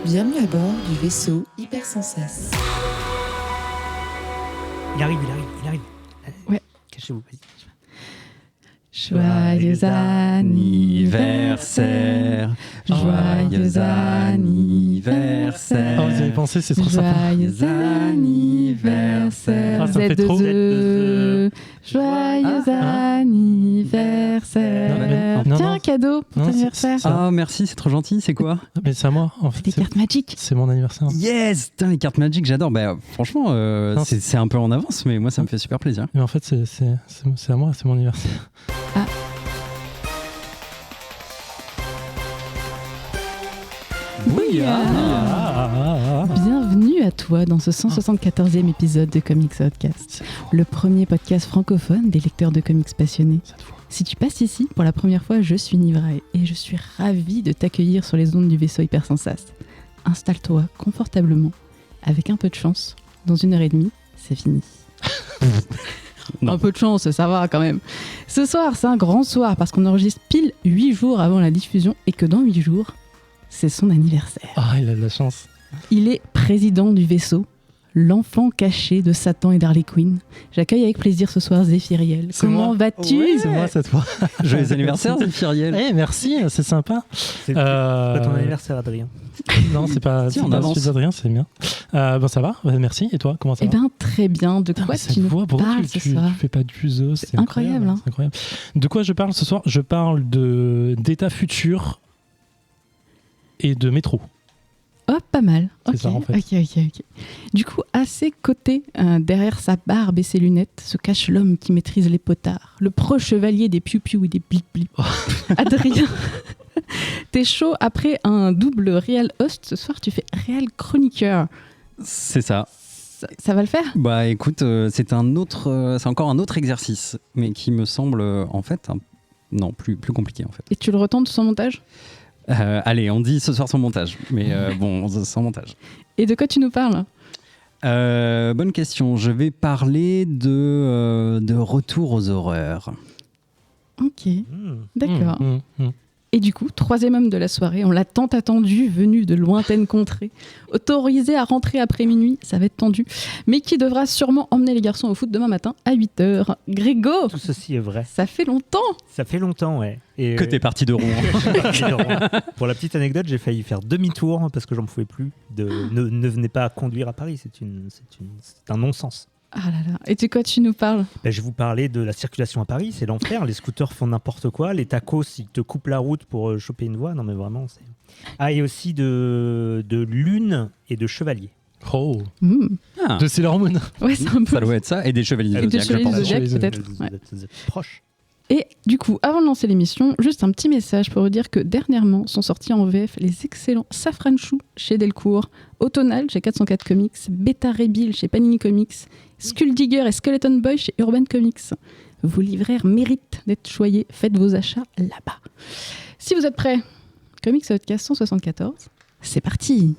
Bienvenue à bord du vaisseau Hypersensas. Il arrive. Ouais. Cachez-vous, vas-y. Joyeux anniversaire, joyeux anniversaire. Ah, vous y avez pensé, c'est trop sympa. Joyeux anniversaire, Ah, ça me fait trop. Z2E. Joyeux anniversaire. Non, Tiens, non. un cadeau pour Non, ton c'est- anniversaire. c'est- Ah, merci, c'est trop gentil. C'est quoi? Mais c'est à moi, en fait. Des cartes magiques. C'est mon anniversaire. Yes! Putain, les cartes Magic, j'adore. Bah, franchement, Non, c'est un peu en avance, mais moi, ça me fait super plaisir. Mais en fait, c'est à moi, c'est mon anniversaire. Bienvenue à toi dans ce 174e épisode de Comics Podcast, le premier podcast francophone des lecteurs de comics passionnés. Si tu passes ici pour la première fois, je suis Nivrae et je suis ravie de t'accueillir sur les ondes du vaisseau Hypersensas. Installe-toi confortablement, avec un peu de chance, dans 1h30, c'est fini. Non. Un peu de chance, ça va quand même. Ce soir, c'est un grand soir parce qu'on enregistre pile 8 jours avant la diffusion et que dans 8 jours, c'est son anniversaire. Ah, il a de la chance. Il est président du vaisseau, l'enfant caché de Satan et d'Harley Quinn. J'accueille avec plaisir ce soir Zéphiriel. C'est Comment moi. vas-tu? Ouais, c'est moi cette fois. Joyeux anniversaire, Zéphiriel. Eh, merci, c'est sympa. C'est pas ton anniversaire, Adrien. Non, c'est pas, Si, c'est on pas avance. celui d'Adrien, c'est bien. Bon, ça va, merci. Et toi, comment ça Eh va? bien, très bien. De Putain, quoi mais cette tu nous voix, pourquoi parles tu ce soir? fais pas d'uso, c'est incroyable, hein. C'est incroyable. De quoi je parle ce soir? Je parle d'état futur et de métro. Oh, pas mal. C'est Ok, ça, en fait. ok. Du coup, à ses côtés, derrière sa barbe et ses lunettes, se cache l'homme qui maîtrise les potards, le pro-chevalier des piou-piou et des blip-blip. Adrien, t'es chaud après un double réel host. Ce soir, tu fais réel chroniqueur. C'est ça. Ça va le faire? Bah, écoute, c'est encore un autre exercice, mais qui me semble, en fait, plus compliqué, en fait. Et tu le retentes sans montage? Allez, on dit ce soir sans montage, mais bon, sans montage. Et de quoi tu nous parles? Bonne question. Je vais parler de retour aux horreurs. Ok, d'accord. Mmh. Et du coup, troisième homme de la soirée, on l'a tant attendu, venu de lointaines contrées, autorisé à rentrer après minuit, ça va être tendu, mais qui devra sûrement emmener les garçons au foot demain matin à 8h. Grégo, Tout ceci est vrai. ça fait longtemps. Ça fait longtemps, ouais. Et Que t'es parti de Rouen. je suis parti de Rouen. Pour la petite anecdote, j'ai failli faire demi-tour parce que j'en pouvais plus. Ne venez pas conduire à Paris, c'est un non-sens. Ah là là, et de quoi tu nous parles? Ben, je vais vous parler de la circulation à Paris, c'est l'enfer. Les scooters font n'importe quoi, les tacos, ils te coupent la route pour choper une voie. Non mais vraiment, c'est... Ah, et aussi de lune et de chevalier. Oh, Ah, de Sailor Moon. Ouais, c'est un peu... ça doit être ça. Et des chevaliers Et des Zodiac, je chevaliers pense. Zodiac, Zodiac, peut-être. Vous Ouais. êtes proches. Et du coup, avant de lancer l'émission, juste un petit message pour vous dire que dernièrement sont sortis en VF les excellents Safran Chou chez Delcourt, Automnal chez 404 Comics, Beta Rebill chez Panini Comics, Skull Digger et Skeleton Boy chez Urban Comics. Vos livraires méritent d'être choyés, faites vos achats là-bas. Si vous êtes prêts, Comics Podcast 174, c'est parti.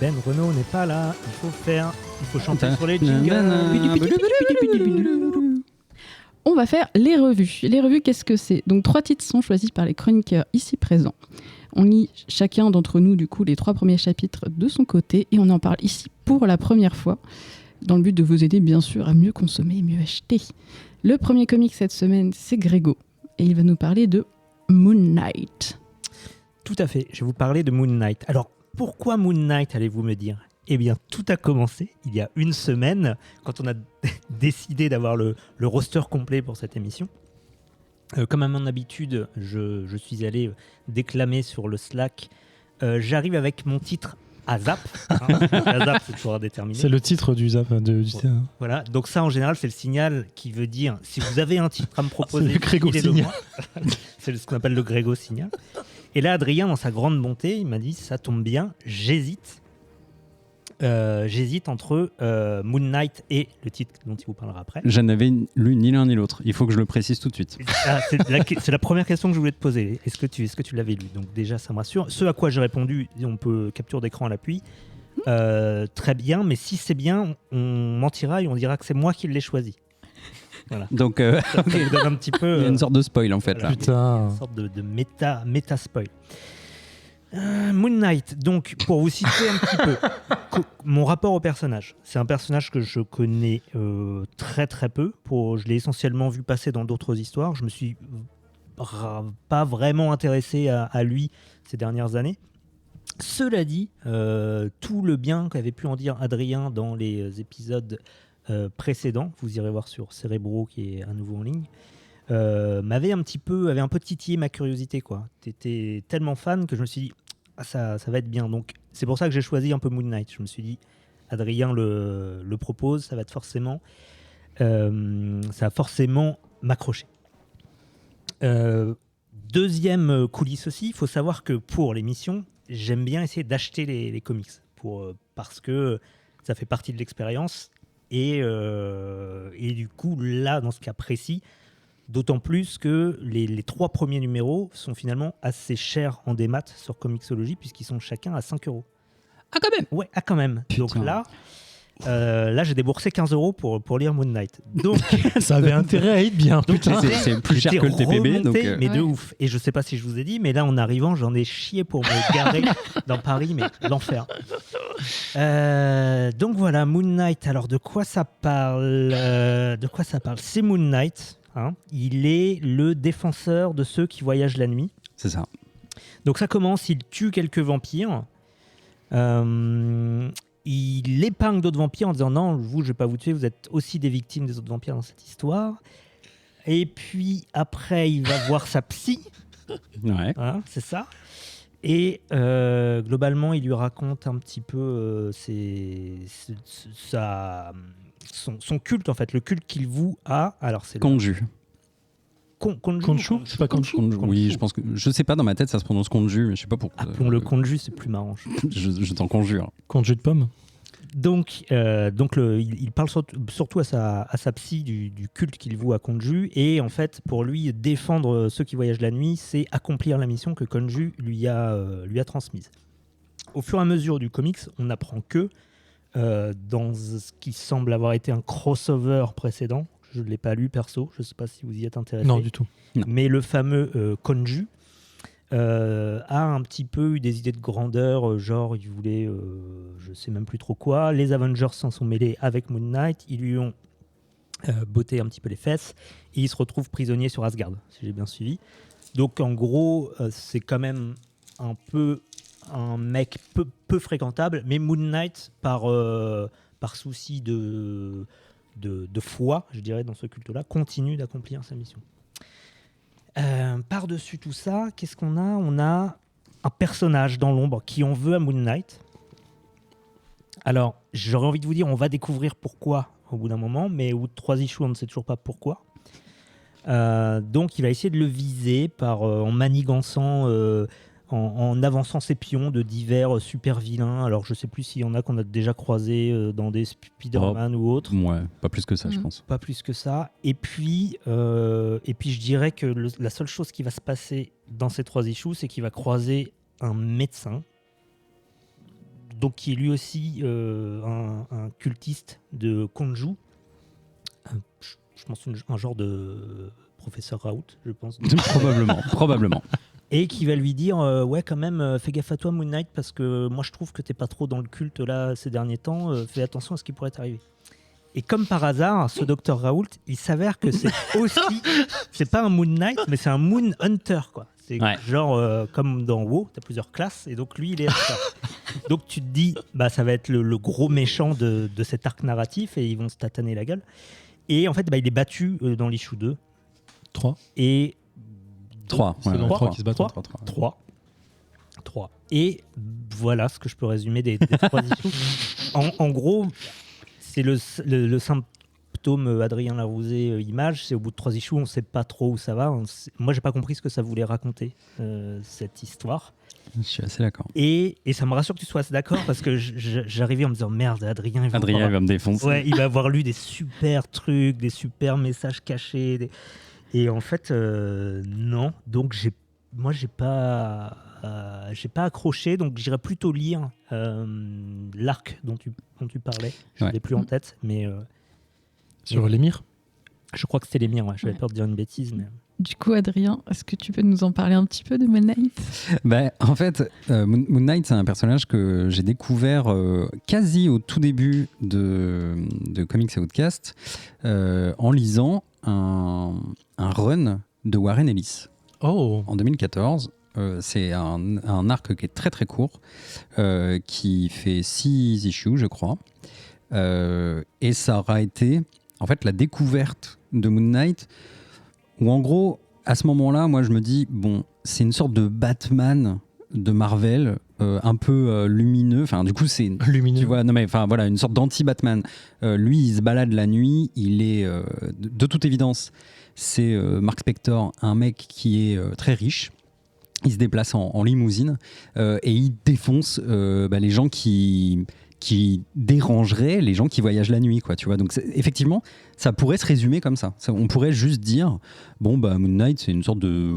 Ben Renault n'est pas là, il faut chanter sur les Nanana. jingles. On va faire les revues. Les revues, qu'est-ce que c'est? Donc 3 titres sont choisis par les chroniqueurs ici présents. On lit chacun d'entre nous, du coup, les 3 premiers chapitres de son côté et on en parle ici pour la première fois, dans le but de vous aider, bien sûr, à mieux consommer et mieux acheter. Le premier comic cette semaine, c'est Grégo et il va nous parler de Moon Knight. Tout à fait, je vais vous parler de Moon Knight. Alors, pourquoi Moon Knight, allez-vous me dire? Eh bien, tout a commencé il y a une semaine, quand on a décidé d'avoir le roster complet pour cette émission. Comme à mon habitude, je suis allé déclamer sur le Slack. J'arrive avec mon titre à Zap. À Zap, c'est toujours indéterminé. C'est le titre du Zap du terrain. Voilà, donc ça en général c'est le signal qui veut dire si vous avez un titre à me proposer, C'est le Grégo filez-le signal. moi. C'est ce qu'on appelle le Grégo signal. Et là Adrien dans sa grande bonté, il m'a dit ça tombe bien, j'hésite entre Moon Knight et le titre dont il vous parlera après. Je n'avais lu ni l'un ni l'autre. Il faut que je le précise tout de suite. Ah, c'est la première question que je voulais te poser. Est-ce que tu l'avais lu? Donc déjà ça me rassure. Ce à quoi j'ai répondu, on peut capture d'écran à l'appui. Très bien, mais si c'est bien, on mentira et on dira que c'est moi qui l'ai choisi. Voilà. Donc, Ça vous donne un petit peu. il y a une sorte de spoil en fait voilà. là. Putain. Une sorte de méta spoil. Moon Knight, donc pour vous situer un petit peu, mon rapport au personnage. C'est un personnage que je connais très très peu. Je l'ai essentiellement vu passer dans d'autres histoires. Je me suis pas vraiment intéressé à lui ces dernières années. Cela dit, tout le bien qu'avait pu en dire Adrien dans les épisodes précédents, vous irez voir sur Cerebro qui est à nouveau en ligne, avait un peu titillé ma curiosité, quoi. T'étais tellement fan que je me suis dit ça va être bien. Donc c'est pour ça que j'ai choisi un peu Moon Knight. Je me suis dit Adrien le propose, ça va forcément m'accrocher. Deuxième coulisse aussi, il faut savoir que pour l'émission, j'aime bien essayer d'acheter les comics parce que ça fait partie de l'expérience et du coup là dans ce cas précis, d'autant plus que les 3 premiers numéros sont finalement assez chers en démat sur Comixology puisqu'ils sont chacun à 5€. Ah quand même. Ouais, quand même. Putain. Donc là j'ai déboursé 15€ pour lire Moon Knight. Donc Ça avait intérêt à être bien. donc, Putain. C'est plus cher que le TPB. Donc, remonté, mais de Ouais. ouf. Et je sais pas si je vous ai dit, mais là en arrivant, j'en ai chié pour me garer dans Paris, mais l'enfer. Donc voilà, Moon Knight. Alors de quoi ça parle C'est Moon Knight. Hein. Il est le défenseur de ceux qui voyagent la nuit. c'est ça. Donc ça commence, il tue quelques vampires. Il épargne d'autres vampires en disant non, vous, je vais pas vous tuer, vous êtes aussi des victimes des autres vampires dans cette histoire. Et puis après, il va voir sa psy, Ouais. hein, c'est ça. Et globalement, il lui raconte un petit peu son culte, en fait, le culte qu'il voue à. Alors c'est Konju. Konshu, c'est pas Konshu. Oui, je pense que je sais pas, dans ma tête ça se prononce Konju, mais je sais pas pourquoi. Appelons-le Konju, c'est plus marrant. Je t'en conjure. Konshu de pomme. Donc il parle surtout à sa psy du culte qu'il voue à Konju. Et en fait, pour lui, défendre ceux qui voyagent la nuit, c'est accomplir la mission que Konju lui a transmise. Au fur et à mesure du comics, on apprend que dans ce qui semble avoir été un crossover précédent, je ne l'ai pas lu perso, je ne sais pas si vous y êtes intéressé. Non, du tout. Mais le fameux Konju a un petit peu eu des idées de grandeur, genre il voulait, je sais même plus trop quoi. Les Avengers s'en sont mêlés avec Moon Knight, ils lui ont botté un petit peu les fesses et il se retrouve prisonnier sur Asgard, si j'ai bien suivi. Donc en gros, c'est quand même un peu un mec peu fréquentable, mais Moon Knight, par souci de foi, je dirais, dans ce culte-là, continue d'accomplir sa mission. Par-dessus tout ça, qu'est-ce qu'on a ? On a un personnage dans l'ombre qui en veut à Moon Knight. Alors, j'aurais envie de vous dire, on va découvrir pourquoi au bout d'un moment, mais au bout de 3 issues, on ne sait toujours pas pourquoi. Donc, il va essayer de le viser en manigançant, en avançant ses pions de divers super vilains. Alors, je ne sais plus s'il y en a qu'on a déjà croisés dans des Spider-Man ou autres. Ouais, pas plus que ça, je pense. Pas plus que ça. Et puis je dirais que la seule chose qui va se passer dans ces 3 issues, c'est qu'il va croiser un médecin, donc qui est lui aussi un cultiste de Konju. Je pense un genre de professeur Raoult, je pense. Probablement. Et qui va lui dire ouais, quand même, fais gaffe à toi, Moon Knight, parce que moi je trouve que t'es pas trop dans le culte là ces derniers temps, fais attention à ce qui pourrait t'arriver. Et comme par hasard, ce docteur Raoult, il s'avère que c'est aussi, c'est pas un Moon Knight, mais c'est un Moon Hunter, quoi. C'est genre comme dans WoW, t'as plusieurs classes, et donc lui il est Hunter. Donc tu te dis, bah ça va être le gros méchant de cet arc narratif, et ils vont se tataner la gueule. Et en fait, bah, il est battu dans l'issue 2. 3. Et 3. C'est dans 3 qui se battent. 3. Et voilà ce que je peux résumer des 3 issues. En gros, c'est le symptôme Adrien Larousé image, c'est au bout de 3 issues, on ne sait pas trop où ça va. Moi, j'ai pas compris ce que ça voulait raconter, cette histoire. Je suis assez d'accord. Et ça me rassure que tu sois assez d'accord, parce que j'arrivais en me disant merde, Adrien, il va me défoncer. Ouais, il va avoir lu des super trucs, des super messages cachés. Et en fait, non. Donc, j'ai pas accroché. Donc, j'irais plutôt lire l'arc dont tu parlais. Je ne l'ai plus en tête. Mais, Sur l'émir. Je crois que c'était les miens, ouais. J'avais peur de dire une bêtise. Mais... Du coup, Adrien, est-ce que tu peux nous en parler un petit peu de Moon Knight ? En fait, Moon Knight, c'est un personnage que j'ai découvert quasi au tout début de Comics et Outcast en lisant un run de Warren Ellis Oh, en 2014. C'est un arc qui est très très court, qui fait 6 issues, je crois. Et ça aura été en fait la découverte de Moon Knight, où en gros, à ce moment-là, moi je me dis, bon, c'est une sorte de Batman de Marvel, un peu lumineux. Enfin, du coup, c'est lumineux. tu vois, non mais enfin voilà, une sorte d'anti-Batman. Lui, il se balade la nuit. Il est de toute évidence, c'est Mark Spector, un mec qui est très riche. Il se déplace en limousine et il défonce les gens qui dérangerait les gens qui voyagent la nuit, quoi, tu vois. Donc effectivement, ça pourrait se résumer comme ça. On pourrait juste dire, bon, Moon Knight, c'est une sorte de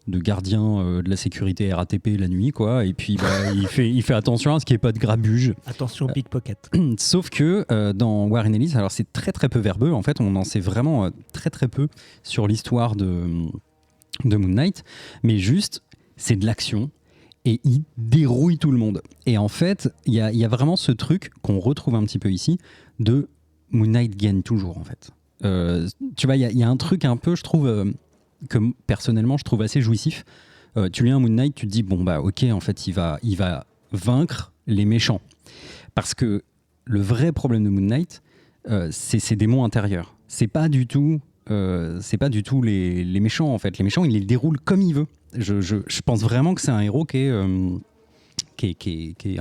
gardien de la sécurité RATP la nuit, quoi. Et puis il fait attention à ce qu'il n'y ait pas de grabuge. Attention, pickpocket. Sauf que dans Warren Ellis, alors c'est très très peu verbeux. En fait, on en sait vraiment très très peu sur l'histoire de Moon Knight, mais juste c'est de l'action. Et il dérouille tout le monde. Et en fait, il y a vraiment ce truc qu'on retrouve un petit peu ici, de Moon Knight gagne toujours, en fait. Tu vois, il y a un truc un peu, je trouve, que personnellement, je trouve assez jouissif. Tu lis un Moon Knight, tu te dis, bon, ok, en fait, il va vaincre les méchants. Parce que le vrai problème de Moon Knight, c'est ses démons intérieurs. C'est pas du tout les méchants, en fait. Les méchants, il les déroule comme il veut. Je pense vraiment que c'est un héros qui est un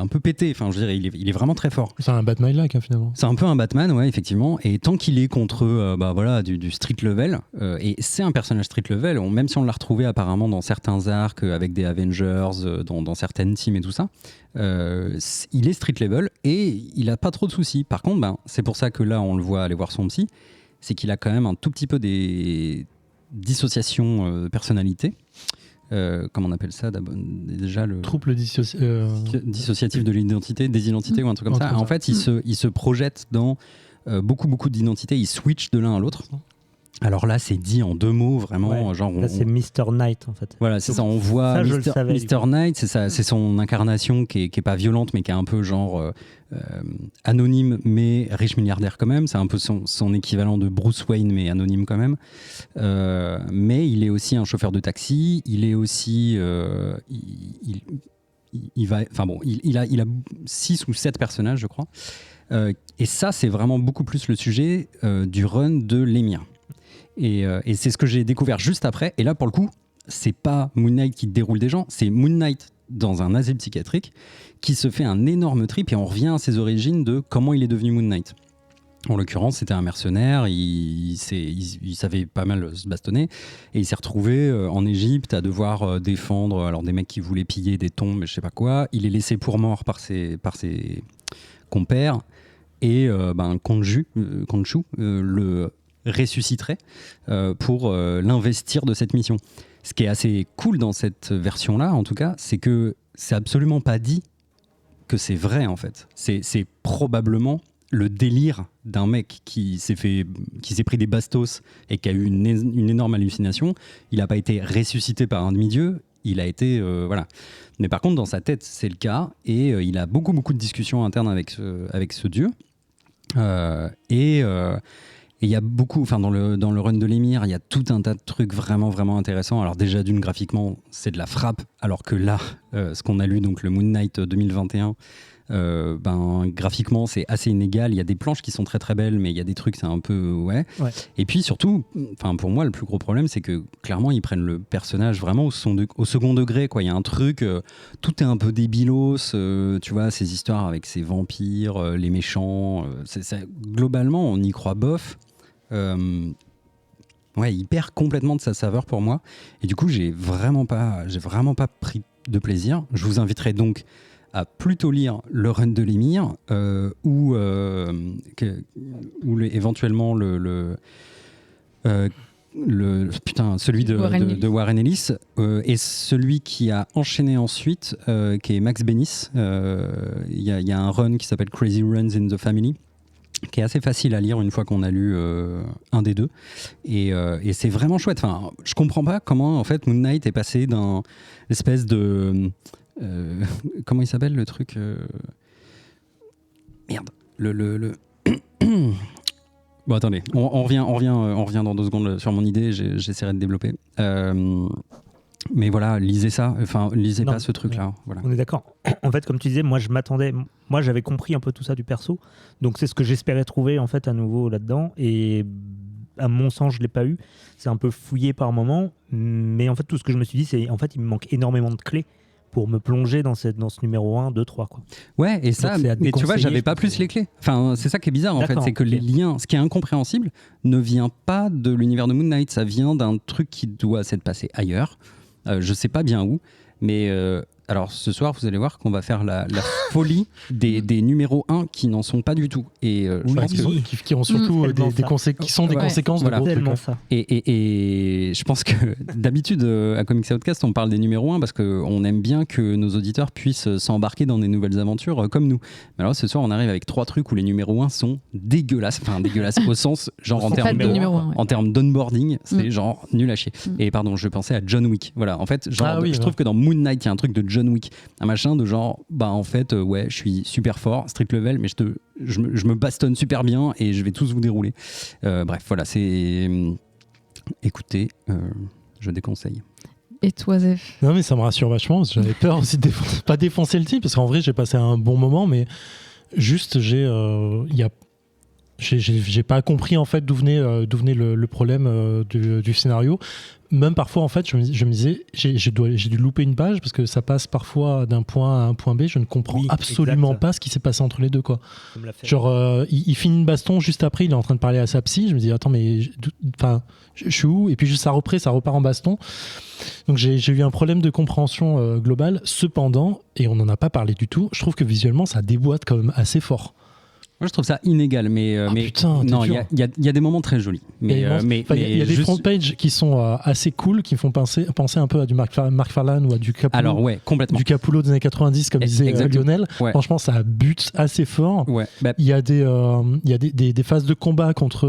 peu pété. Enfin, je dirais, il est vraiment très fort. C'est un Batman-like, finalement. C'est un peu un Batman, ouais, effectivement. Et tant qu'il est contre du street level, et c'est un personnage street level, même si on l'a retrouvé apparemment dans certains arcs avec des Avengers, dans certaines teams et tout ça, il est street level et il a pas trop de soucis. Par contre, c'est pour ça que là, on le voit aller voir son psy, c'est qu'il a quand même un tout petit peu des dissociations de personnalité. Comment on appelle ça déjà le trouble dissociatif de l'identité, des identités ou un truc comme ça. En fait, il se projette dans beaucoup d'identités, il switch de l'un à l'autre. Alors là, c'est dit en 2 mots, vraiment. Ouais. Genre, là, c'est Mr. Knight, en fait. Voilà, c'est ça. On voit Mr. Knight, c'est son incarnation qui est pas violente, mais qui est un peu genre anonyme, mais riche milliardaire quand même. C'est un peu son équivalent de Bruce Wayne, mais anonyme quand même. Mais il est aussi un chauffeur de taxi. Il est aussi... il a 6 ou 7 personnages, je crois. Et ça, c'est vraiment beaucoup plus le sujet du run de l'émir. Et c'est ce que j'ai découvert juste après. Et là, pour le coup, c'est pas Moon Knight qui déroule des gens, c'est Moon Knight dans un asile psychiatrique qui se fait un énorme trip et on revient à ses origines de comment il est devenu Moon Knight. En l'occurrence, c'était un mercenaire, il savait pas mal se bastonner et il s'est retrouvé en Égypte à devoir défendre des mecs qui voulaient piller des tombes, je sais pas quoi. Il est laissé pour mort par ses compères et Khonshu le ressusciterait pour l'investir de cette mission. Ce qui est assez cool dans cette version-là, en tout cas, c'est que c'est absolument pas dit que c'est vrai, en fait. C'est probablement le délire d'un mec qui s'est pris des bastos et qui a eu une énorme hallucination. Il n'a pas été ressuscité par un demi-dieu, il a été... voilà. Mais par contre, dans sa tête, c'est le cas, et il a beaucoup de discussions internes avec ce dieu. Et il y a beaucoup, dans le run de l'émir, il y a tout un tas de trucs vraiment intéressants. Alors déjà, graphiquement, c'est de la frappe, alors que là, ce qu'on a lu, donc le Moon Knight 2021, graphiquement, c'est assez inégal. Il y a des planches qui sont très belles, mais il y a des trucs, c'est un peu... Ouais. Et puis surtout, pour moi, le plus gros problème, c'est que clairement, ils prennent le personnage vraiment au second degré, quoi. Il y a un truc, tout est un peu débilos, tu vois, ces histoires avec ces vampires, les méchants, globalement, on y croit bof. Il perd complètement de sa saveur pour moi. Et du coup, j'ai vraiment pas pris de plaisir. Je vous inviterai donc à plutôt lire le run de l'émir ou éventuellement celui de Warren Ellis et celui qui a enchaîné ensuite qui est Max Benis. Il y a un run qui s'appelle Crazy Runs in the Family qui est assez facile à lire une fois qu'on a lu un des deux. Et c'est vraiment chouette. Enfin, je comprends pas comment en fait Moon Knight est passé d'un espèce de comment il s'appelle le truc merde le bon attendez, on revient dans 2 secondes sur mon idée. J'essaierai de développer. Mais voilà, lisez ça. Enfin, lisez Non, pas ce truc-là. Voilà. On est d'accord. En fait, comme tu disais, moi j'avais compris un peu tout ça du perso, donc c'est ce que j'espérais trouver en fait à nouveau là-dedans, et à mon sens je l'ai pas eu. C'est un peu fouillé par moments, mais en fait tout ce que je me suis dit, c'est en fait il me manque énormément de clés pour me plonger dans ce numéro 1, 2, 3 quoi. Ouais, et ça, c'est à mais tu vois, déconseiller, j'avais je pas pense. plus les clés. Enfin, c'est ça qui est bizarre en fait, D'accord, c'est que les ok. liens, ce qui est incompréhensible, ne vient pas de l'univers de Moon Knight, ça vient d'un truc qui doit s'être passé ailleurs. Je sais pas bien où, mais alors ce soir, vous allez voir qu'on va faire la folie des numéros 1 qui n'en sont pas du tout. Et je Oui, pense que Qui ont surtout tellement ça. qui sont des Ouais. conséquences Voilà. de gros trucs. Tellement Ouais. ça. Et je pense que d'habitude à Comics Outcast on parle des numéros 1 parce qu'on aime bien que nos auditeurs puissent s'embarquer dans des nouvelles aventures comme nous. Mais alors ce soir on arrive avec 3 trucs où les numéros 1 sont dégueulasses. Enfin dégueulasses au sens genre en Pas termes de numéro 1. en termes d'onboarding, c'est genre nul à chier. Mm. Et pardon, je pensais à John Wick. Voilà, en fait, genre, Ah oui, je trouve que dans Moon Knight, il y a un truc de John Wick. Un machin de genre, bah en fait, ouais, je suis super fort, street level, mais je me bastonne super bien et je vais tous vous dérouler. Bref, voilà, c'est. Écoutez, je déconseille. Et toi, Zef? Non, mais ça me rassure vachement. Parce que j'avais peur aussi de pas défoncer le type, parce qu'en vrai, j'ai passé un bon moment, mais juste, j'ai pas compris en fait d'où venait le problème du scénario. Même parfois, en fait, je me disais, j'ai dû louper une page parce que ça passe parfois d'un point A à un point B. Je ne comprends Oui, absolument exact. pas ce qui s'est passé entre les deux, quoi. Ça me l'a fait. Genre, il finit une baston juste après, il est en train de parler à sa psy. Je me dis, attends, mais je suis où? Et puis juste ça repart en baston. Donc j'ai eu un problème de compréhension globale. Cependant, et on n'en a pas parlé du tout, je trouve que visuellement ça déboîte quand même assez fort. Moi, je trouve ça inégal, mais putain, t'es non, il dur. y a des moments très jolis. Mais Il y a des juste- front pages qui sont assez cool, qui font penser un peu à du Mark Farlane ou à du Capullo. Alors ouais, complètement. Du Capullo des années 90, comme disait Exactement. Lionel. Ouais. Franchement, ça bute assez fort. Ouais, bah, Il y a des phases de combat contre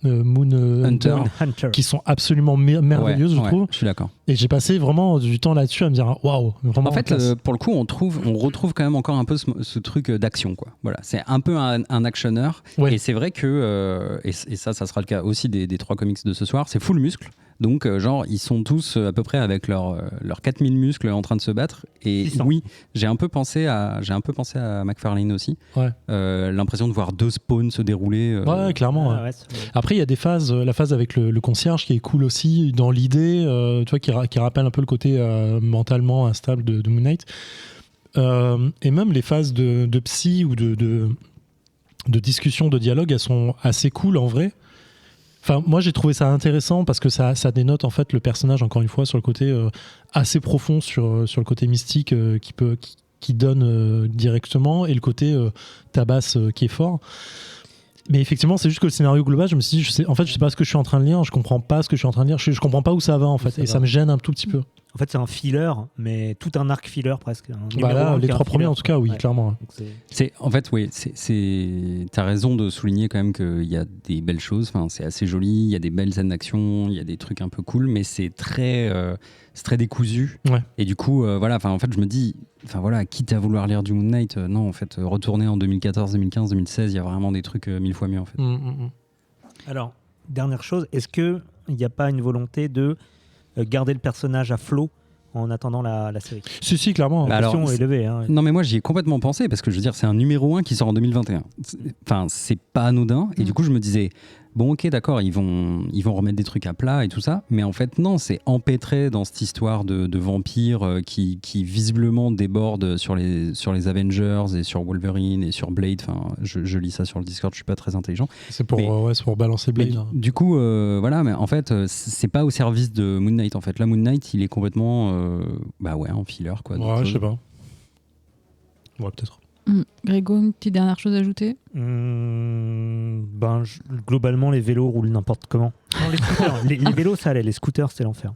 Moon Hunter. Hunter. qui sont absolument merveilleuses, je ouais, trouve. je suis d'accord. Et j'ai passé vraiment du temps là-dessus à me dire waouh, vraiment. En fait, classe. pour le coup, on retrouve quand même encore un peu ce truc d'action, quoi. Voilà, c'est un peu un actionneur. Ouais. Et c'est vrai que, et ça sera le cas aussi des 3 comics de ce soir, c'est full muscle. Donc, genre, ils sont tous à peu près avec leurs 4000 muscles en train de se battre. Et 600. oui, j'ai un peu pensé à McFarlane aussi. Ouais. L'impression de voir 2 spawns se dérouler. Ouais, clairement. Ah ouais. ouais, c'est- Après, il y a des phases, la phase avec le concierge qui est cool aussi, dans l'idée, tu vois, qui rappelle un peu le côté mentalement instable de Moon Knight. Et même les phases de psy ou de discussion, de dialogue, elles sont assez cool en vrai. Enfin, moi, j'ai trouvé ça intéressant parce que ça dénote en fait le personnage, encore une fois, sur le côté assez profond, sur le côté mystique qui donne directement, et le côté tabasse qui est fort. Mais effectivement, c'est juste que le scénario global, je me suis dit, je sais pas ce que je suis en train de lire, je comprends pas ce que je suis en train de lire, je comprends pas où ça va en fait, ça et va. ça me gêne un tout petit peu. En fait, c'est un filler, mais tout un arc filler presque. Un Bah numéro là, un qui les est un 3 premiers filler, en tout cas, oui, ouais. clairement. Donc c'est- En fait, oui, t'as raison de souligner quand même qu'il y a des belles choses. Enfin, c'est assez joli. Il y a des belles scènes d'action. Il y a des trucs un peu cool, mais c'est très décousu. Ouais. Et du coup, voilà. Enfin, en fait, je me dis, enfin voilà, quitte à vouloir lire du Moon Knight, non, en fait, retourner en 2014, 2015, 2016, il y a vraiment des trucs 1000 fois mieux en fait. Alors, dernière chose, est-ce qu'il n'y a pas une volonté de garder le personnage à flot en attendant la série? Si, clairement. Bah, La question alors, est levée. Hein. Non mais moi j'y ai complètement pensé parce que je veux dire c'est un numéro 1 qui sort en 2021. Enfin c'est pas anodin et du coup je me disais bon ok d'accord ils vont remettre des trucs à plat et tout ça mais en fait non c'est empêtré dans cette histoire de vampires qui visiblement déborde sur les Avengers et sur Wolverine et sur Blade. Enfin je lis ça sur le Discord, je suis pas très intelligent. C'est pour, Mais- c'est pour balancer Mais Blade. hein. du coup, voilà, mais en fait, c'est pas au service de Moon Knight. En fait, là, Moon Knight, il est complètement, en filler, quoi. Ouais, je sais pas. Ouais, peut-être. Grégo, une petite dernière chose à ajouter? Globalement, les vélos roulent n'importe comment. Non, les scooters. les vélos, ça allait. Les scooters, c'était l'enfer.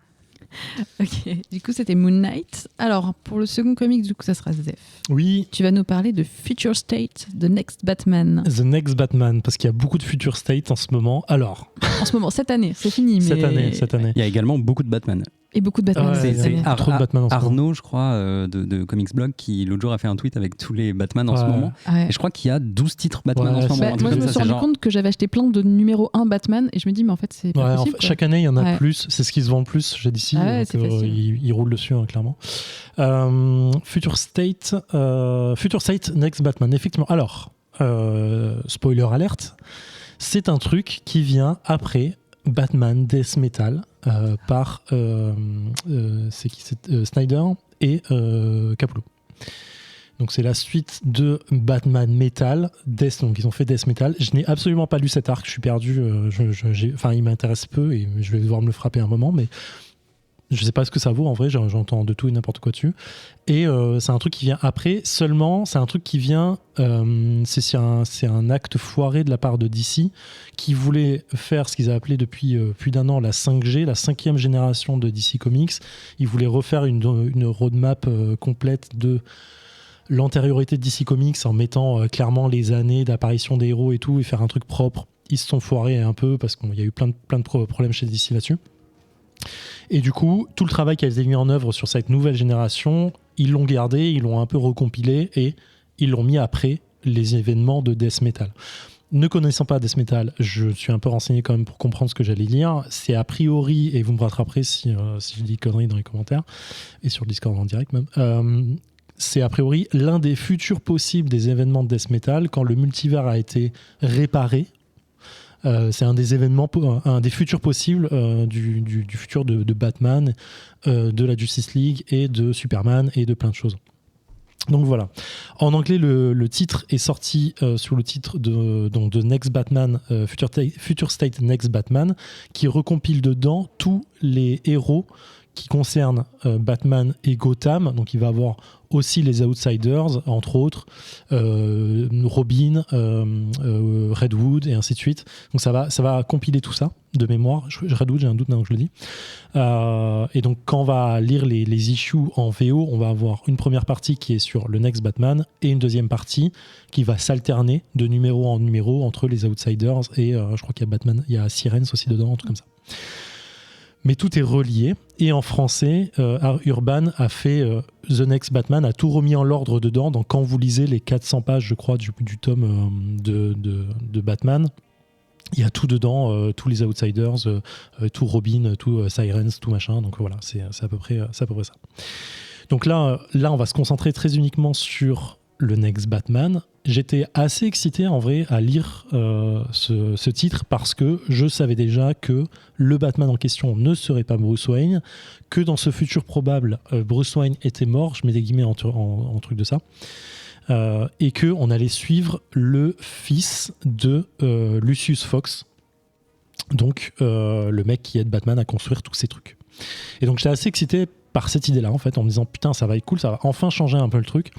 Ok, du coup c'était Moon Knight. Alors pour le second comic, du coup ça sera Zef. Oui, Tu vas nous parler de Future State, The Next Batman. The Next Batman, parce qu'il y a beaucoup de Future State en ce moment. Alors, En ce moment, cette année, c'est fini. cette mais... année. Il y a également beaucoup de Batman. Et beaucoup de Batman. Ouais, cette c'est année. trop de Batman en ce moment. Arnaud, je crois, de Comics Blog, qui l'autre jour a fait un tweet avec tous les Batman en ce Ouais. moment. Ouais. Et je crois qu'il y a 12 titres Batman Ouais, en ce c'est- moment. Bah, un truc moi je comme me ça, suis c'est rendu genre- compte que j'avais acheté plein de numéro 1 Batman et je me dis mais en fait c'est pas Ouais, possible. quoi. chaque année, il y en a Ouais. plus. C'est ce qui se vend le plus, j'ai d'ici. Ah ouais, donc, c'est facile. ils roulent dessus, hein, clairement. Future State, Next Batman. Effectivement. Alors, spoiler alerte, c'est un truc qui vient après Batman Death Metal par Snyder et Capullo. Donc c'est la suite de Batman Metal, donc ils ont fait Death Metal. Je n'ai absolument pas lu cet arc, je suis perdu. Enfin, il m'intéresse peu et je vais devoir me le frapper un moment, mais je sais pas ce que ça vaut en vrai. J'entends de tout et n'importe quoi dessus. Et c'est un truc qui vient après. Seulement, c'est un truc qui vient. C'est un acte foiré de la part de DC qui voulait faire ce qu'ils ont appelé depuis plus d'un an la 5G, la 5e génération de DC Comics. Ils voulaient refaire une roadmap complète de l'antériorité de DC Comics en mettant clairement les années d'apparition des héros et tout et faire un truc propre. Ils se sont foirés un peu parce qu'il y a eu plein de problèmes chez DC là-dessus. Et du coup, tout le travail qui a été mis en œuvre sur cette nouvelle génération, ils l'ont gardé, ils l'ont un peu recompilé et ils l'ont mis après les événements de Death Metal. Ne connaissant pas Death Metal, je suis un peu renseigné quand même pour comprendre ce que j'allais lire. C'est a priori, et vous me rattraperez si je dis conneries dans les commentaires, et sur le Discord en direct même, c'est a priori l'un des futurs possibles des événements de Death Metal quand le multivers a été réparé. C'est un des événements, un des futurs possibles du futur de Batman, de la Justice League et de Superman et de plein de choses. Donc voilà. En anglais, le titre est sorti sous le titre de Next Batman, Future State Next Batman, qui recompile dedans tous les héros qui concernent Batman et Gotham. Donc il va avoir aussi les Outsiders, entre autres, Robin, Redwood et ainsi de suite. Donc ça va compiler tout ça de mémoire. Redwood, j'ai un doute maintenant que je le dis. Et donc quand on va lire les issues en VO, on va avoir une première partie qui est sur le Next Batman et une deuxième partie qui va s'alterner de numéro en numéro entre les Outsiders et je crois qu'il y a Batman, il y a Sirens aussi dedans, un truc comme ça. Mais tout est relié. Et en français, Urban a fait The Next Batman, a tout remis en l'ordre dedans. Donc quand vous lisez les 400 pages, je crois, du tome de Batman, il y a tout dedans, tous les Outsiders, tout Robin, tout Sirens, tout machin. Donc voilà, c'est à peu près ça. Donc là, on va se concentrer très uniquement sur le Next Batman. J'étais assez excité en vrai à lire ce titre parce que je savais déjà que le Batman en question ne serait pas Bruce Wayne, que dans ce futur probable, Bruce Wayne était mort, je mets des guillemets en truc de ça, et qu'on allait suivre le fils de Lucius Fox, donc le mec qui aide Batman à construire tous ces trucs. Et donc j'étais assez excité par cette idée-là, en fait, en me disant putain, ça va être cool, ça va enfin changer un peu le truc.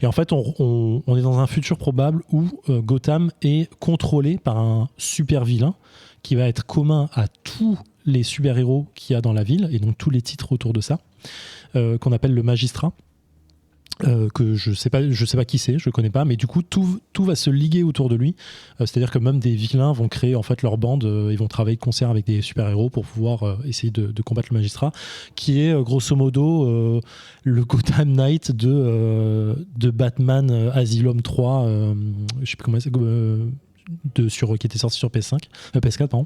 Et en fait, on est dans un futur probable où Gotham est contrôlé par un super vilain qui va être commun à tous les super-héros qu'il y a dans la ville, et donc tous les titres autour de ça, qu'on appelle le Magistrat. Que je sais pas qui c'est, je connais pas, mais du coup tout va se liguer autour de lui. C'est-à-dire que même des vilains vont créer en fait leur bande, ils vont travailler de concert avec des super-héros pour pouvoir essayer de combattre le Magistrat, qui est grosso modo le Gotham Knight de Batman Asylum 3, je sais plus comment c'est, qui était sorti sur PS4 pardon.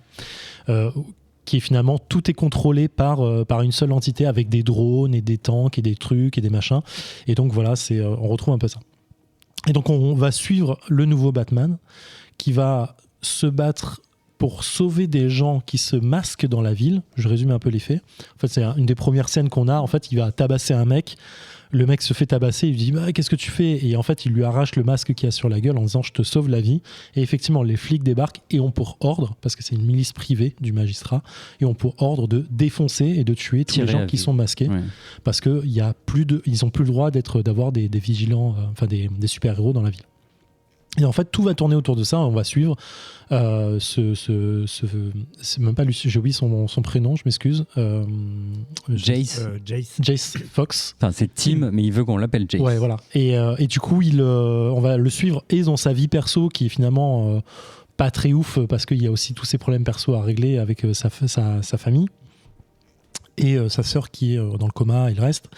Qui est finalement, tout est contrôlé par une seule entité avec des drones et des tanks et des trucs et des machins. Et donc voilà, on retrouve un peu ça. Et donc on va suivre le nouveau Batman qui va se battre pour sauver des gens qui se masquent dans la ville. Je résume un peu les faits. En fait, c'est une des premières scènes qu'on a. En fait, il va tabasser un mec. Le mec se fait tabasser, il lui dit bah, qu'est-ce que tu fais? Et en fait, il lui arrache le masque qu'il y a sur la gueule en disant je te sauve la vie. Et effectivement, les flics débarquent et ont pour ordre, parce que c'est une milice privée du magistrat, et ont pour ordre de défoncer et de tuer tous les gens qui sont masqués, ouais. Parce qu'ils n'ont plus le droit d'avoir des vigilants, enfin des super-héros dans la ville. Et en fait, tout va tourner autour de ça. On va suivre c'est même pas Lucie, j'ai oublié son prénom, je m'excuse. Jace. Jace Fox. Enfin, c'est Tim, mais il veut qu'on l'appelle Jace. Ouais, voilà. Et du coup, on va le suivre et dans sa vie perso qui est finalement pas très ouf parce qu'il y a aussi tous ces problèmes perso à régler avec sa famille. Et sa sœur qui est dans le coma et le reste.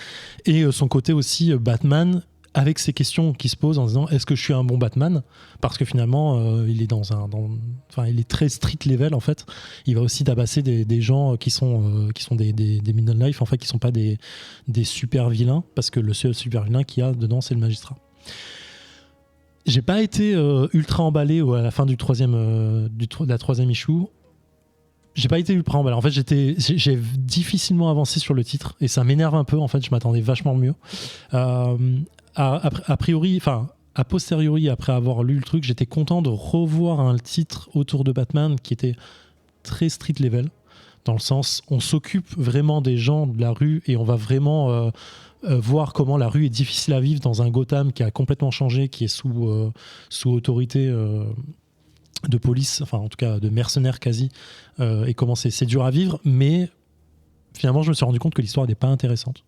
Et son côté aussi Batman, avec ces questions qui se posent en se disant est-ce que je suis un bon Batman, parce que finalement il est il est très street level en fait. Il va aussi tabasser des gens qui sont des middle life en fait, qui sont pas des super vilains, parce que le seul super vilain qu'il y a dedans c'est le magistrat. J'ai pas été ultra emballé à la fin de la troisième issue. J'ai pas été ultra emballé. En fait, j'ai difficilement avancé sur le titre et ça m'énerve un peu. En fait, je m'attendais vachement mieux. A priori, enfin, a posteriori, après avoir lu le truc, j'étais content de revoir un titre autour de Batman qui était très street level, dans le sens, on s'occupe vraiment des gens de la rue et on va vraiment voir comment la rue est difficile à vivre dans un Gotham qui a complètement changé, qui est sous autorité de police, enfin en tout cas de mercenaires quasi, et comment c'est dur à vivre, mais finalement je me suis rendu compte que l'histoire n'est pas intéressante.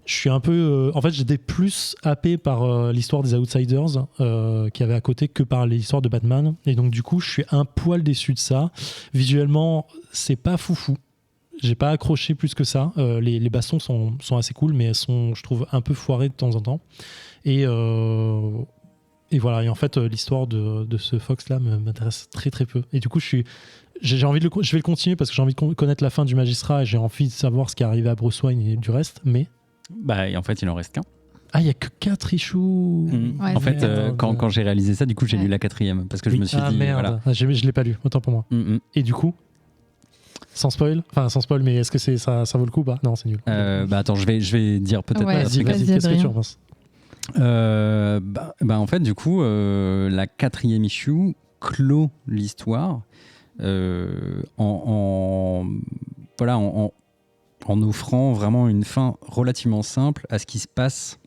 Je suis un peu en fait j'étais plus happé par l'histoire des Outsiders qu'il y avait à côté que par l'histoire de Batman, et donc du coup je suis un poil déçu de ça. Visuellement c'est pas foufou, j'ai pas accroché plus que ça. Les bastons sont assez cool, mais elles sont, je trouve, un peu foirées de temps en temps, et voilà. Et en fait l'histoire de ce Fox là m'intéresse très très peu, et du coup je vais le continuer parce que j'ai envie de connaître la fin du magistrat et j'ai envie de savoir ce qui est arrivé à Bruce Wayne et du reste, mais Et en fait, il en reste qu'un. Ah, il n'y a que 4 issues. Ouais, en fait, merde. quand j'ai réalisé ça, du coup, j'ai lu la 4e parce que je me suis dit, merde. voilà. Je l'ai pas lu, autant pour moi. Et du coup, sans spoil, mais est-ce que ça vaut le coup ou pas? Non, c'est nul. Attends, je vais dire peut-être. Ouais, pas Vas-y, vas-y, qu'est-ce que tu Adrien. en penses? En fait, du coup, la 4e issue clôt l'histoire en offrant vraiment une fin relativement simple à ce qui se passe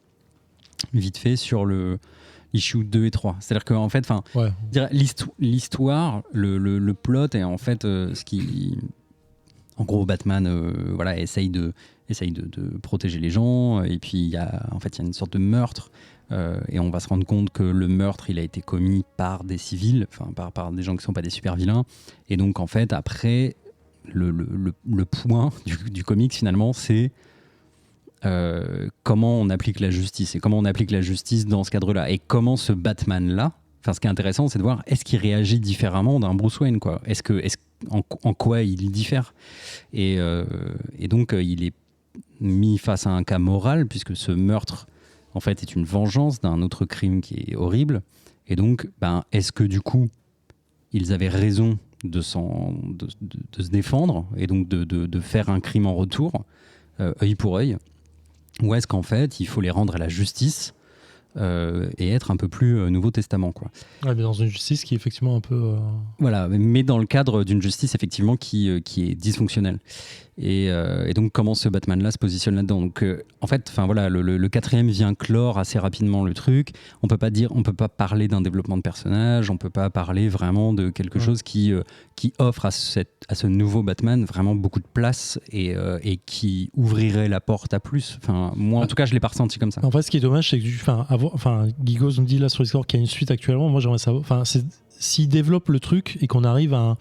vite fait sur le issue 2 et 3. C'est-à-dire qu'en fait, Ouais. l'histoire, le plot est en fait ce qui... En gros, Batman essaye de protéger les gens, et puis il y a une sorte de meurtre, et on va se rendre compte que le meurtre il a été commis par des civils, par des gens qui ne sont pas des super vilains, et donc en fait après le point du comics finalement c'est comment on applique la justice, et comment on applique la justice dans ce cadre-là, et comment ce Batman-là, ce qui est intéressant c'est de voir est-ce qu'il réagit différemment d'un Bruce Wayne, quoi. En quoi il diffère, et donc il est mis face à un cas moral puisque ce meurtre en fait est une vengeance d'un autre crime qui est horrible, et donc est-ce que du coup ils avaient raison de se défendre et donc de faire un crime en retour, œil pour œil, ou est-ce qu'en fait il faut les rendre à la justice et être un peu plus Nouveau Testament, quoi. Ouais, mais dans une justice qui est effectivement un peu... Voilà, mais dans le cadre d'une justice effectivement qui est dysfonctionnelle. Et donc comment ce Batman-là se positionne là-dedans. Donc en fait, le 4e vient clore assez rapidement le truc. On peut pas parler d'un développement de personnage, on peut pas parler vraiment de quelque chose qui offre à ce nouveau Batman vraiment beaucoup de place et qui ouvrirait la porte à plus. Moi en tout cas je l'ai pas ressenti comme ça. En fait, ce qui est dommage, c'est que Gigos nous dit là sur Discord qu'il y a une suite actuellement. Moi j'aimerais savoir, s'il développe le truc et qu'on arrive à un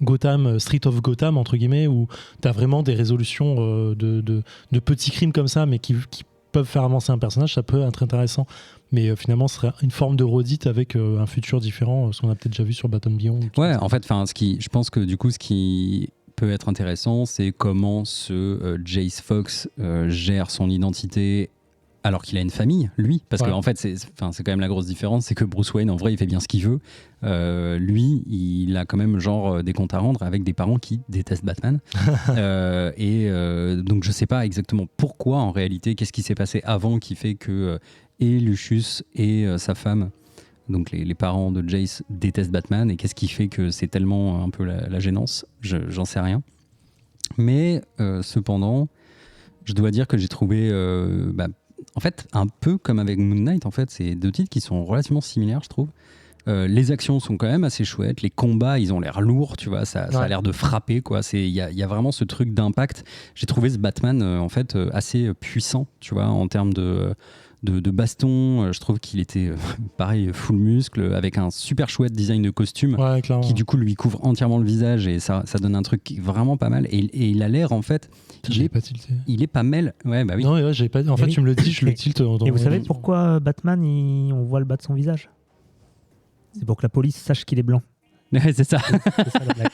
Gotham, Street of Gotham entre guillemets, où tu as vraiment des résolutions de petits crimes comme ça, mais qui peuvent faire avancer un personnage, ça peut être intéressant. Mais finalement, ce serait une forme de redite avec un futur différent, ce qu'on a peut-être déjà vu sur Batman Beyond. Ouais, en fait, je pense que du coup, ce qui peut être intéressant, c'est comment ce Jace Fox gère son identité alors qu'il a une famille, lui, parce que en fait c'est quand même la grosse différence, c'est que Bruce Wayne en vrai il fait bien ce qu'il veut, lui il a quand même des comptes à rendre avec des parents qui détestent Batman, donc je sais pas exactement pourquoi en réalité, qu'est-ce qui s'est passé avant qui fait que et Lucius et sa femme, donc les parents de Jace, détestent Batman, et qu'est-ce qui fait que c'est tellement un peu la gênance, j'en sais rien, mais cependant je dois dire que j'ai trouvé en fait, un peu comme avec Moon Knight, en fait, c'est 2 titres qui sont relativement similaires, je trouve. Les actions sont quand même assez chouettes, les combats ils ont l'air lourds, tu vois, ça a l'air de frapper quoi. Il y a vraiment ce truc d'impact. J'ai trouvé ce Batman en fait assez puissant, tu vois, en termes de baston. Je trouve qu'il était pareil full muscle avec un super chouette design de costume qui du coup lui couvre entièrement le visage et ça donne un truc vraiment pas mal et il a l'air en fait il est pas mal. Ouais bah oui. Non ouais, j'ai pas. En fait tu me le dis, je le tilte. Et vous savez pourquoi Batman on voit le bas de son visage? C'est pour que la police sache qu'il est blanc. Ouais, c'est ça. C'est ça la blague.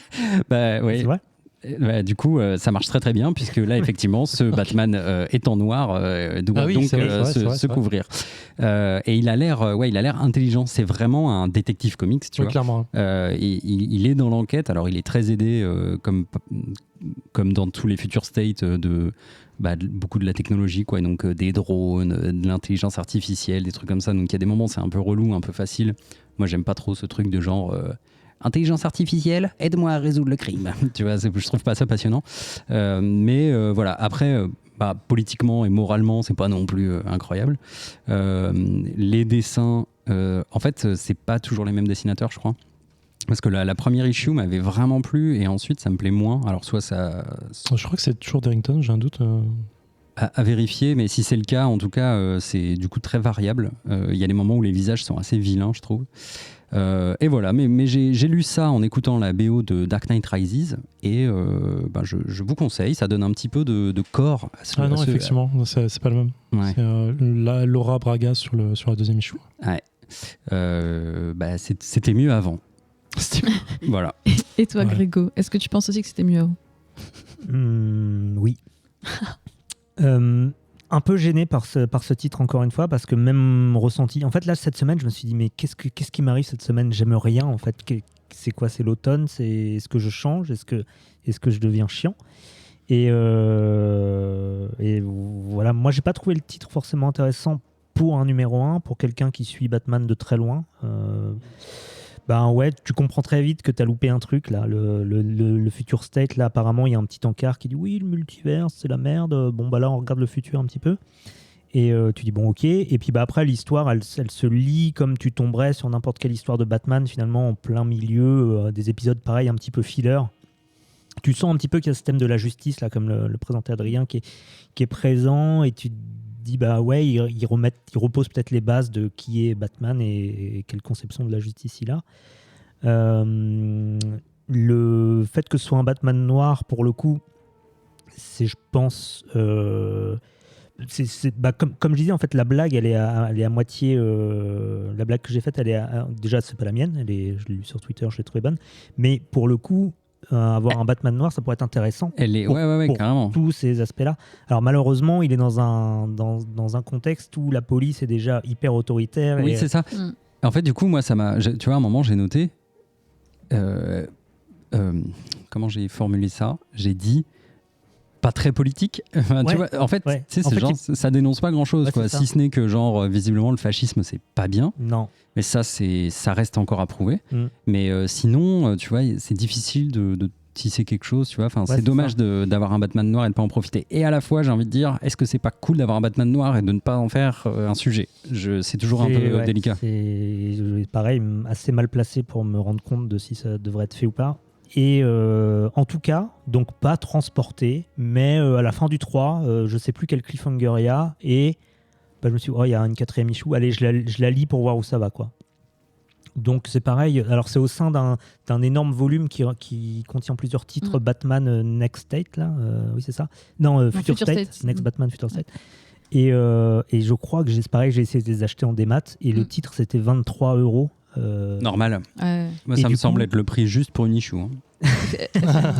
Bah, ouais. C'est vrai. Ouais, du coup, ça marche très très bien puisque là, effectivement, ce Batman est en noir, doit donc se couvrir. Et il a l'air intelligent. C'est vraiment un détective comics, tu vois. Clairement. Il est dans l'enquête. Alors, il est très aidé, comme dans tous les future states beaucoup de la technologie, quoi. Donc des drones, de l'intelligence artificielle, des trucs comme ça. Donc il y a des moments, c'est un peu relou, un peu facile. Moi, j'aime pas trop ce truc de genre intelligence artificielle, aide-moi à résoudre le crime. Tu vois, je trouve pas ça passionnant. Mais voilà, après, politiquement et moralement, c'est pas non plus incroyable. Les dessins, en fait, c'est pas toujours les mêmes dessinateurs, je crois. Parce que la première issue m'avait vraiment plu et ensuite ça me plaît moins. Alors soit ça... Je crois que c'est toujours Darrington, j'ai un doute. À vérifier, mais si c'est le cas, en tout cas, c'est du coup très variable. Il y a des moments où les visages sont assez vilains, je trouve. Et voilà, mais j'ai lu ça en écoutant la BO de Dark Knight Rises et je vous conseille, ça donne un petit peu de corps à ce... effectivement, c'est pas le même. Ouais. C'est Laura Braga sur la deuxième issue. Ouais. C'était mieux avant. Voilà. Et toi, Grégo, est-ce que tu penses aussi que c'était mieux avant? Oui. Un peu gêné par ce titre encore une fois parce que même ressenti. En fait là cette semaine je me suis dit mais qu'est-ce qui m'arrive cette semaine? J'aime rien en fait. C'est quoi? C'est l'automne? Est-ce que je change? Est-ce que je deviens chiant? Et voilà, moi j'ai pas trouvé le titre forcément intéressant pour un numéro 1, pour quelqu'un qui suit Batman de très loin. Tu comprends très vite que tu as loupé un truc là. Le Future State, là, apparemment, il y a un petit encart qui dit oui, le multivers, c'est la merde. Bon, là, on regarde le futur un petit peu. Et tu dis bon, ok. Et puis après, l'histoire, elle se lit comme tu tomberais sur n'importe quelle histoire de Batman, finalement, en plein milieu, des épisodes pareils, un petit peu filler. Tu sens un petit peu qu'il y a ce thème de la justice, là, comme le présentait Adrien, qui est présent, et tu dit il repose peut-être les bases de qui est Batman et quelle conception de la justice il a. Le fait que ce soit un Batman noir, pour le coup, c'est, je pense, comme je disais, en fait, la blague, elle est à moitié. La blague que j'ai faite, déjà, c'est pas la mienne. Je l'ai lue sur Twitter, je l'ai trouvée bonne. Mais pour le coup, avoir un Batman noir, ça pourrait être intéressant pour carrément. tous ces aspects-là. Alors malheureusement, il est dans un contexte où la police est déjà hyper autoritaire. Oui, c'est ça. En fait, du coup, moi, tu vois, à un moment, j'ai noté... comment j'ai formulé ça? J'ai dit pas très politique. Tu vois, en fait, ça dénonce pas grand-chose, quoi. Si ce n'est que, genre, visiblement, le fascisme, c'est pas bien. Non. Mais ça reste encore à prouver. Mais sinon, tu vois, c'est difficile de tisser quelque chose, tu vois. Enfin, c'est dommage d'avoir un Batman noir et de pas en profiter. Et à la fois, j'ai envie de dire, est-ce que c'est pas cool d'avoir un Batman noir et de ne pas en faire un sujet? C'est toujours un peu délicat. C'est pareil, assez mal placé pour me rendre compte de si ça devrait être fait ou pas. Et en tout cas, donc pas transporté, mais à la fin du 3, je sais plus quel cliffhanger il y a, et je me suis dit, il y a une 4e issue, allez, je la lis pour voir où ça va, quoi. Donc c'est pareil, alors c'est au sein d'un énorme volume qui contient plusieurs titres, Batman Next State, là, oui c'est ça. Non, Future State, Next Batman Future State. Et je crois que j'ai essayé de les acheter en démat, et le titre c'était 23 €. Normal. Moi, ça me semble être le prix juste pour une issue.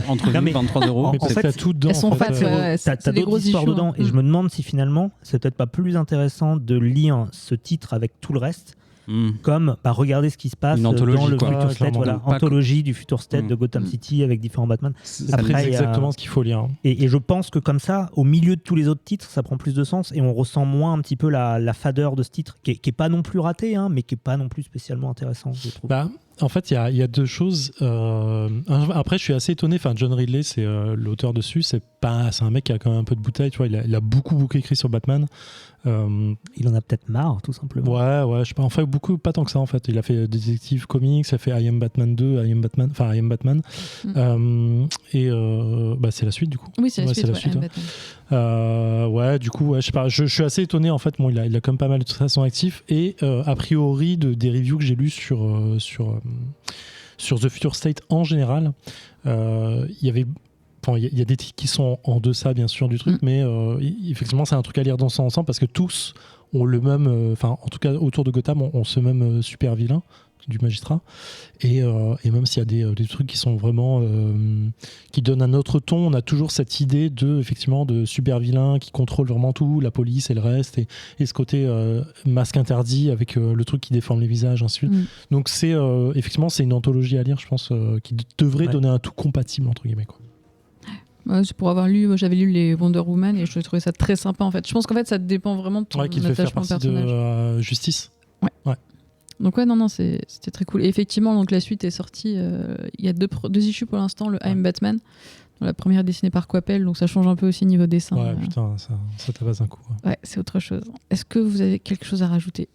Entre 20 et 23 €. Mais en fait, t'as tout dedans. Elles sont fat, t'as d'autres histoires dedans. Et je me demande si finalement, c'est peut-être pas plus intéressant de lire ce titre avec tout le reste, comme regarder ce qui se passe dans le Future State, anthologie du Future State de Gotham City avec différents Batman. C'est exactement ce qu'il faut lire. Et je pense que comme ça, au milieu de tous les autres titres, ça prend plus de sens et on ressent moins un petit peu la fadeur de ce titre, qui est pas non plus raté, mais qui est pas non plus spécialement intéressant, je trouve. En fait, il y a deux choses. Après, je suis assez étonné. Enfin, John Ridley, c'est l'auteur dessus. C'est un mec qui a quand même un peu de bouteille. Tu vois, il a beaucoup écrit sur Batman. Il en a peut-être marre, tout simplement. Ouais, je sais pas. Enfin, pas tant que ça en fait. Il a fait Detective Comics, il a fait I Am Batman 2, I Am Batman. C'est la suite du coup. Oui, c'est la suite. Ouais, du coup, je sais pas. Je suis assez étonné en fait. Bon, il a quand même pas mal de trucs à son actif et a priori des reviews que j'ai lues sur The Future State en général, il y avait. Enfin, il y a des titres qui sont en deçà bien sûr du truc, mais effectivement c'est un truc à lire dans son ensemble parce que tous ont le même, en tout cas autour de Gotham ont ce même super vilain du magistrat et même s'il y a des trucs qui sont vraiment qui donnent un autre ton, on a toujours cette idée de super vilain qui contrôle vraiment tout, la police et le reste et ce côté masque interdit avec le truc qui déforme les visages ainsi de suite. Donc c'est effectivement c'est une anthologie à lire, je pense, qui devrait donner un tout compatible entre guillemets quoi. C'est pour avoir lu, j'avais lu les Wonder Woman et je trouvais ça très sympa en fait. Je pense qu'en fait ça dépend vraiment de ton qu'il fait faire partie de Justice. Ouais. Donc non, c'était très cool. Et effectivement, donc la suite est sortie. Il y a deux issues pour l'instant, le I Am Batman. La première est dessinée par Coppel, donc ça change un peu aussi niveau dessin. Ouais, putain, ça tabasse un coup. Ouais, c'est autre chose. Est-ce que vous avez quelque chose à rajouter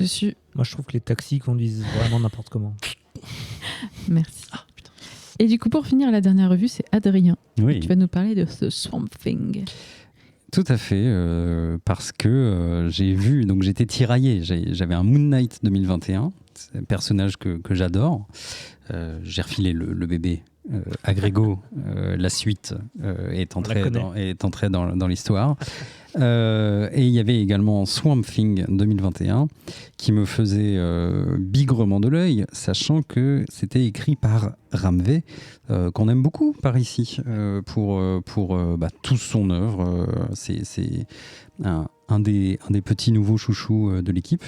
dessus ? Moi, je trouve que les taxis conduisent vraiment n'importe comment. Merci. Et du coup, pour finir, la dernière revue, c'est Adrien. Oui. Tu vas nous parler de The Swamp Thing. Tout à fait, parce que j'ai vu, donc j'étais tiraillé. J'avais un Moon Knight 2021, c'est un personnage que j'adore. J'ai refilé le bébé à Grégo, la suite est entrée dans l'histoire. Et il y avait également Swamp Thing 2021 qui me faisait bigrement de l'œil, sachant que c'était écrit par Ramvé, qu'on aime beaucoup par ici pour toute son œuvre. C'est un des petits nouveaux chouchous de l'équipe.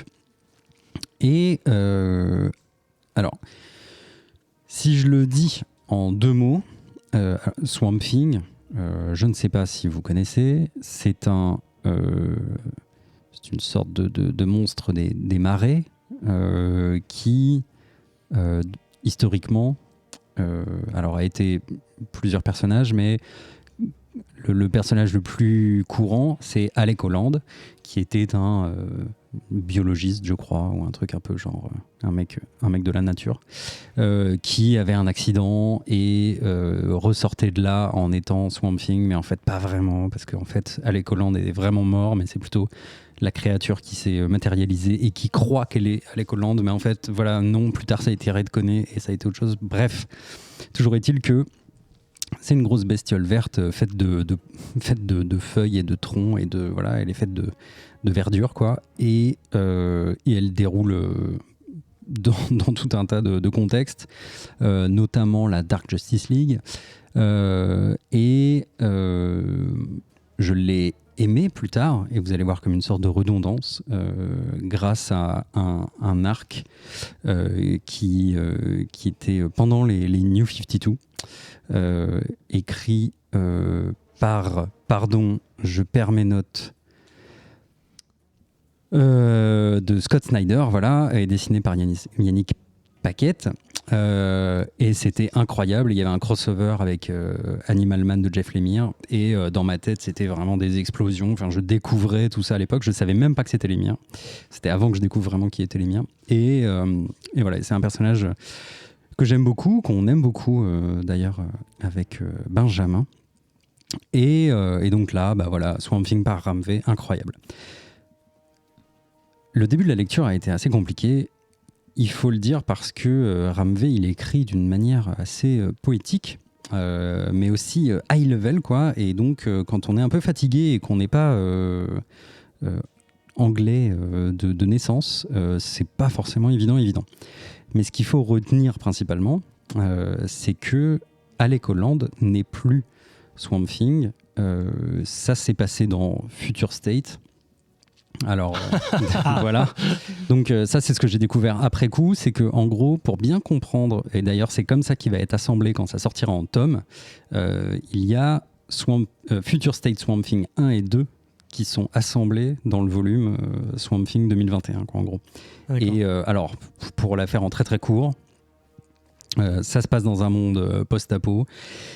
Et alors, si je le dis en 2 mots, Swamp Thing, je ne sais pas si vous connaissez, c'est une sorte de monstre des marais qui, historiquement, alors a été plusieurs personnages, mais le personnage le plus courant, c'est Alec Holland, qui était un biologiste, je crois, ou un truc un peu genre un mec de la nature, qui avait un accident et ressortait de là en étant Swamp Thing, mais en fait pas vraiment, parce qu'en fait Alec Holland est vraiment mort, mais c'est plutôt la créature qui s'est matérialisée et qui croit qu'elle est Alec Holland, mais en fait voilà, non, plus tard ça a été redconné et ça a été autre chose. Bref, toujours est-il que c'est une grosse bestiole verte faite de feuilles et de troncs et voilà, elle est faite de verdure quoi, et elle déroule dans tout un tas de contextes, notamment la Dark Justice League, et je l'ai aimé plus tard, et vous allez voir comme une sorte de redondance, grâce à un arc qui était pendant les New 52, écrit par, pardon, je perds mes notes, de Scott Snyder, voilà, et dessiné par Yannick Paquette, et c'était incroyable. Il y avait un crossover avec Animal Man de Jeff Lemire, et dans ma tête c'était vraiment des explosions. Enfin, je découvrais tout ça à l'époque, je savais même pas que c'était Lemire, c'était avant que je découvre vraiment qui était Lemire, et voilà, c'est un personnage que j'aime beaucoup, qu'on aime beaucoup d'ailleurs avec Benjamin, et donc là, bah voilà, Swamp Thing par Ramvé, incroyable. Le début de la lecture a été assez compliqué, il faut le dire, parce que Ramvé, il écrit d'une manière assez poétique, mais aussi high level, quoi. Et donc, quand on est un peu fatigué et qu'on n'est pas anglais de naissance, c'est pas forcément évident. Mais ce qu'il faut retenir principalement, c'est que Alec Holland n'est plus Swamp Thing. Ça s'est passé dans Future State. Alors voilà, donc ça c'est ce que j'ai découvert après coup, c'est que en gros, pour bien comprendre, et d'ailleurs c'est comme ça qu'il va être assemblé quand ça sortira en tome, il y a Future State Swamp Thing 1 et 2 qui sont assemblés dans le volume Swamp Thing 2021 quoi, en gros. Et alors pour la faire en très très court, ça se passe dans un monde post-apo,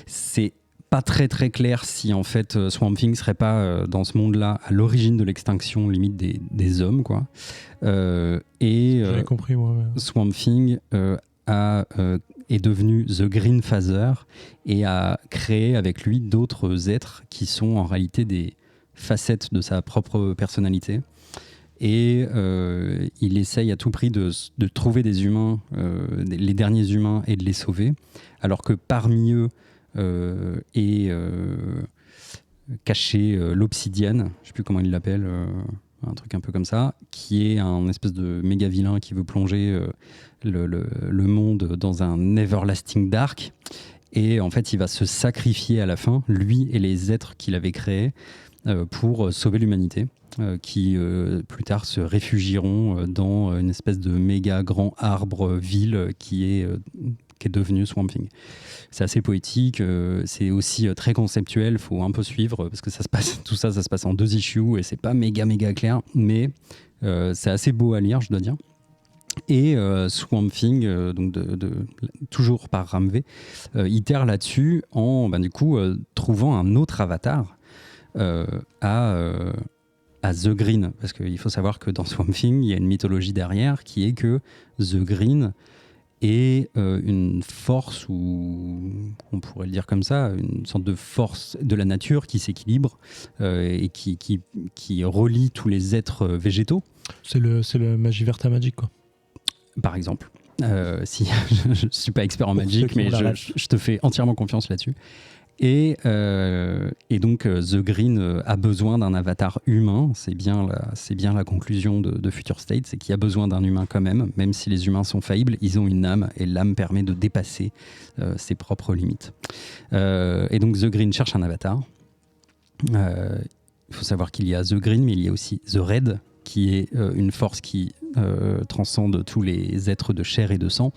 c'est pas très très clair si en fait Swamp Thing serait pas dans ce monde-là à l'origine de l'extinction limite des hommes, quoi. J'avais compris, moi. Ouais. Swamp Thing est devenu The Green Father et a créé avec lui d'autres êtres qui sont en réalité des facettes de sa propre personnalité. Et il essaye à tout prix de trouver des humains, les derniers humains, et de les sauver, alors que parmi eux est caché l'Obsidian, je ne sais plus comment il l'appelle, un truc un peu comme ça, qui est un espèce de méga vilain qui veut plonger le monde dans un everlasting dark. Et en fait, il va se sacrifier à la fin, lui et les êtres qu'il avait créés, pour sauver l'humanité, qui plus tard se réfugieront dans une espèce de méga grand arbre ville qui est devenu Swamp Thing. C'est assez poétique, c'est aussi très conceptuel, il faut un peu suivre parce que tout ça se passe en 2 issues et c'est pas méga clair, mais c'est assez beau à lire, je dois dire. Et Swamp Thing, donc toujours par Ram V, itère là-dessus en du coup trouvant un autre avatar à The Green, parce qu'il faut savoir que dans Swamp Thing, il y a une mythologie derrière qui est que The Green est une force, ou on pourrait le dire comme ça, une sorte de force de la nature qui s'équilibre et qui relie tous les êtres végétaux. C'est le Magiverta Magic, quoi. Par exemple. Si je ne suis pas expert en Magic, mais je te fais entièrement confiance là-dessus. Et donc The Green a besoin d'un avatar humain. C'est bien la conclusion de Future State, c'est qu'il y a besoin d'un humain quand même si les humains sont faillibles, ils ont une âme et l'âme permet de dépasser ses propres limites. Et donc The Green cherche un avatar. Il faut savoir qu'il y a The Green, mais il y a aussi The Red, qui est une force qui transcende tous les êtres de chair et de sang.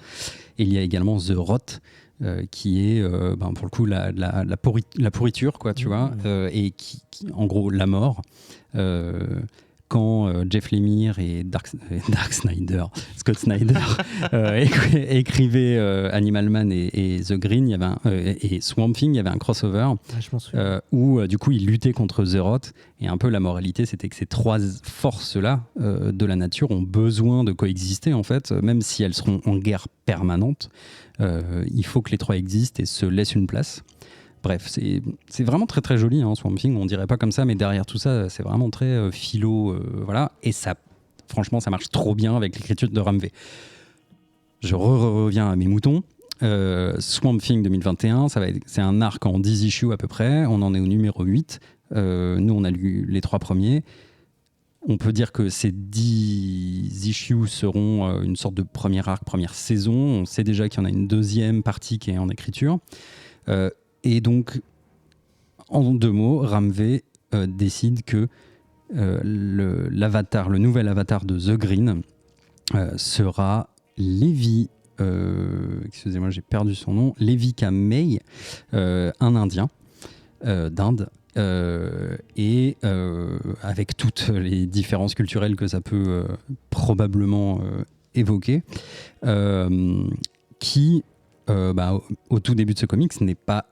Et il y a également The Rot, qui est pour le coup la pourriture, quoi, tu vois, et qui en gros la mort. Quand Jeff Lemire et Scott Snyder écrivaient Animal Man et The Green, il y avait et Swamp Thing, il y avait un crossover où du coup ils luttaient contre The Rot, et un peu la moralité c'était que ces 3 forces-là de la nature ont besoin de coexister en fait, même si elles seront en guerre permanente. Il faut que les 3 existent et se laissent une place. Bref, c'est vraiment très très joli, hein, Swamp Thing, on dirait pas comme ça, mais derrière tout ça, c'est vraiment très philo, voilà, et ça, franchement, ça marche trop bien avec l'écriture de Ram V. Je reviens à mes moutons. Swamp Thing 2021, c'est un arc en 10 issues à peu près, on en est au numéro 8, nous on a lu les 3 premiers. On peut dire que ces 10 issues seront une sorte de premier arc, première saison. On sait déjà qu'il y en a une deuxième partie qui est en écriture. Et donc, en 2 mots, Ram V décide que le nouvel avatar de The Green sera Levi, excusez-moi, j'ai perdu son nom, Levi Kamei, un Indien d'Inde. Et avec toutes les différences culturelles que ça peut probablement évoquer, qui, au tout début de ce comics, n'est pas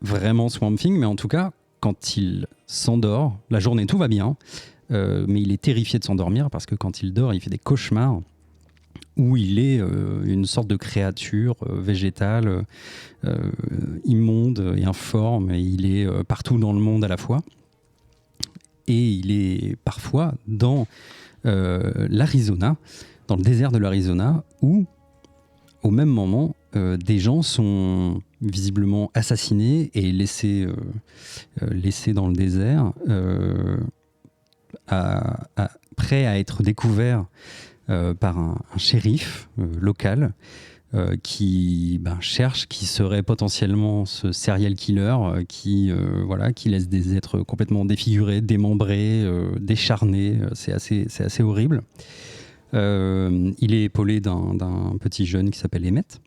vraiment Swamp Thing, mais en tout cas, quand il s'endort, la journée tout va bien, mais il est terrifié de s'endormir parce que quand il dort, il fait des cauchemars où il est une sorte de créature végétale immonde et informe, et il est partout dans le monde à la fois. Et il est parfois dans l'Arizona, dans le désert de l'Arizona, où au même moment, des gens sont visiblement assassinés et laissés dans le désert, prêts à être découverts par un shérif local qui cherche qui serait potentiellement ce serial killer qui laisse des êtres complètement défigurés, démembrés, décharnés. C'est assez horrible. Il est épaulé d'un petit jeune qui s'appelle Emmett.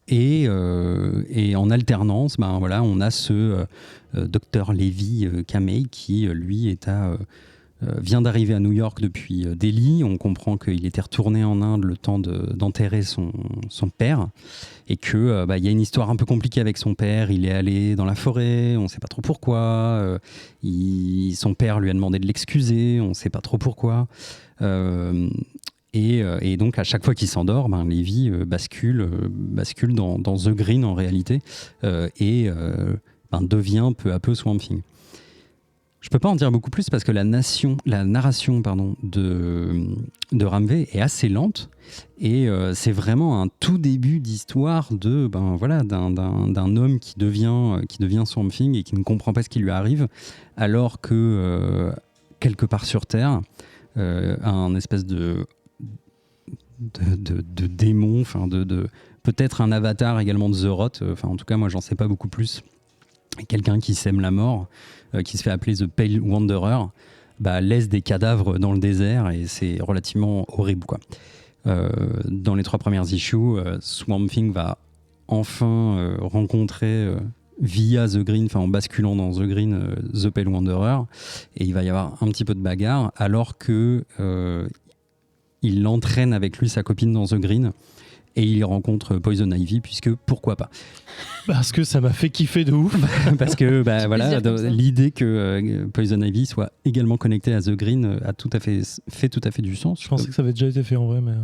Et en alternance, on a ce docteur Levi Kamei qui, lui, est à vient d'arriver à New York depuis Delhi. On comprend qu'il était retourné en Inde le temps d'enterrer son père et que y a une histoire un peu compliquée avec son père. Il est allé dans la forêt, on ne sait pas trop pourquoi. Son père lui a demandé de l'excuser, on ne sait pas trop pourquoi. Et donc à chaque fois qu'il s'endort, Levi bascule dans The Green en réalité et devient peu à peu Swamp Thing. Je peux pas en dire beaucoup plus parce que la narration de Ramvé est assez lente et c'est vraiment un tout début d'histoire d'un homme qui devient Swamp Thing et qui ne comprend pas ce qui lui arrive alors que quelque part sur Terre un espèce de démon, peut-être un avatar également de Zoroth, en tout cas moi j'en sais pas beaucoup plus, quelqu'un qui sème la mort, qui se fait appeler The Pale Wanderer, laisse des cadavres dans le désert et c'est relativement horrible quoi. Dans les 3 premières issues, Swamp Thing va enfin rencontrer via The Green, en basculant dans The Green, The Pale Wanderer, et il va y avoir un petit peu de bagarre alors que il entraîne avec lui sa copine dans The Green et il y rencontre Poison Ivy, puisque pourquoi pas. Parce que ça m'a fait kiffer de ouf. Parce que l'idée que Poison Ivy soit également connectée à The Green a tout à fait du sens. Je pensais que ça avait déjà été fait en vrai, mais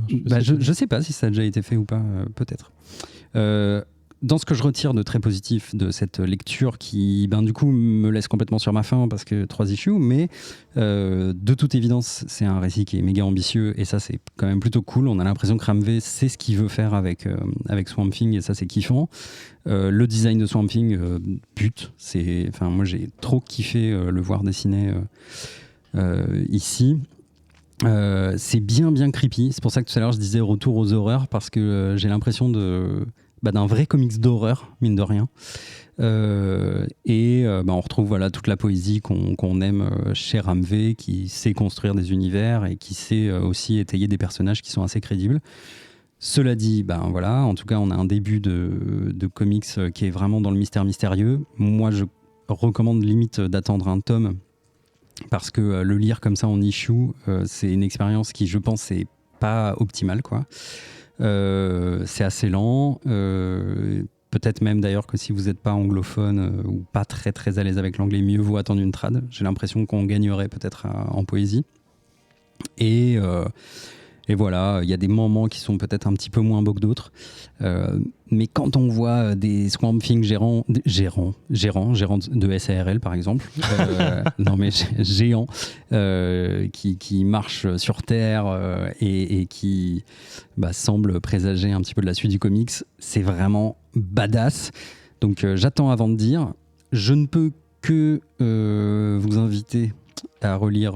je sais pas si ça a déjà été fait ou pas, peut-être. Dans ce que je retire de très positif de cette lecture qui, du coup, me laisse complètement sur ma faim parce que 3 issues, mais de toute évidence, c'est un récit qui est méga ambitieux et ça, c'est quand même plutôt cool. On a l'impression que Ramvé sait ce qu'il veut faire avec Swamp Thing et ça, c'est kiffant. Le design de Swamp Thing bute. Moi, j'ai trop kiffé le voir dessiner ici. C'est bien creepy. C'est pour ça que tout à l'heure, je disais retour aux horreurs parce que j'ai l'impression d'un vrai comics d'horreur, mine de rien. On retrouve toute la poésie qu'on aime chez Ramvé, qui sait construire des univers et qui sait aussi étayer des personnages qui sont assez crédibles. Cela dit, en tout cas, on a un début de comics qui est vraiment dans le mystère mystérieux. Moi, je recommande limite d'attendre un tome parce que le lire comme ça en issue, c'est une expérience qui, je pense, n'est pas optimale, quoi. C'est assez lent, peut-être même d'ailleurs que si vous n'êtes pas anglophone ou pas très très à l'aise avec l'anglais, mieux vaut attendre une trad. J'ai l'impression qu'on gagnerait peut-être en poésie et voilà, il y a des moments qui sont peut-être un petit peu moins beaux que d'autres, mais quand on voit des Swamp Thing gérants de SARL par exemple, géants qui marchent sur Terre et qui semblent présager un petit peu de la suite du comics, c'est vraiment badass. Donc j'attends avant de dire, je ne peux que vous inviter à relire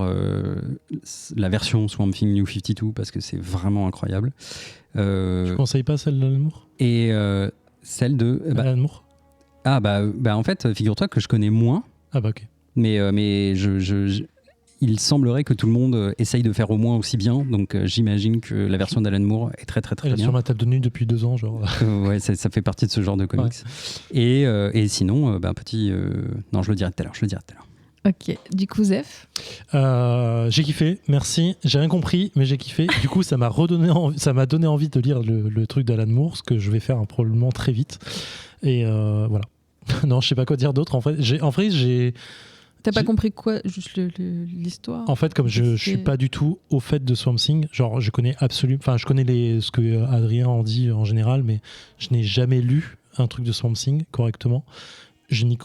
la version Swamp Thing New 52 parce que c'est vraiment incroyable. Tu conseilles pas celle d'Alan Moore et celle de Alan Moore. En fait, figure-toi que je connais moins. Ok. Mais il semblerait que tout le monde essaye de faire au moins aussi bien, donc j'imagine que la version d'Alan Moore est très très très Elle est bien. sur ma table de nuit depuis 2 ans, genre. Ouais, ça fait partie de ce genre de comics. Ouais. Et sinon, non, je le dirai tout à l'heure. Ok, du coup Zef, j'ai kiffé, merci. J'ai rien compris, mais j'ai kiffé. Du coup, ça m'a donné envie de lire le truc d'Alan Moore, ce que je vais faire probablement très vite. Et voilà. Non, je sais pas quoi dire d'autre. En fait, t'as pas compris quoi, juste l'histoire? En fait, comme je suis pas du tout au fait de Swamp Thing, genre je connais je connais ce que Adrien en dit en général, mais je n'ai jamais lu un truc de Swamp Thing correctement. Je n'y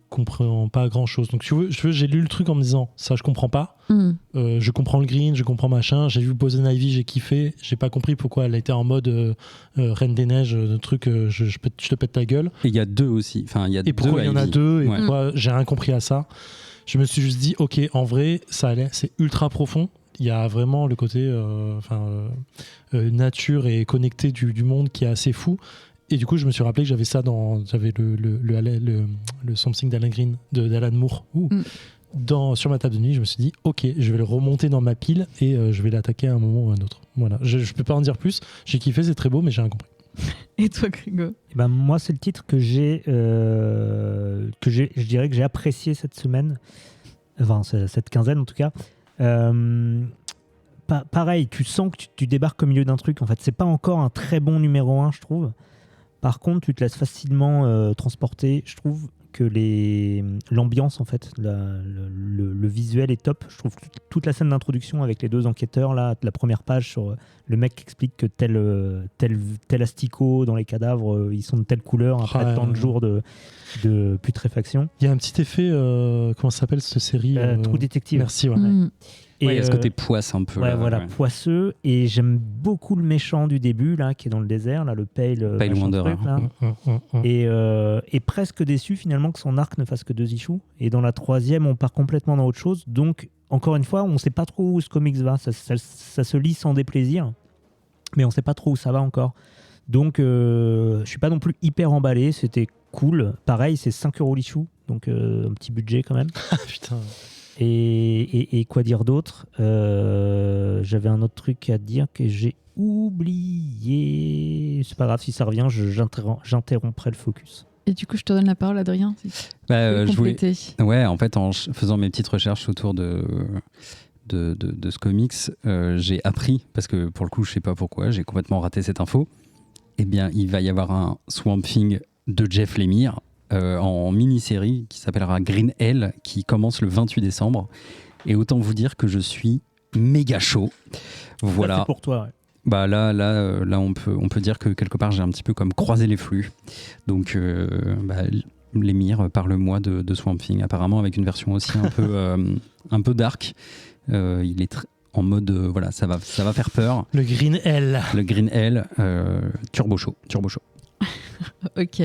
comprends pas grand chose. Donc, j'ai lu le truc en me disant ça, je comprends pas. Je comprends le green, je comprends machin. J'ai vu Poison Ivy, j'ai kiffé. J'ai pas compris pourquoi elle était en mode Reine des Neiges, truc, je te pète ta gueule. Et il y a 2 aussi. Et pourquoi il y en a 2 et pourquoi j'ai rien compris à ça. Je me suis juste dit, ok, en vrai, c'est ultra profond. Il y a vraiment le côté nature et connecté du monde qui est assez fou. Et du coup, je me suis rappelé que j'avais ça j'avais le Something d'Alan Moore sur ma table de nuit. Je me suis dit, ok, je vais le remonter dans ma pile et je vais l'attaquer à un moment ou à un autre. Voilà, je peux pas en dire plus. J'ai kiffé, c'est très beau, mais j'ai rien compris. Et toi, Grégo? Moi, c'est le titre que je dirais que j'ai apprécié cette semaine. enfin cette quinzaine en tout cas. Pareil, tu sens que tu débarques au milieu d'un truc. En fait, c'est pas encore un très bon numéro 1, je trouve. Par contre, tu te laisses facilement transporter. Je trouve que l'ambiance, en fait, le visuel est top. Je trouve que toute la scène d'introduction avec les deux enquêteurs, là, la première page sur le mec qui explique que tel asticot dans les cadavres, ils sont de telle couleur après tant de jours de putréfaction. Il y a un petit effet, comment ça s'appelle cette série Trou Détective. Merci, ouais. Et il y a ce côté poisse un peu. Ouais, là, voilà, ouais. poisseux. Et j'aime beaucoup le méchant du début, là, qui est dans le désert, là, le Pale Wanderer. Et presque déçu finalement que son arc ne fasse que 2 issues. Et dans la 3e, on part complètement dans autre chose. Donc, encore une fois, on ne sait pas trop où ce comics va. Ça se lit sans déplaisir, mais on ne sait pas trop où ça va encore. Donc, je ne suis pas non plus hyper emballé. C'était cool. Pareil, c'est 5€ l'issue, donc un petit budget quand même. Putain. Et quoi dire d'autre ? J'avais un autre truc à dire que j'ai oublié. C'est pas grave, si ça revient, j'interromprai le focus. Et du coup, je te donne la parole, Adrien. Je voulais... compléter. Ouais, en fait, en faisant mes petites recherches autour de ce comics, j'ai appris, parce que pour le coup, je sais pas pourquoi, j'ai complètement raté cette info. Eh bien, il va y avoir un Swamp Thing de Jeff Lemire en mini-série qui s'appellera Green Hell, qui commence le 28 décembre. Et autant vous dire que je suis méga chaud. Voilà. Ça, c'est pour toi, ouais. Bah là, on peut dire que quelque part j'ai un petit peu comme croisé les flux. Donc, Lemire, parle-moi de Swamp Thing. Apparemment avec une version aussi un peu dark. Il est en mode voilà, ça va faire peur. Le Green Hell. Le Green Hell, turbo chaud. Ok.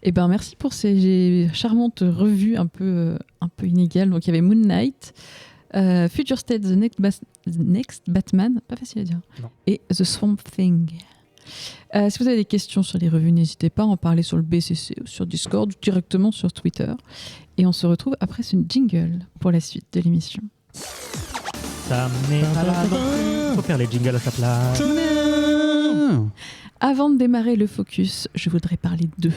Et ben merci pour ces charmantes revues un peu inégales. Donc il y avait Moon Knight, Future State, The Next Batman, pas facile à dire, non. Et The Swamp Thing. Si vous avez des questions sur les revues, n'hésitez pas à en parler sur le BCC ou sur Discord ou directement sur Twitter. Et on se retrouve après ce jingle pour la suite de l'émission. Ça met pas là non plus. Faut faire les jingles à sa place. Avant de démarrer le focus, je voudrais parler d'eux.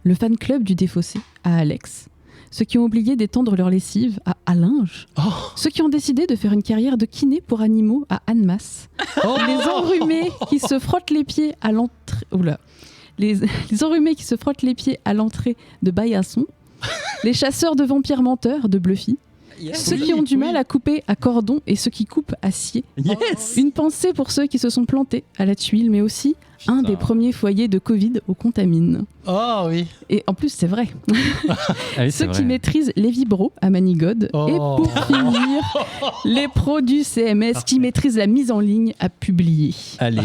Le fan club du défaussé à Alex. Ceux qui ont oublié d'étendre leur lessive à Linge. Oh. Ceux qui ont décidé de faire une carrière de kiné pour animaux à Annemasse. Les enrhumés qui se frottent les pieds à l'entrée... Oula. Les enrhumés qui se frottent les pieds à l'entrée de Baillasson. Les chasseurs de vampires menteurs de Bluffy. Ceux qui ont du mal à couper à cordon et ceux qui coupent à scier. Yes. Une pensée pour ceux qui se sont plantés à la tuile, mais aussi un des premiers foyers de Covid au Contamine. Oh oui. Et en plus, c'est vrai. Ah oui, Ceux c'est qui vrai. maîtrisent les vibros à Manigod. Oh. Et pour finir, les pros du CMS qui maîtrisent la mise en ligne à publier. Allez.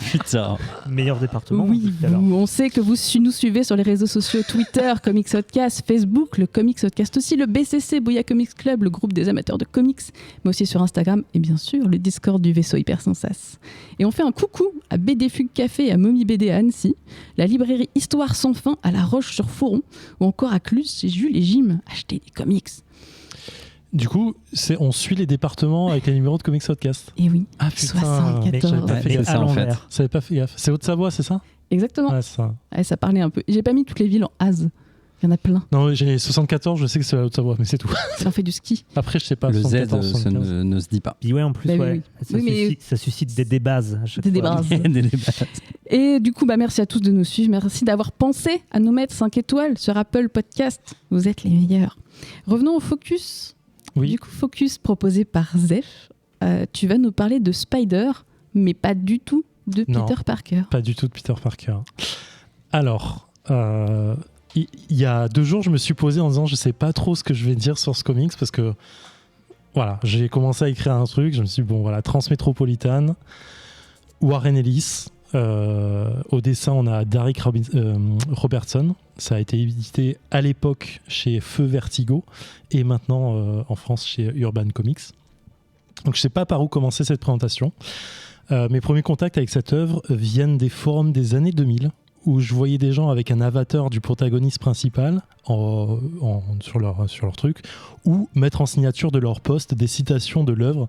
Putain. Meilleur département. Oui, tout à l'heure. on sait que vous nous suivez sur les réseaux sociaux Twitter, Comics Podcast, Facebook, le Comics Podcast aussi, le BCC, Bouya Comics Club, le groupe des amateurs de comics, mais aussi sur Instagram et bien sûr le Discord du vaisseau Hyper Sans Sas. Et on fait un coucou à BD Fugue Café et à Mommy BD à Annecy, la librairie Histoire sans fin à La Roche-sur-Foron ou encore à Cluse chez Jules et Jim. Achetez des comics. Du coup, on suit les départements avec les numéros de Comics Podcast. Et oui, Ah putain. 74. J'avais pas fait c'est gaffe. ça, en fait. Ça avait pas fait gaffe. C'est Haute-Savoie, c'est ça? Exactement. Ouais, c'est ça. Ouais, ça parlait un peu. J'ai pas mis toutes les villes en Az. Il y en a plein. Non, j'ai 74, je sais que c'est la Haute-Savoie, mais c'est tout. Ça en fait du ski. Après, je sais pas. Le Z 74, ça 75. ne se dit pas. Puis ouais, en plus, Bah oui, ouais, oui. Ça, Oui, mais- suscite, ça suscite des débats à chaque Des fois. débats. Des débats. Et du coup, merci à tous de nous suivre. Merci d'avoir pensé à nous mettre 5 étoiles sur Apple Podcast. Vous êtes les meilleurs. Revenons au focus. Oui. Du coup, focus proposé par Zef. Tu vas nous parler de Spider, mais pas du tout de Non. Peter Parker. Pas du tout de Peter Parker. Alors, il y a 2 jours, je me suis posé en disant je sais pas trop ce que je vais dire sur ce comics parce que voilà, j'ai commencé à écrire un truc. Je me suis dit, bon, voilà, Transmétropolitane, Warren Ellis. Au dessin, on a Derek Robertson. Ça a été édité à l'époque chez Feu Vertigo et maintenant en France chez Urban Comics. Donc je sais pas par où commencer cette présentation. Mes premiers contacts avec cette œuvre viennent des forums des années 2000 où je voyais des gens avec un avatar du protagoniste principal sur leur truc, ou mettre en signature de leur post des citations de l'œuvre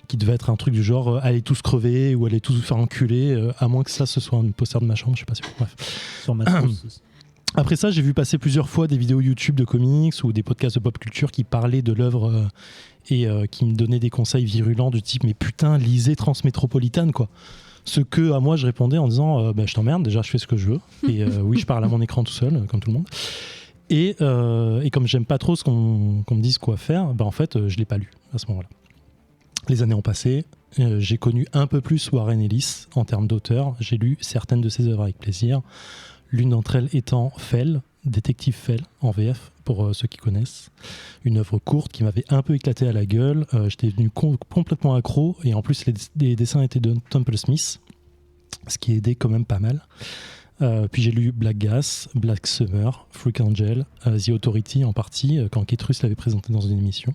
qui devait être un truc du genre allez tous crever ou allez tous vous faire enculer, à moins que ça ce soit un poster de ma chambre, je sais pas si bref. Sur Matrix aussi. Après ça, j'ai vu passer plusieurs fois des vidéos YouTube de comics ou des podcasts de pop culture qui parlaient de l'œuvre et qui me donnaient des conseils virulents du type « mais putain, lisez Transmétropolitane, quoi ». Ce que, à moi, je répondais en disant je t'emmerde, déjà, je fais ce que je veux. Et oui, je parle à mon écran tout seul, comme tout le monde. Et comme j'aime pas trop qu'on me dise quoi faire, en fait, je l'ai pas lu à ce moment-là. Les années ont passé, j'ai connu un peu plus Warren Ellis en termes d'auteur. J'ai lu certaines de ses œuvres avec plaisir. L'une d'entre elles étant Fell, Détective Fell, en VF, pour ceux qui connaissent. Une œuvre courte qui m'avait un peu éclaté à la gueule. J'étais devenu complètement accro, et en plus les dessins étaient de Temple Smith, ce qui aidait quand même pas mal. Puis j'ai lu Black Gas, Black Summer, Freak Angel, The Authority en partie, quand Ketrus l'avait présenté dans une émission.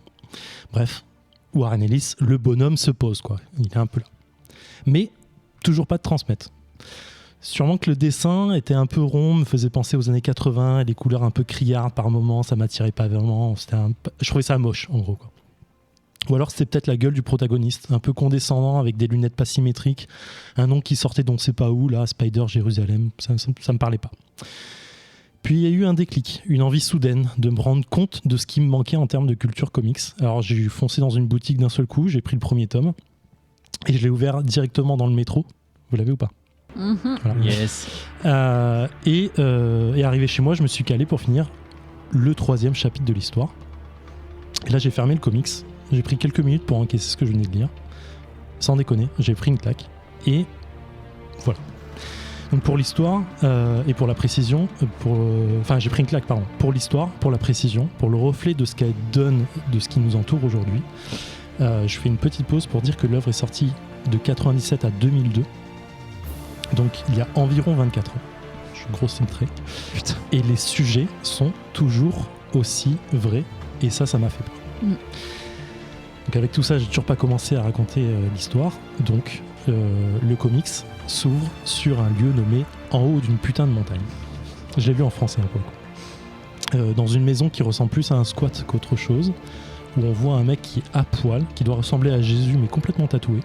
Bref, Warren Ellis, le bonhomme se pose, quoi. Il est un peu là. Mais toujours pas de transmettre. Sûrement que le dessin était un peu rond, me faisait penser aux années 80, et les couleurs un peu criardes par moments, ça m'attirait pas vraiment. Je trouvais ça moche, en gros, quoi. Ou alors c'était peut-être la gueule du protagoniste, un peu condescendant avec des lunettes pas symétriques, un nom qui sortait d'on ne sait pas où, là, Spider Jérusalem, ça me parlait pas. Puis il y a eu un déclic, une envie soudaine de me rendre compte de ce qui me manquait en termes de culture comics. Alors j'ai foncé dans une boutique d'un seul coup, j'ai pris le premier tome, et je l'ai ouvert directement dans le métro. Vous l'avez ou pas ? Voilà. Yes. Et arrivé chez moi, je me suis calé pour finir le 3e chapitre de l'histoire. Et là j'ai fermé le comics. J'ai pris quelques minutes pour encaisser ce que je venais de lire. Sans déconner, j'ai pris une claque. Et voilà. Donc pour l'histoire et pour la précision, j'ai pris une claque, pardon. Pour l'histoire, pour la précision, pour le reflet de ce qu'elle donne, de ce qui nous entoure aujourd'hui, je fais une petite pause pour dire que l'œuvre est sortie de 97 à 2002. Donc il y a environ 24 ans. Je suis gros cintré. Putain. Et les sujets sont toujours aussi vrais. Et ça m'a fait peur. Donc avec tout ça, j'ai toujours pas commencé à raconter l'histoire. Donc le comics s'ouvre sur un lieu nommé En haut d'une putain de montagne. Je l'ai lu en français un peu. Dans une maison qui ressemble plus à un squat qu'autre chose, où on voit un mec qui est à poil, qui doit ressembler à Jésus mais complètement tatoué.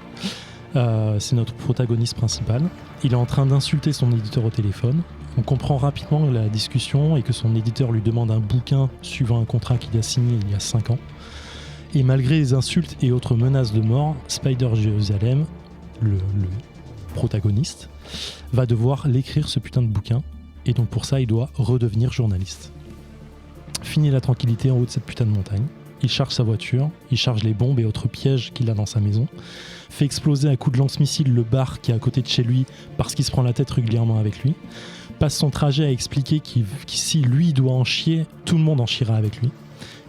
C'est notre protagoniste principal. Il est en train d'insulter son éditeur au téléphone. On comprend rapidement la discussion et que son éditeur lui demande un bouquin suivant un contrat qu'il a signé il y a 5 ans. Et malgré les insultes et autres menaces de mort, Spider Jérusalem, le protagoniste, va devoir l'écrire ce putain de bouquin. Et donc pour ça, il doit redevenir journaliste. Fini la tranquillité en haut de cette putain de montagne. Il charge sa voiture, il charge les bombes et autres pièges qu'il a dans sa maison, fait exploser à coups de lance-missile le bar qui est à côté de chez lui parce qu'il se prend la tête régulièrement avec lui, passe son trajet à expliquer que si lui doit en chier, tout le monde en chiera avec lui.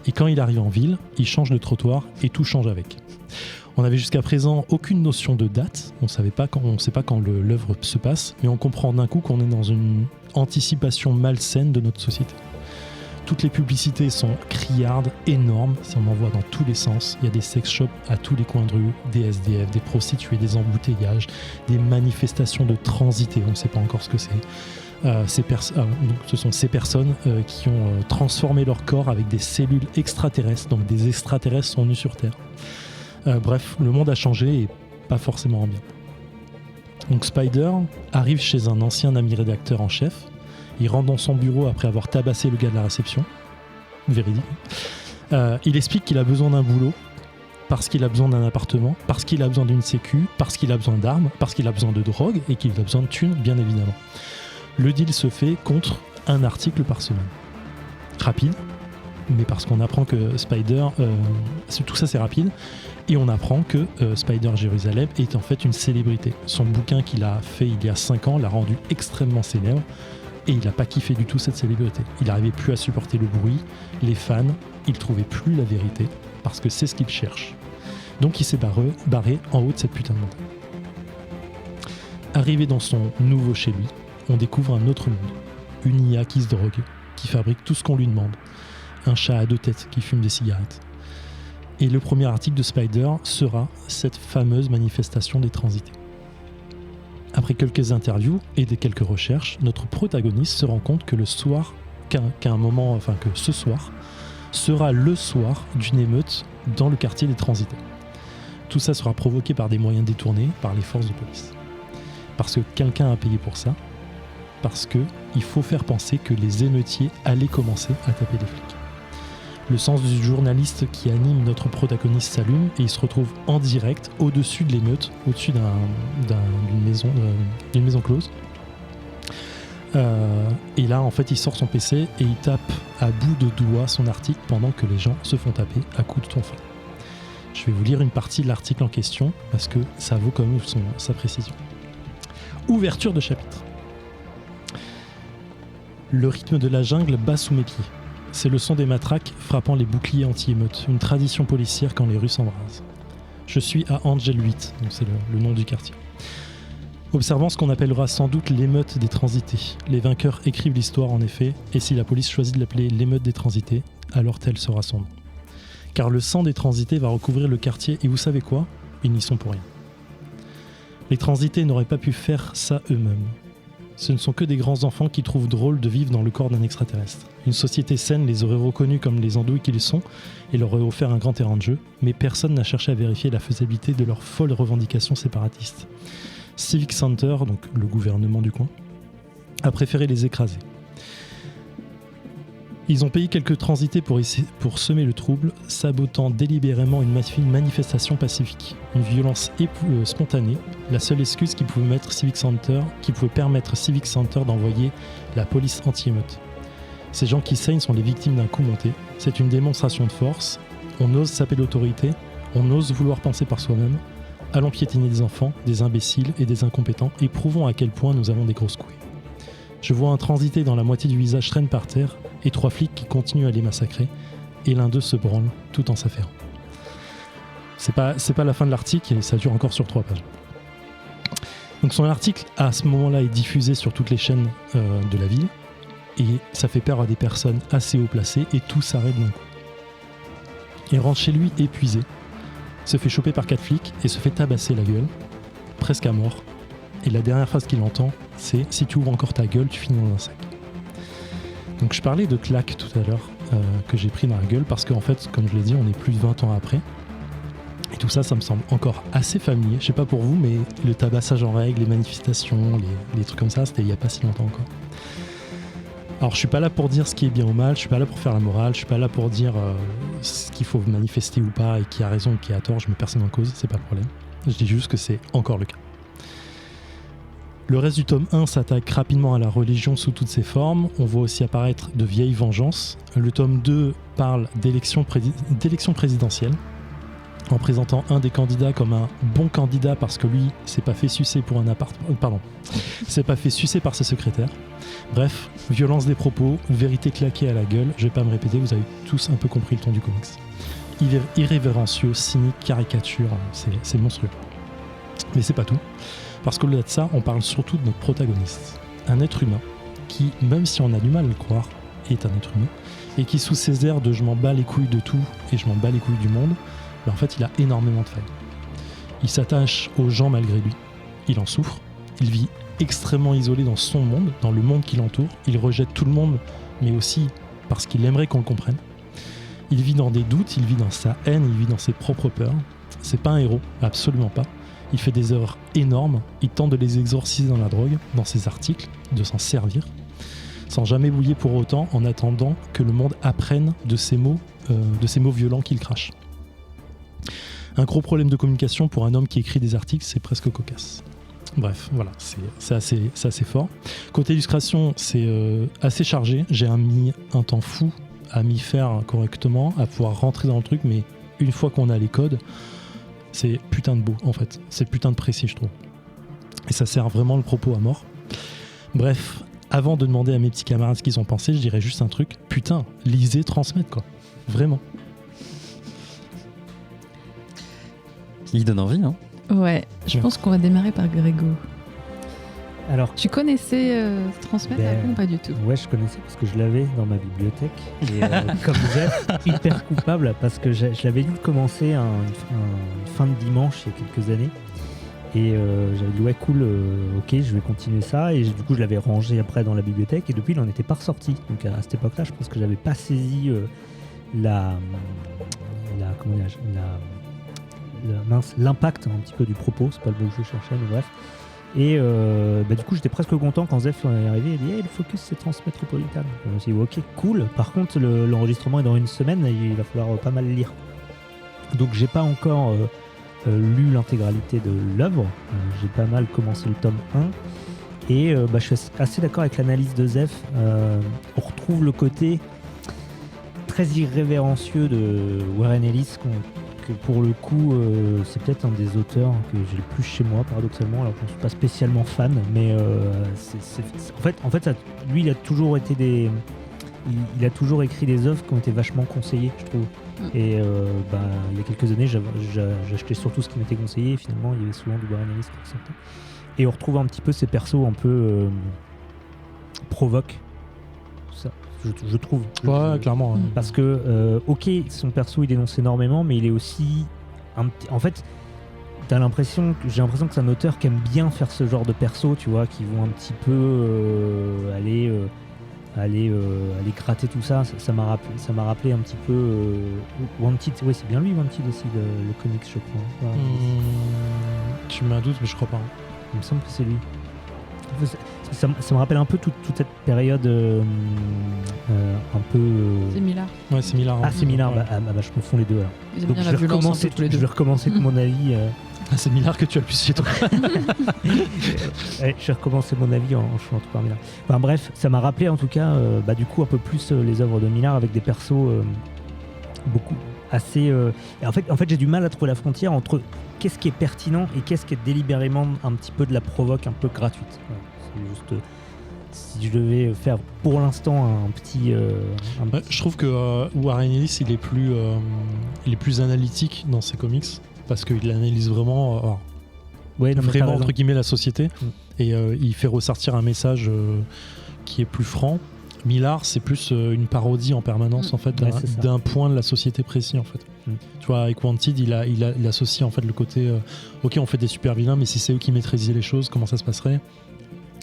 Et quand il arrive en ville, il change de trottoir et tout change avec. On n'avait jusqu'à présent aucune notion de date, on ne sait pas quand l'œuvre se passe, mais on comprend d'un coup qu'on est dans une anticipation malsaine de notre société. Toutes les publicités sont criardes, énormes, ça en envoie dans tous les sens. Il y a des sex shops à tous les coins de rue, des SDF, des prostituées, des embouteillages, des manifestations de transités, on ne sait pas encore ce que c'est. Ce sont ces personnes qui ont transformé leur corps avec des cellules extraterrestres, donc des extraterrestres sont nus sur Terre. Bref, le monde a changé et pas forcément en bien. Donc Spider arrive chez un ancien ami rédacteur en chef. Il rentre dans son bureau après avoir tabassé le gars de la réception. Véridique. Il explique qu'il a besoin d'un boulot, parce qu'il a besoin d'un appartement, parce qu'il a besoin d'une sécu, parce qu'il a besoin d'armes, parce qu'il a besoin de drogue et qu'il a besoin de thunes, bien évidemment. Le deal se fait contre un article par semaine. Rapide, mais parce qu'on apprend que Spider... tout ça c'est rapide, et on apprend que Spider Jérusalem est en fait une célébrité. Son bouquin qu'il a fait il y a 5 ans l'a rendu extrêmement célèbre. Et il n'a pas kiffé du tout cette célébrité. Il n'arrivait plus à supporter le bruit, les fans, il ne trouvait plus la vérité, parce que c'est ce qu'il cherche. Donc il s'est barré en haut de cette putain de montagne. Arrivé dans son nouveau chez lui, on découvre un autre monde. Une IA qui se drogue, qui fabrique tout ce qu'on lui demande. Un chat à 2 têtes qui fume des cigarettes. Et le premier article de Spider sera cette fameuse manifestation des transités. Après quelques interviews et quelques recherches, notre protagoniste se rend compte que que ce soir sera le soir d'une émeute dans le quartier des Transités. Tout ça sera provoqué par des moyens détournés par les forces de police. Parce que quelqu'un a payé pour ça, parce que il faut faire penser que les émeutiers allaient commencer à taper les flics. Le sens du journaliste qui anime notre protagoniste s'allume et il se retrouve en direct au-dessus de l'émeute, au-dessus d'une maison close. Et là, en fait, il sort son PC et il tape à bout de doigts son article pendant que les gens se font taper à coups de tonfa. Je vais vous lire une partie de l'article en question parce que ça vaut quand même sa précision. Ouverture de chapitre. Le rythme de la jungle bat sous mes pieds. C'est le son des matraques frappant les boucliers anti-émeutes, une tradition policière quand les rues s'embrasent. Je suis à Angel 8, donc c'est le nom du quartier. Observant ce qu'on appellera sans doute l'émeute des transités. Les vainqueurs écrivent l'histoire en effet, et si la police choisit de l'appeler l'émeute des transités, alors tel sera son nom. Car le sang des transités va recouvrir le quartier, et vous savez quoi ? Ils n'y sont pour rien. Les transités n'auraient pas pu faire ça eux-mêmes. Ce ne sont que des grands enfants qui trouvent drôle de vivre dans le corps d'un extraterrestre. Une société saine les aurait reconnus comme les andouilles qu'ils sont et leur aurait offert un grand terrain de jeu, mais personne n'a cherché à vérifier la faisabilité de leurs folles revendications séparatistes. Civic Center, donc le gouvernement du coin, a préféré les écraser. Ils ont payé quelques transités pour semer le trouble, sabotant délibérément une manifestation pacifique. Une violence spontanée, la seule excuse qui pouvait permettre Civic Center d'envoyer la police anti-émeute. Ces gens qui saignent sont les victimes d'un coup monté. C'est une démonstration de force. On ose saper l'autorité, on ose vouloir penser par soi-même. Allons piétiner des enfants, des imbéciles et des incompétents et prouvons à quel point nous avons des grosses couilles. Je vois un transité dans la moitié du visage traîne par terre et 3 flics qui continuent à les massacrer et l'un d'eux se branle tout en s'affairant. C'est pas la fin de l'article et ça dure encore sur 3 pages. Donc son article à ce moment-là est diffusé sur toutes les chaînes de la ville et ça fait peur à des personnes assez haut placées et tout s'arrête d'un coup. Il rentre chez lui épuisé, se fait choper par 4 flics et se fait tabasser la gueule, presque à mort. Et la dernière phrase qu'il entend, c'est « Si tu ouvres encore ta gueule, tu finis dans un sac ». Donc je parlais de claques tout à l'heure que j'ai pris dans la gueule parce qu'en fait, comme je l'ai dit, on est plus de 20 ans après. Et tout ça, ça me semble encore assez familier. Je sais pas pour vous, mais le tabassage en règle, les manifestations, les trucs comme ça, c'était il y a pas si longtemps encore. Alors je suis pas là pour dire ce qui est bien ou mal, je suis pas là pour faire la morale, je suis pas là pour dire ce qu'il faut manifester ou pas et qui a raison ou qui a tort, je mets personne en cause, c'est pas le problème. Je dis juste que c'est encore le cas. Le reste du tome 1 s'attaque rapidement à la religion sous toutes ses formes. On voit aussi apparaître de vieilles vengeances. Le tome 2 parle d'élection présidentielle, en présentant un des candidats comme un bon candidat parce que lui s'est pas fait sucer pour un s'est pas fait sucer par ses secrétaires. Bref, violence des propos, vérité claquée à la gueule. Je vais pas me répéter, vous avez tous un peu compris le ton du comics. Irrévérencieux, cynique, caricature, c'est monstrueux. Mais c'est pas tout. Parce qu'au-delà de ça, on parle surtout de notre protagoniste. Un être humain qui, même si on a du mal à le croire, est un être humain, et qui, sous ses airs de « je m'en bats les couilles de tout et je m'en bats les couilles du monde », en fait, il a énormément de failles. Il s'attache aux gens malgré lui. Il en souffre. Il vit extrêmement isolé dans son monde, dans le monde qui l'entoure. Il rejette tout le monde, mais aussi parce qu'il aimerait qu'on le comprenne. Il vit dans des doutes, il vit dans sa haine, il vit dans ses propres peurs. C'est pas un héros, absolument pas. Il fait des erreurs énormes, il tente de les exorciser dans la drogue, dans ses articles, de s'en servir, sans jamais bouiller pour autant, en attendant que le monde apprenne de ces mots violents qu'il crache. Un gros problème de communication pour un homme qui écrit des articles, c'est presque cocasse. Bref, voilà, c'est assez fort. Côté illustration, c'est assez chargé. J'ai mis un temps fou à m'y faire correctement, à pouvoir rentrer dans le truc, mais une fois qu'on a les codes, c'est putain de beau en fait, c'est putain de précis je trouve. Et ça sert vraiment le propos à mort. Bref, avant de demander à mes petits camarades ce qu'ils ont pensé, je dirais juste un truc, putain, lisez, transmettez quoi, vraiment. Il donne envie, hein. Ouais, je pense qu'on va démarrer par Grégo. Alors, Tu connaissais Transmettre avant ou pas du tout? ouais, je connaissais parce que je l'avais dans ma bibliothèque. Et comme Jeff, hyper coupable parce que je l'avais dû commencer une fin de dimanche il y a quelques années. Et j'avais dit, ouais, cool, ok, je vais continuer ça. Et du coup, je l'avais rangé après dans la bibliothèque. Et depuis, il n'en était pas ressorti. Donc à cette époque-là, je pense que j'avais pas saisi l'impact un petit peu du propos. C'est pas le mot que je cherchais, mais bref. Et du coup, j'étais presque content quand Zef est arrivé. Il dit le focus, c'est Transmétropolitane. Je me suis dit, ok, cool. Par contre, l'enregistrement est dans une semaine et il va falloir pas mal lire. Donc, j'ai pas encore lu l'intégralité de l'œuvre. J'ai pas mal commencé le tome 1. Et je suis assez d'accord avec l'analyse de Zef. On retrouve le côté très irrévérencieux de Warren Ellis, que pour le coup, c'est peut-être un des auteurs que j'ai le plus chez moi, paradoxalement, alors que je ne suis pas spécialement fan. Mais en fait lui, il a toujours été il a toujours écrit des œuvres qui ont été vachement conseillées, je trouve. Et il y a quelques années, j'achetais surtout ce qui m'était conseillé. Et finalement, il y avait souvent du Warren Ellis qui ressortait. Et on retrouve un petit peu ces persos un peu provoques. Ça, je trouve. Ouais, clairement. Ouais. Parce que, ok, son perso, il dénonce énormément, mais il est aussi... En fait, j'ai l'impression que c'est un auteur qui aime bien faire ce genre de persos, tu vois, qui vont un petit peu aller gratter tout ça. Ça m'a rappelé un petit peu Wanted. Oui, c'est bien lui, Wanted aussi, le comics, je crois. Ouais, tu m'as un doute, mais je crois pas. il me semble que c'est lui. Ça me rappelle un peu toute cette période un peu... C'est Millard. Ouais, c'est Millard. Ah, c'est Millard. Ouais. Je confonds les deux alors. Ils aiment Donc bien je la vais violence recommencer, entre tous les deux. je vais recommencer mon avis. Ah, c'est Millard que tu as le plus chez toi. Je vais recommencer mon avis en changeant tout par Millard. Enfin bref, ça m'a rappelé en tout cas du coup un peu plus les œuvres de Millard avec des persos beaucoup assez... En fait j'ai du mal à trouver la frontière entre qu'est-ce qui est pertinent et qu'est-ce qui est délibérément un petit peu de la provoque un peu gratuite. Voilà. C'est juste... si je devais faire pour l'instant un petit... Ouais, je trouve que Warren Ellis, il est plus analytique dans ses comics parce qu'il analyse vraiment, vraiment entre guillemets la société et il fait ressortir un message qui est plus franc. Millard, c'est plus une parodie en permanence en fait d'un point de la société précis en fait. Tu vois, avec Wanted, il associe en fait le côté ok, on fait des super vilains, mais si c'est eux qui maîtrisaient les choses, comment ça se passerait?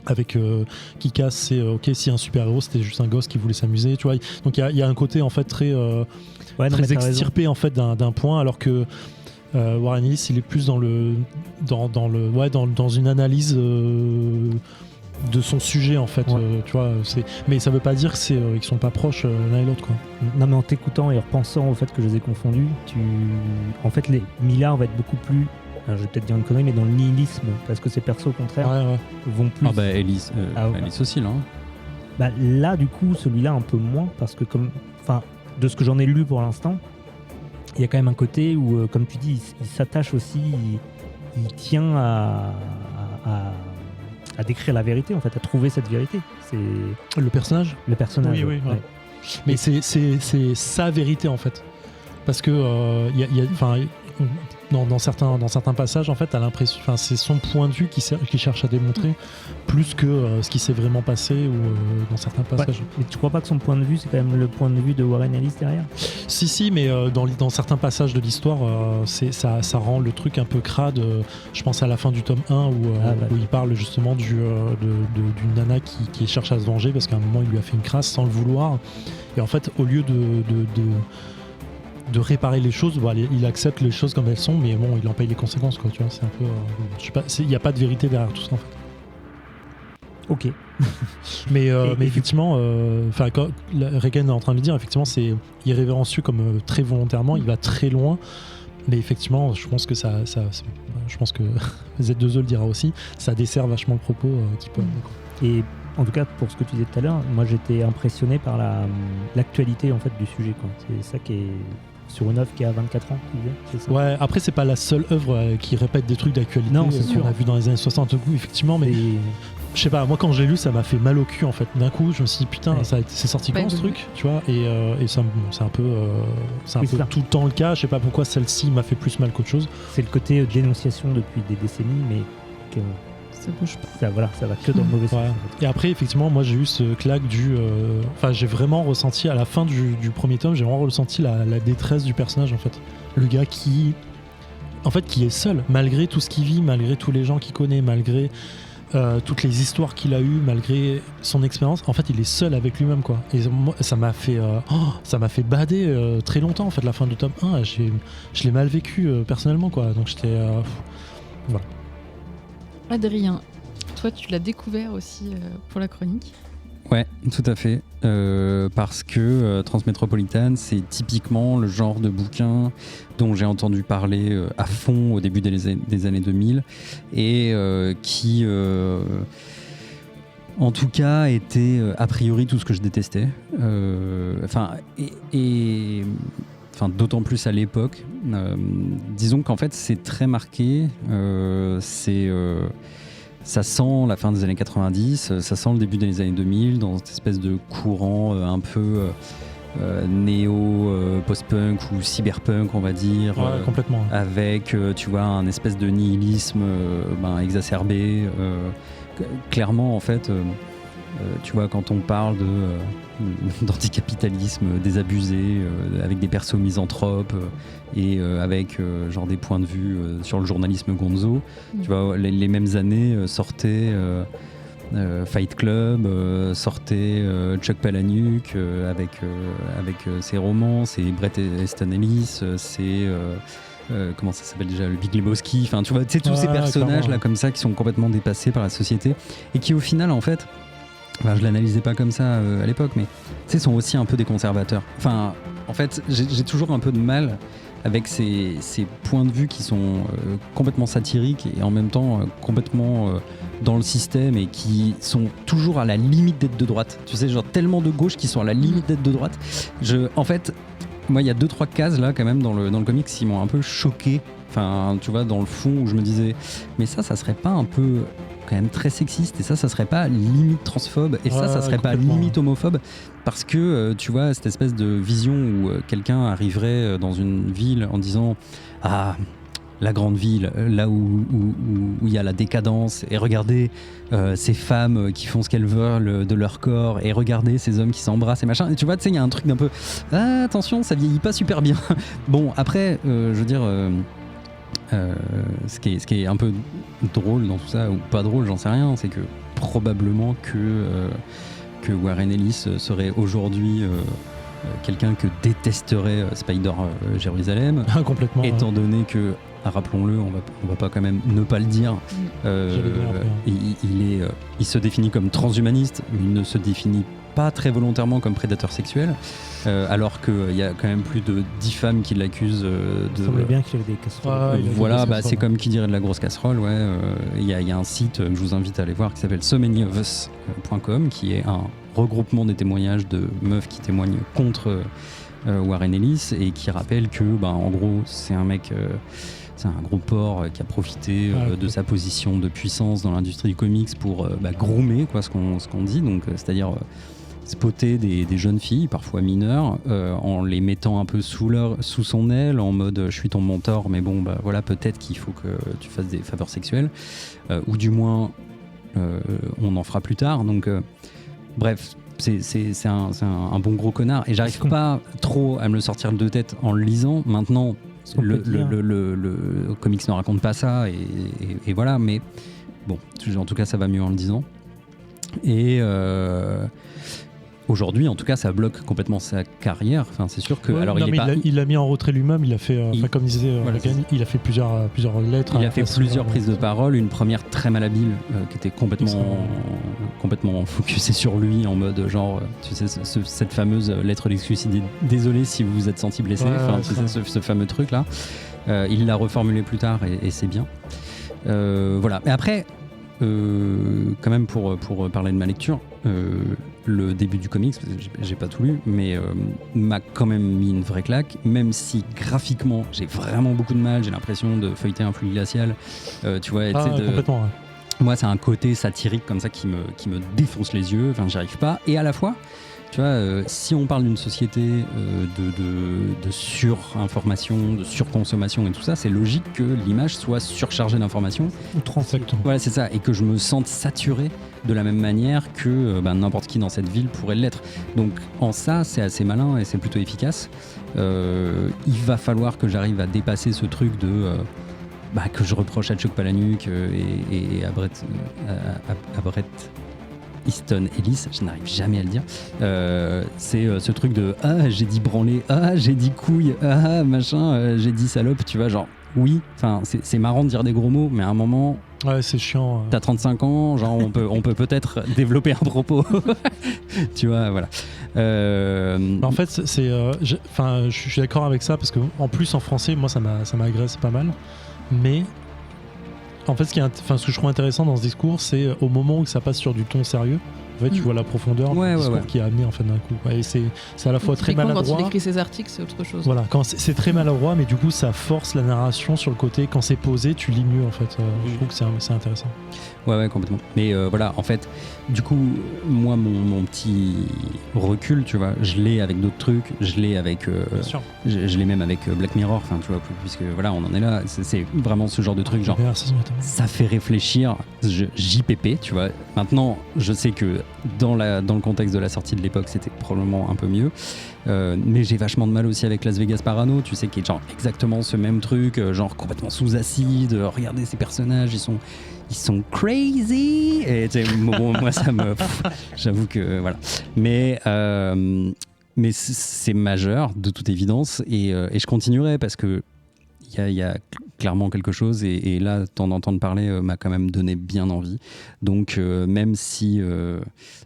Avec Kick-Ass, c'est ok, si un super-héros c'était juste un gosse qui voulait s'amuser, tu vois. Donc il y a un côté en fait très extirpé en fait d'un point, alors que Warren Ellis, il est plus dans une analyse de son sujet en fait, tu vois. Mais ça veut pas dire qu'ils sont pas proches l'un et l'autre, quoi. Non, mais en t'écoutant et en repensant au fait que je les ai confondus, en fait les Millard va être beaucoup plus... Alors, je vais peut-être dire une connerie, mais dans le nihilisme, parce que ces persos au contraire vont plus... Ah bah Ellis aussi là. Bah, là du coup celui-là un peu moins, parce que de ce que j'en ai lu pour l'instant, il y a quand même un côté où, comme tu dis, il s'attache aussi, il tient à décrire la vérité, en fait, à trouver cette vérité. C'est le personnage. Le personnage. Oui. Mais c'est sa vérité en fait, parce que dans certains passages, en fait, t'as l'impression, c'est son point de vue qui cherche à démontrer plus que ce qui s'est vraiment passé ou dans certains passages. Ouais, mais tu crois pas que son point de vue, c'est quand même le point de vue de Warren Ellis derrière? Si, mais dans certains passages de l'histoire, ça rend le truc un peu crade. Je pense à la fin du tome 1 où il parle justement d'une nana qui cherche à se venger parce qu'à un moment il lui a fait une crasse sans le vouloir. Et en fait, au lieu de réparer les choses, il accepte les choses comme elles sont, mais bon, il en paye les conséquences, quoi. Tu vois, c'est un peu, je sais pas, il n'y a pas de vérité derrière tout ça en fait. Ok. mais effectivement, quand Regan est en train de le dire, effectivement, c'est irrévérencieux comme très volontairement, il va très loin. Mais effectivement, je pense que je pense que Z2E le dira aussi, ça dessert vachement le propos qu'il peut amener, quoi. Et en tout cas, pour ce que tu disais tout à l'heure, moi j'étais impressionné par l'actualité en fait du sujet, quoi. C'est ça qui est sur une œuvre qui a 24 ans, tu disais, c'est ça? Ouais, après c'est pas la seule œuvre qui répète des trucs d'actualité. Non, c'est sûr. On a vu dans les années 60 effectivement, mais je sais pas, moi quand je l'ai lu, ça m'a fait mal au cul en fait. D'un coup, je me suis dit putain, c'est sorti quand ce truc, tu vois, et ça, c'est un peu, tout le temps le cas. Je sais pas pourquoi celle-ci m'a fait plus mal qu'autre chose. C'est le côté dénonciation depuis des décennies, mais que ça bouge pas. Ça va que dans le mauvais sens. Ouais. Et après, effectivement, moi j'ai eu ce claque j'ai vraiment ressenti à la fin du premier tome, j'ai vraiment ressenti la détresse du personnage en fait. Le gars qui est seul, malgré tout ce qu'il vit, malgré tous les gens qu'il connaît, malgré toutes les histoires qu'il a eues, malgré son expérience, en fait il est seul avec lui-même, quoi. Et moi, ça m'a fait bader très longtemps en fait la fin du tome 1. Je l'ai mal vécu personnellement, quoi. Donc j'étais voilà. Adrien, toi, tu l'as découvert aussi pour la chronique. Ouais, tout à fait. Parce que Transmétropolitane, c'est typiquement le genre de bouquin dont j'ai entendu parler à fond au début des années 2000 et qui, en tout cas, était a priori tout ce que je détestais. D'autant plus à l'époque. Disons qu'en fait, c'est très marqué. Ça sent la fin des années 90, ça sent le début des années 2000, dans cette espèce de courant un peu néo-post-punk ou cyberpunk, on va dire. Ouais, complètement. Avec, tu vois, un espèce de nihilisme exacerbé. Clairement, en fait, tu vois, quand on parle d'anticapitalisme désabusé, avec des persos misanthropes et avec genre des points de vue sur le journalisme gonzo, tu vois, les mêmes années sortait Fight Club, sortait Chuck Palahniuk avec ses romans, c'est Bret Easton Ellis, c'est comment ça s'appelle déjà, le Big Lebowski, enfin tu vois, tu sais, tous ces personnages là comme ça qui sont complètement dépassés par la société et qui au final en fait, enfin, je l'analysais pas comme ça à l'époque, mais tu sais, sont aussi un peu des conservateurs. Enfin, en fait, j'ai toujours un peu de mal avec ces points de vue qui sont complètement satiriques et en même temps complètement dans le système et qui sont toujours à la limite d'être de droite. Tu sais, genre tellement de gauche qui sont à la limite d'être de droite. En fait, moi, il y a 2-3 cases là quand même dans le comics qui m'ont un peu choqué. Enfin, tu vois, dans le fond où je me disais, mais ça serait pas un peu quand même très sexiste et ça serait pas limite transphobe et ça serait pas limite homophobe parce que tu vois cette espèce de vision où quelqu'un arriverait dans une ville en disant la grande ville, là où il y a la décadence et regardez ces femmes qui font ce qu'elles veulent de leur corps et regardez ces hommes qui s'embrassent et machin, et tu vois, tu sais, il y a un truc d'un peu attention, ça vieillit pas super bien. Bon, après je veux dire ce qui est un peu drôle dans tout ça, ou pas drôle, j'en sais rien, c'est que probablement que Warren Ellis serait aujourd'hui quelqu'un que détesterait Spider Jérusalem, complètement, étant donné que, rappelons-le, on va pas quand même ne pas le dire, il se définit comme transhumaniste, mais il ne se définit pas très volontairement comme prédateur sexuel, alors qu'il y a quand même plus de 10 femmes qui l'accusent de... Il semblait bien qu'il avait des casseroles. Voilà, c'est comme qui dirait de la grosse casserole, ouais. Il y a un site que je vous invite à aller voir qui s'appelle somanyofus.com, qui est un regroupement des témoignages de meufs qui témoignent contre Warren Ellis et qui rappelle que, en gros, c'est un mec... c'est un gros porc qui a profité de sa position de puissance dans l'industrie du comics pour groomer, quoi, ce qu'on dit, donc c'est-à-dire spotter des jeunes filles, parfois mineures, en les mettant un peu sous son aile, en mode je suis ton mentor, mais bon, voilà, peut-être qu'il faut que tu fasses des faveurs sexuelles, ou du moins on en fera plus tard. Donc bref, c'est un bon gros connard et j'arrive pas trop à me le sortir de tête en le lisant. Maintenant, le comics ne raconte pas ça et voilà, mais bon, en tout cas ça va mieux en le disant. Et aujourd'hui, en tout cas, ça bloque complètement sa carrière. Enfin, c'est sûr que. Il l'a mis en retrait lui-même. Il a fait, comme disait Morgan, il a fait plusieurs lettres. Il a fait plusieurs prises de parole. Une première très malhabile, qui était complètement focusée sur lui, en mode genre, tu sais, cette fameuse lettre d'excuse. Désolé si vous vous êtes senti blessé. Tu sais, ce fameux truc là. Il l'a reformulé plus tard et c'est bien. Voilà. Mais après. Quand même pour parler de ma lecture, le début du comics, j'ai pas tout lu, mais m'a quand même mis une vraie claque, même si graphiquement j'ai vraiment beaucoup de mal, j'ai l'impression de feuilleter un flux glacial, tu vois. Complètement. Ouais. Moi, c'est un côté satirique comme ça qui me défonce les yeux, enfin j'y arrive pas, et à la fois, tu vois, si on parle d'une société de surinformation, de surconsommation et tout ça, c'est logique que l'image soit surchargée d'informations. Ou transecte. Voilà, c'est ça. Et que je me sente saturé de la même manière que n'importe qui dans cette ville pourrait l'être. Donc en ça, c'est assez malin et c'est plutôt efficace. Il va falloir que j'arrive à dépasser ce truc de... que je reproche à Chuck Palahniuk et à Bret Easton Ellis, je n'arrive jamais à le dire, c'est ce truc de j'ai dit branler, j'ai dit couille, machin, j'ai dit salope, tu vois, genre oui, enfin, c'est marrant de dire des gros mots, mais à un moment, Ouais, c'est chiant. t'as 35 ans, genre on peut peut-être développer un propos. Tu vois, voilà. En fait, je suis d'accord avec ça parce que en plus en français, moi ça m'agresse pas mal. Mais en fait, ce que je trouve intéressant dans ce discours, c'est au moment où ça passe sur du ton sérieux. En fait, tu vois la profondeur du discours qui est amené en fait d'un coup. Et c'est à la fois très maladroit. Quand il écrit ses articles, c'est autre chose. Voilà, quand c'est très maladroit, mais du coup, ça force la narration sur le côté. Quand c'est posé, tu lis mieux en fait. Je trouve que c'est intéressant. Ouais, complètement. Mais voilà, en fait, du coup, moi, mon petit recul, tu vois, je l'ai avec d'autres trucs, je l'ai avec. Bien sûr. Je l'ai même avec Black Mirror, enfin, tu vois, puisque voilà, on en est là. C'est vraiment ce genre de truc, genre. Ça fait réfléchir. JPP, tu vois. Maintenant, je sais que dans le contexte de la sortie de l'époque, c'était probablement un peu mieux. Mais j'ai vachement de mal aussi avec Las Vegas Parano, tu sais, qui est genre exactement ce même truc, genre complètement sous acide. Regardez ces personnages, ils sont crazy. Et moi, ça me. J'avoue que voilà. Mais c'est majeur, de toute évidence. Et je continuerai parce que il y a clairement quelque chose. Et là, t'en entendre parler m'a quand même donné bien envie. Donc, même si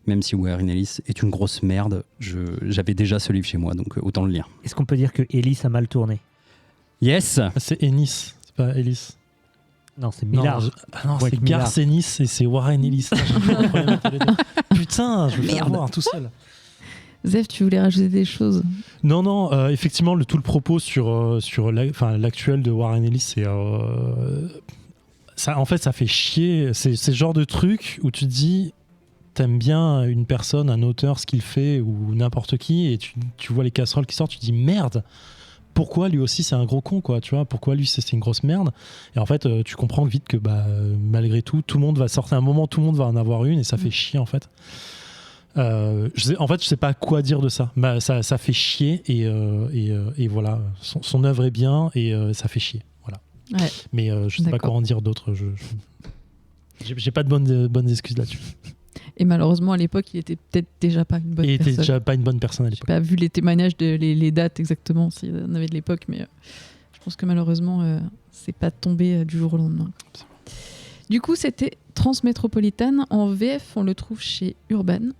Warren Ellis est une grosse merde, j'avais déjà ce livre chez moi. Donc, autant le lire. Est-ce qu'on peut dire que Ellis a mal tourné? Yes. C'est Ennis, c'est pas Ellis. Non, c'est Millard. Non, c'est Garth Ennis et c'est Warren Ellis. Putain, je vais faire voir tout seul. Zef, tu voulais rajouter des choses? Non, effectivement, tout le propos sur l'actuel de Warren Ellis, c'est ça, en fait, ça fait chier. C'est ce genre de truc où tu te dis, t'aimes bien une personne, un auteur, ce qu'il fait ou n'importe qui, et tu vois les casseroles qui sortent, tu te dis merde. Pourquoi lui aussi c'est un gros con, quoi, tu vois, pourquoi lui c'est une grosse merde. Et en fait tu comprends vite que malgré tout le monde va sortir un moment, tout le monde va en avoir une et ça fait chier en fait. Je sais pas quoi dire de ça. Ça fait chier et voilà, son œuvre est bien et ça fait chier, voilà. Ouais. Mais je sais pas quoi en dire d'autre. J'ai pas de bonnes excuses là-dessus. Et malheureusement, à l'époque, il était peut-être déjà pas une bonne personne. Il était déjà pas une bonne personne à l'époque. J'ai pas vu les témoignages, les dates exactement, s'il y en avait de l'époque, mais je pense que malheureusement, c'est pas tombé du jour au lendemain. Du coup, c'était Transmétropolitane. En VF, on le trouve chez Urban.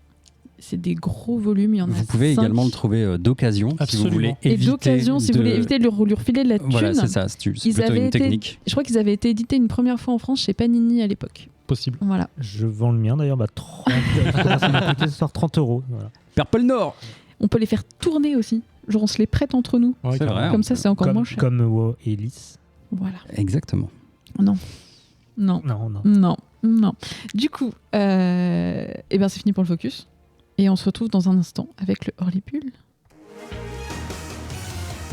C'est des gros volumes, il y en a 5. Vous pouvez également le trouver d'occasion. Absolument. Si vous voulez et d'occasion, si vous voulez éviter de lui refiler de la thune. Voilà, c'est ça, c'est plutôt une technique. Je crois qu'ils avaient été édités une première fois en France chez Panini à l'époque. Possible. Voilà. Je vends le mien d'ailleurs, 30. Ça sort 30 €. Voilà. Purple Nord. On peut les faire tourner aussi. Genre on se les prête entre nous. Ouais, c'est vrai. Comme ça, c'est encore moins cher. Comme Ellis. Voilà. Exactement. Non. Non. Du coup, c'est fini pour le focus. Et on se retrouve dans un instant avec le Hurley-Bull.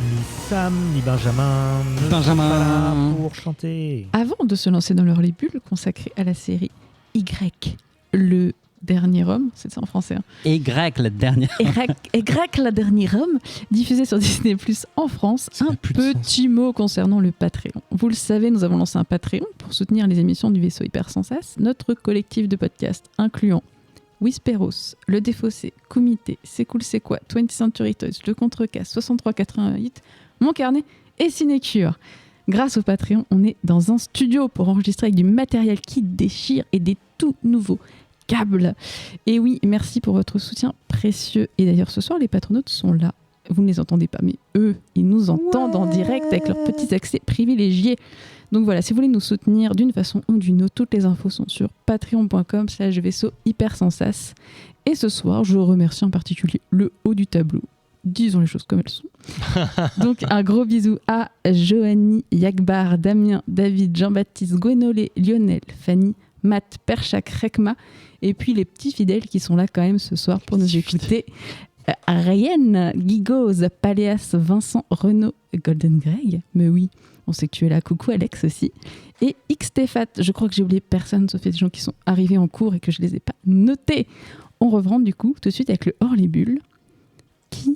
Ni Sam, ni Benjamin ne sont pas là pour chanter. Avant de se lancer dans le Hurley-Bull consacré à la série Y, le dernier homme, c'est ça en français. Hein. Y, le dernier. Y, le dernier homme, diffusé sur Disney+ en France. Un petit mot concernant le Patreon. Vous le savez, nous avons lancé un Patreon pour soutenir les émissions du Vaisseau Hyper Sans Sas, notre collectif de podcasts incluant Whisperos, Le Défaussé, Kumité, C'est cool c'est quoi, 20th Century Toys, Le Contrecasse, 6388, Mon Carnet et Cinécure. Grâce au Patreon, on est dans un studio pour enregistrer avec du matériel qui déchire et des tout nouveaux câbles. Et oui, merci pour votre soutien précieux. Et d'ailleurs, ce soir, les patronautes sont là. Vous ne les entendez pas, mais eux, ils nous entendent en direct avec leurs petits accès privilégiés. Donc voilà, si vous voulez nous soutenir d'une façon ou d'une autre, toutes les infos sont sur patreon.com/vaisseau hyper sans sas. Et ce soir, je remercie en particulier le haut du tableau. Disons les choses comme elles sont. Donc un gros bisou à Johanny, Yagbar, Damien, David, Jean-Baptiste, Gwenolé, Lionel, Fanny, Matt, Perchak, Rekma, et puis les petits fidèles qui sont là quand même ce soir pour nous écouter. Ryan, Gigoz, Paléas, Vincent, Renaud, Golden Grey, mais oui, on sait que tu es là, coucou Alex aussi, et Xtefat, je crois que j'ai oublié personne sauf les gens qui sont arrivés en cours et que je les ai pas notés. On reprend du coup tout de suite avec le Hurley-Bull qui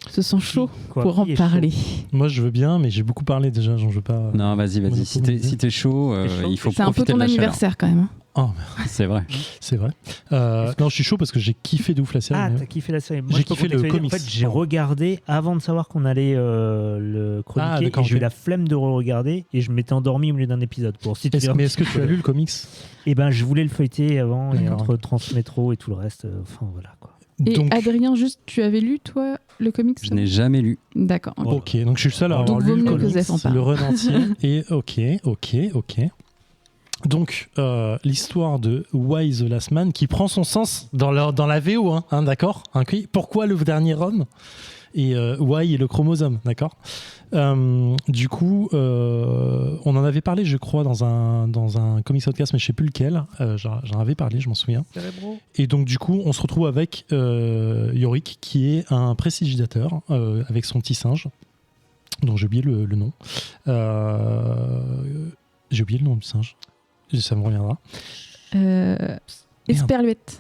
se sent chaud pour en parler. Moi je veux bien, mais j'ai beaucoup parlé déjà, j'en veux pas. Non, vas-y, si t'es chaud, il faut profiter de la chaleur. C'est un peu ton anniversaire quand même. Oh, C'est vrai. c'est vrai. Non, je suis chaud parce que j'ai kiffé de ouf la série. Ah, mais- t'as kiffé la série. Moi, J'ai je peux kiffé le contextualiser. comics. En fait, j'ai regardé avant de savoir qu'on allait le chroniquer. Ah, d'accord, et j'ai eu ok. la flemme de re-regarder et je m'étais endormi au milieu d'un épisode. Pour situer un Mais petit est-ce que tu peu. as lu le comics? Eh ben, je voulais le feuilleter avant et D'accord. entre Transmétro et tout le reste. Enfin, voilà quoi. Et Donc, Adrien, juste, tu avais lu, toi, le comics Je n'ai jamais lu. D'accord. Bon. ok, donc je suis le seul à avoir Donc, vaut lu le mieux que comics, Zef en parle. le run entier. Et ok. Donc, l'histoire de Why the Last Man qui prend son sens dans la VO, hein, d'accord, ok. Pourquoi le dernier homme et Why et le chromosome, d'accord. Du coup, on en avait parlé, je crois, dans un comics podcast, mais je sais plus lequel. J'en avais parlé, je m'en souviens. Et donc, du coup, on se retrouve avec Yorick, qui est un prestidigitateur avec son petit singe, dont j'ai oublié le nom. J'ai oublié le nom du singe. Ça me reviendra. Esperluette,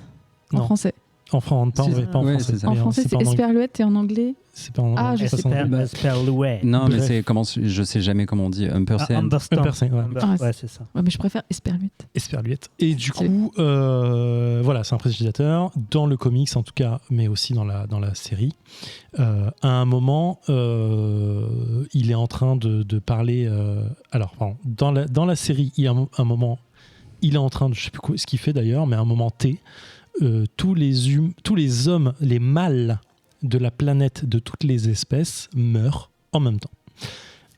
en Non. français. Pas en Ouais, français. c'est ça. En Mais français, c'est c'est pas en anglais. Esperluette et en anglais. C'est pas en Ah, je c'est sais pas en pas. anglais. Esperluette. Non, mais Bref. c'est comment je sais jamais comment on dit. Ampersand. Ampersand. Ampersand, ouais. Ah, Ouais, c'est ça. Ouais, mais je préfère Esperluette. Esperluette. Et du C'est- coup, voilà, c'est un prestidigitateur dans le comics en tout cas, mais aussi dans la série. À un moment, il est en train de parler. Alors, pardon, dans la série, il y a un moment, il est en train de, je sais plus ce qu'il fait d'ailleurs, mais à un moment T, tous les hommes, les mâles de la planète, de toutes les espèces meurent en même temps.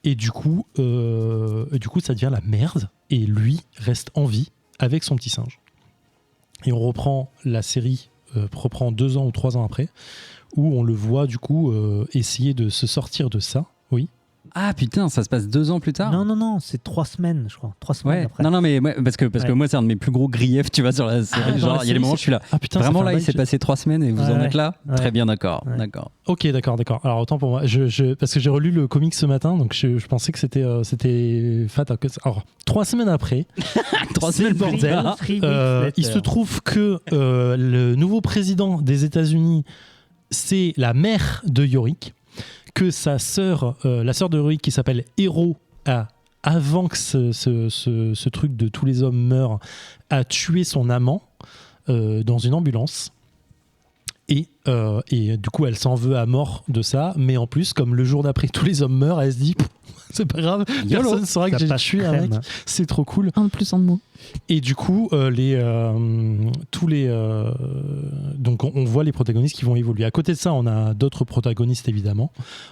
Et du coup, ça devient la merde. Et lui reste en vie avec son petit singe. Et on reprend la série, reprend 2 ans ou 3 ans après, où on le voit du coup essayer de se sortir de ça. Oui. Ah putain, ça se passe 2 ans plus tard. Non, c'est 3 semaines, je crois. 3 semaines Ouais. après. Non, mais parce que Ouais. moi c'est un de mes plus gros griefs, tu vois, sur la série. dans Genre, la il y a des série, moments où je suis là. Ah putain, ça Vraiment fait un là, il bail, s'est passé 3 semaines et vous en Ouais. êtes là. Ouais. Très bien, d'accord, Ouais. d'accord. Ok, d'accord. Alors autant pour moi, parce que j'ai relu le comic ce matin, donc je pensais que c'était fat. Alors 3 semaines après, 3 c'est le semaines plus bordel. tard. Il se trouve que le nouveau président des États-Unis, c'est la mère de Yorick, que sa sœur, la sœur de Yorick qui s'appelle Hero, avant que ce truc de tous les hommes meurent, a tué son amant dans une ambulance. Et du coup, elle s'en veut à mort de ça. Mais en plus, comme le jour d'après, tous les hommes meurent, elle se dit c'est pas grave, YOLO. personne ne saura que Ça j'ai passe tué un mec. crème. C'est trop cool. Un de plus, un de moins. Et du coup, donc on voit les protagonistes qui vont évoluer. À côté de ça, on a d'autres protagonistes évidemment.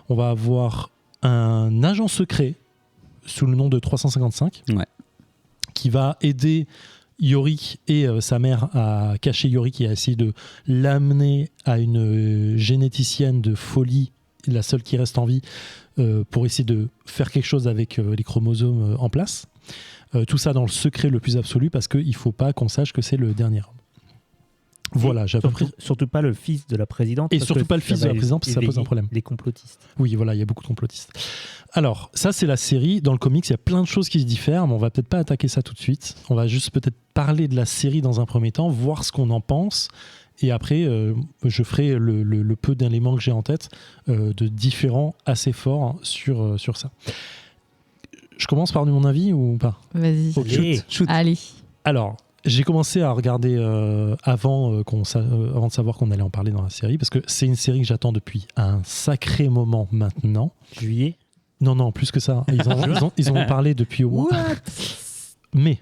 On va avoir un agent secret sous le nom de 355 Ouais. qui va aider Yorick et sa mère à cacher Yorick et à essayer de l'amener à une généticienne de folie, la seule qui reste en vie, pour essayer de faire quelque chose avec les chromosomes en place. Tout ça dans le secret le plus absolu parce qu'il ne faut pas qu'on sache que c'est le dernier homme. Voilà, j'ai à peu près... Surtout pas le fils de la présidente. Et parce surtout que pas le ça fils de va la présidente, parce que ça pose un éveiller problème. Les complotistes. Oui, voilà, il y a beaucoup de complotistes. Alors, ça, c'est la série. Dans le comics, il y a plein de choses qui se diffèrent, mais on va peut-être pas attaquer ça tout de suite. On va juste peut-être parler de la série dans un premier temps, voir ce qu'on en pense. Et après, je ferai le peu d'éléments que j'ai en tête de différents assez forts sur ça. Je commence par mon avis ou pas? Vas-y. Allez. Shoot. Allez. Alors, j'ai commencé à regarder avant de savoir qu'on allait en parler dans la série, parce que c'est une série que j'attends depuis un sacré moment maintenant. Juillet. Non, plus que ça. Ils ont parlé depuis au moins mai.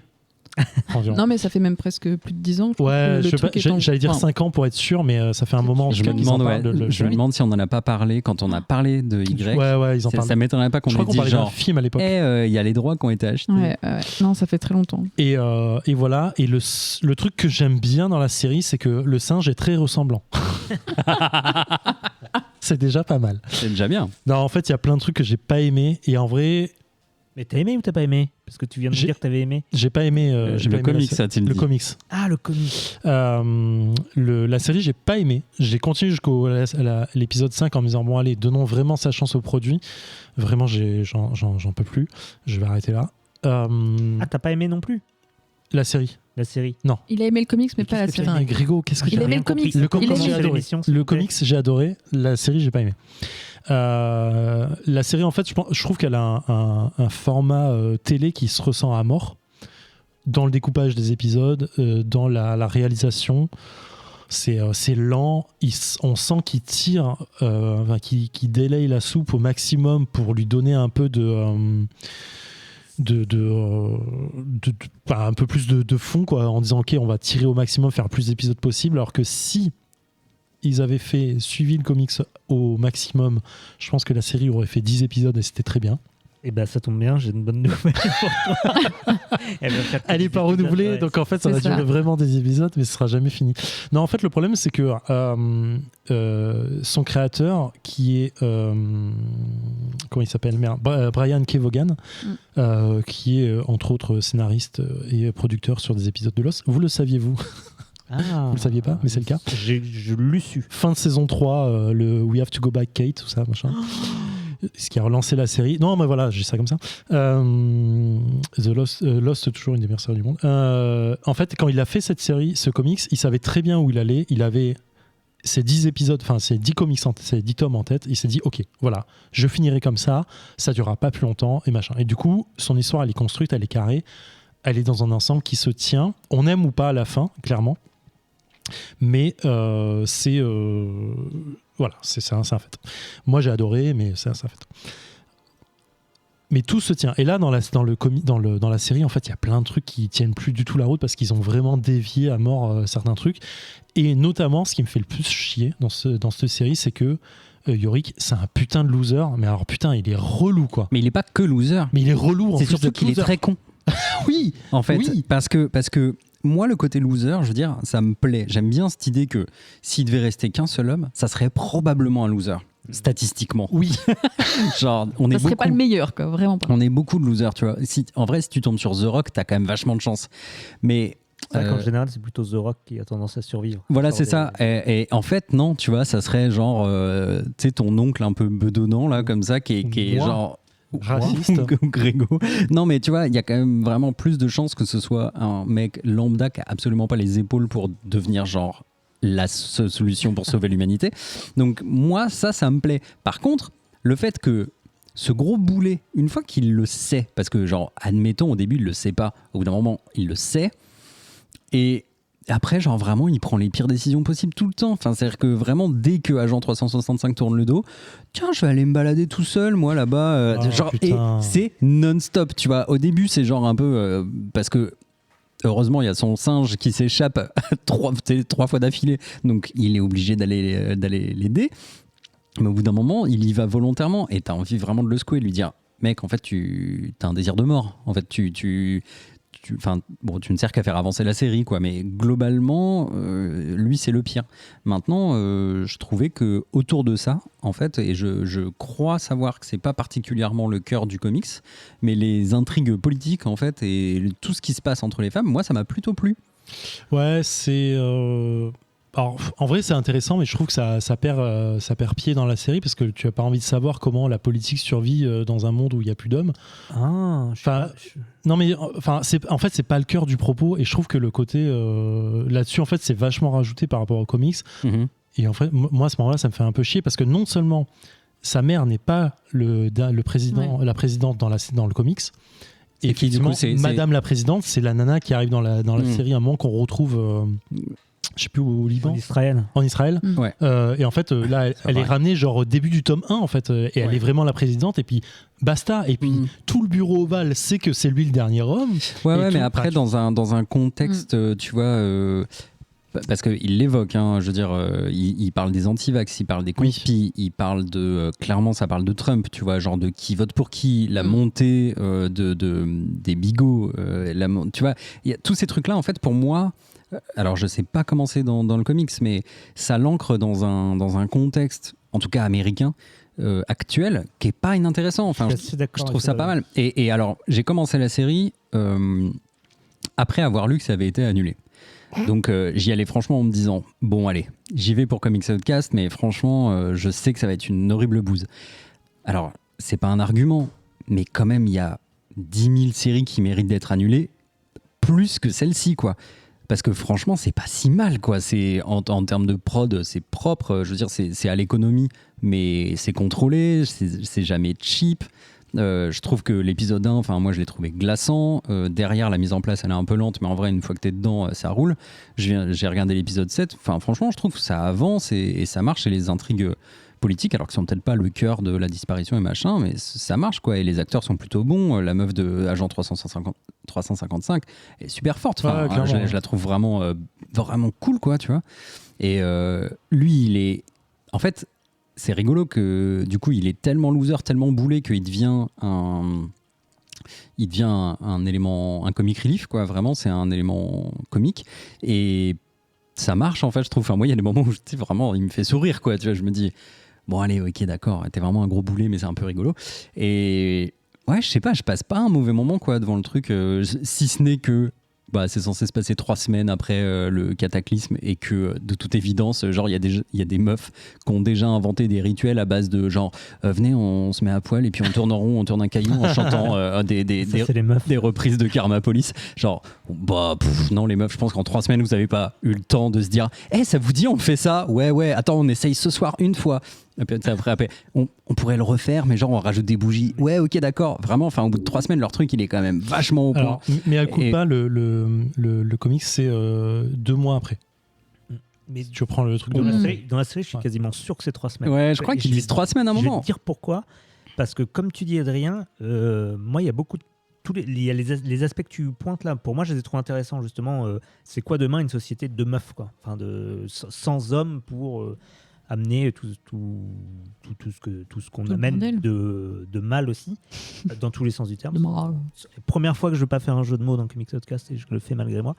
Environ. Non, mais ça fait même presque plus de 10 ans. Je crois Ouais, que le truc est en- j'allais dire enfin, 5 ans pour être sûr, mais ça fait un moment. en Je tout me cas qu'ils en demande, parlent de- je me demande si on n'en a pas parlé quand on a parlé de Y. Ouais, ils en parlent. Ça m'étonnerait pas qu'on Je crois ait qu'on dit parlait d'un genre, film à l'époque. il y a les droits qui ont été achetés. Ouais. Non, ça fait très longtemps. Et voilà. Et le truc que j'aime bien dans la série, c'est que le singe est très ressemblant. C'est déjà pas mal. C'est déjà bien. Non, en fait, il y a plein de trucs que j'ai pas aimé. Et en vrai, Mais t'as aimé ou t'as pas aimé? Parce que tu viens de J'ai- dire que t'avais aimé. j'ai pas aimé. j'ai pas le aimé la comics, série. ça, tu me Le dis. comics. Ah, le comic. La série, j'ai pas aimé. J'ai continué jusqu'à l'épisode 5 en me disant bon, allez, donnons vraiment sa chance au produit. Vraiment, j'en peux plus. Je vais arrêter là. Ah, t'as pas aimé non plus La série. la série? Il a aimé le comics, mais Mais pas la qu'est-ce que série. t'as Putain, Grégo, qu'est-ce que Il J'ai aimait rien le comics. compris. Le comics, Comment j'ai c'est adoré. l'émission, s'il Le te plaît comics, j'ai adoré. La série, j'ai pas aimé. La série, en fait, je trouve qu'elle a un format télé qui se ressent à mort. dans le découpage des épisodes, dans la réalisation. C'est lent, on sent qu'il tire, qu'il délaye la soupe au maximum pour lui donner un peu un peu plus de fond, quoi, en disant ok, on va tirer au maximum, faire plus d'épisodes possible, alors que si ils avaient suivi le comics au maximum, je pense que la série aurait fait 10 épisodes et c'était très bien. Et ben ça tombe bien, j'ai une bonne nouvelle pour toi. Elle n'est pas renouvelée, donc en fait ça va durer vraiment des épisodes, mais ce sera jamais fini. Non, en fait le problème c'est que son créateur, qui est comment il s'appelle, Brian K. Vaughan, qui est entre autres scénariste et producteur sur des épisodes de Lost. Vous le saviez-vous? Vous le saviez pas, mais c'est le cas. Je l'ai su. Fin de saison 3, le We Have to Go Back Kate, tout ça, machin. Ce qui a relancé la série. Non, mais voilà, j'ai ça comme ça. Lost, toujours une des meilleures séries du monde. En fait, quand il a fait cette série, ce comics, il savait très bien où il allait. Il avait ces 10 épisodes, enfin, ces 10 comics, ces 10 tomes en tête. Il s'est dit, ok, voilà, je finirai comme ça durera pas plus longtemps, et machin. Et du coup, son histoire, elle est construite, elle est carrée, elle est dans un ensemble qui se tient. On aime ou pas à la fin, clairement. Mais voilà, c'est un fait. Moi, j'ai adoré, mais c'est un fait. Mais tout se tient. Et là, dans la série, en fait, il y a plein de trucs qui tiennent plus du tout la route parce qu'ils ont vraiment dévié à mort certains trucs. Et notamment, ce qui me fait le plus chier dans cette série, c'est que Yorick, c'est un putain de loser. Mais alors, putain, il est relou, quoi. Mais il est pas que loser. Mais il est relou, en plus. C'est surtout qu'il est très con. Oui, en fait, oui. parce que moi, le côté loser, je veux dire, ça me plaît. J'aime bien cette idée que s'il devait rester qu'un seul homme, ça serait probablement un loser, statistiquement. Oui. Genre, ça serait pas le meilleur, quoi, vraiment pas. On est beaucoup de losers, tu vois. En vrai, si tu tombes sur The Rock, t'as quand même vachement de chance. Mais c'est vrai qu'en général, c'est plutôt The Rock qui a tendance à survivre. Voilà, c'est ça. Et en fait, non, tu vois, ça serait genre, tu sais, ton oncle un peu bedonnant, là, comme ça, qui est genre... raciste ou Grégo. Non, mais tu vois, il y a quand même vraiment plus de chances que ce soit un mec lambda qui a absolument pas les épaules pour devenir genre la solution pour sauver l'humanité. Donc moi, ça me plaît. Par contre, le fait que ce gros boulet, une fois qu'il le sait, parce que genre, admettons, au début, il le sait pas, au bout d'un moment, il le sait, et après, genre vraiment, il prend les pires décisions possibles tout le temps. Enfin, c'est-à-dire que vraiment, dès que Agent 365 tourne le dos, tiens, je vais aller me balader tout seul, moi, là-bas. Et c'est non-stop, tu vois. Au début, c'est genre un peu... parce que, heureusement, il y a son singe qui s'échappe 3 fois d'affilée. Donc, il est obligé d'aller l'aider. Mais au bout d'un moment, il y va volontairement. Et t'as envie vraiment de le secouer, de lui dire, mec, en fait, t'as un désir de mort. En fait, tu ne sers qu'à faire avancer la série, quoi. Mais globalement, lui, c'est le pire. Maintenant, je trouvais que autour de ça, en fait, et je crois savoir que c'est pas particulièrement le cœur du comics, mais les intrigues politiques, en fait, et tout ce qui se passe entre les femmes, moi, ça m'a plutôt plu. Ouais, c'est... Alors, en vrai, c'est intéressant, mais je trouve que ça perd pied dans la série parce que tu n'as pas envie de savoir comment la politique survit dans un monde où il n'y a plus d'hommes. Non, mais en fait, c'est pas le cœur du propos et je trouve que le côté là-dessus, en fait, c'est vachement rajouté par rapport aux comics. Mm-hmm. Et en fait, moi, à ce moment-là, ça me fait un peu chier parce que non seulement sa mère n'est pas le président, la présidente dans le comics. Et effectivement, Madame la présidente, c'est la nana qui arrive dans la série à un moment qu'on retrouve. Je sais plus, au Liban. En Israël. Ouais. Et en fait, là, elle est ramenée genre au début du tome 1, en fait. Et elle est vraiment la présidente. Et puis, basta. Et puis, tout le bureau ovale sait que c'est lui le dernier homme. Ouais, mais après, dans un contexte, tu vois... parce qu'il l'évoque, hein, je veux dire, il parle des anti-vax, il parle des conspis, il parle de... clairement, ça parle de Trump, tu vois, genre de qui vote pour qui, la montée des bigots, tu vois, il y a tous ces trucs-là, en fait, pour moi... Alors, je sais pas comment c'est dans le comics, mais ça l'ancre dans un contexte, en tout cas américain, actuel, qui est pas inintéressant. Enfin, je trouve ça pas mal. Et alors, j'ai commencé la série après avoir lu que ça avait été annulé. Donc, j'y allais franchement en me disant, bon, allez, j'y vais pour Comics Outcast, mais franchement, je sais que ça va être une horrible bouse. Alors, c'est pas un argument, mais quand même, il y a 10 000 séries qui méritent d'être annulées, plus que celle-ci, quoi. Parce que franchement, c'est pas si mal, quoi. C'est, en termes de prod, c'est propre. Je veux dire, c'est à l'économie, mais c'est contrôlé, c'est jamais cheap. Je trouve que l'épisode 1, enfin moi je l'ai trouvé glaçant. Derrière, la mise en place elle est un peu lente, mais en vrai une fois que t'es dedans, ça roule. J'ai regardé l'épisode 7. Enfin franchement, je trouve que ça avance et ça marche, et les intrigues politiques, alors qu'ils sont peut-être pas le cœur de la disparition et machin, mais ça marche quoi. Et les acteurs sont plutôt bons. La meuf de Agent 355 est super forte. Enfin, je la trouve vraiment cool quoi, tu vois. Et lui, il est, en fait, c'est rigolo que du coup, il est tellement loser, tellement boulé qu'il devient un élément, un comic relief quoi. Vraiment, c'est un élément comique et ça marche en fait. Je trouve. Enfin, moi, il y a des moments où vraiment, il me fait sourire quoi. Tu vois, je me dis. Bon allez, ok, d'accord, t'es vraiment un gros boulet, mais c'est un peu rigolo. Et ouais, je sais pas, je passe pas un mauvais moment quoi devant le truc, si ce n'est que c'est censé se passer 3 semaines après le cataclysme et que de toute évidence, genre il y a des meufs qui ont déjà inventé des rituels à base de genre venez, on se met à poil et puis on tourne en rond, on tourne un caillou en chantant des reprises de Karma Police. Genre non les meufs, je pense qu'en 3 semaines vous avez pas eu le temps de se dire ça vous dit on fait ça, ouais, attends on essaye ce soir une fois. Et puis après on pourrait le refaire, mais genre on rajoute des bougies. Ouais, ok, d'accord. Vraiment, enfin, au bout de 3 semaines, leur truc il est quand même vachement au point. Alors, mais à coup pas, le comics c'est 2 mois après. Mais tu prends le truc dans la série, je suis quasiment sûr que c'est 3 semaines. Ouais, je crois qu'ils disent 3 semaines à un moment. Je vais te dire pourquoi. Parce que comme tu dis, Adrien, moi il y a beaucoup de il y a les aspects que tu pointes là, pour moi je les ai trouvés intéressants justement. C'est quoi demain une société de meufs quoi, enfin sans hommes pour amener tout ce qu'on amène de mal aussi, dans tous les sens du terme. C'est la première fois que je ne veux pas faire un jeu de mots dans Comics Podcast et je le fais malgré moi.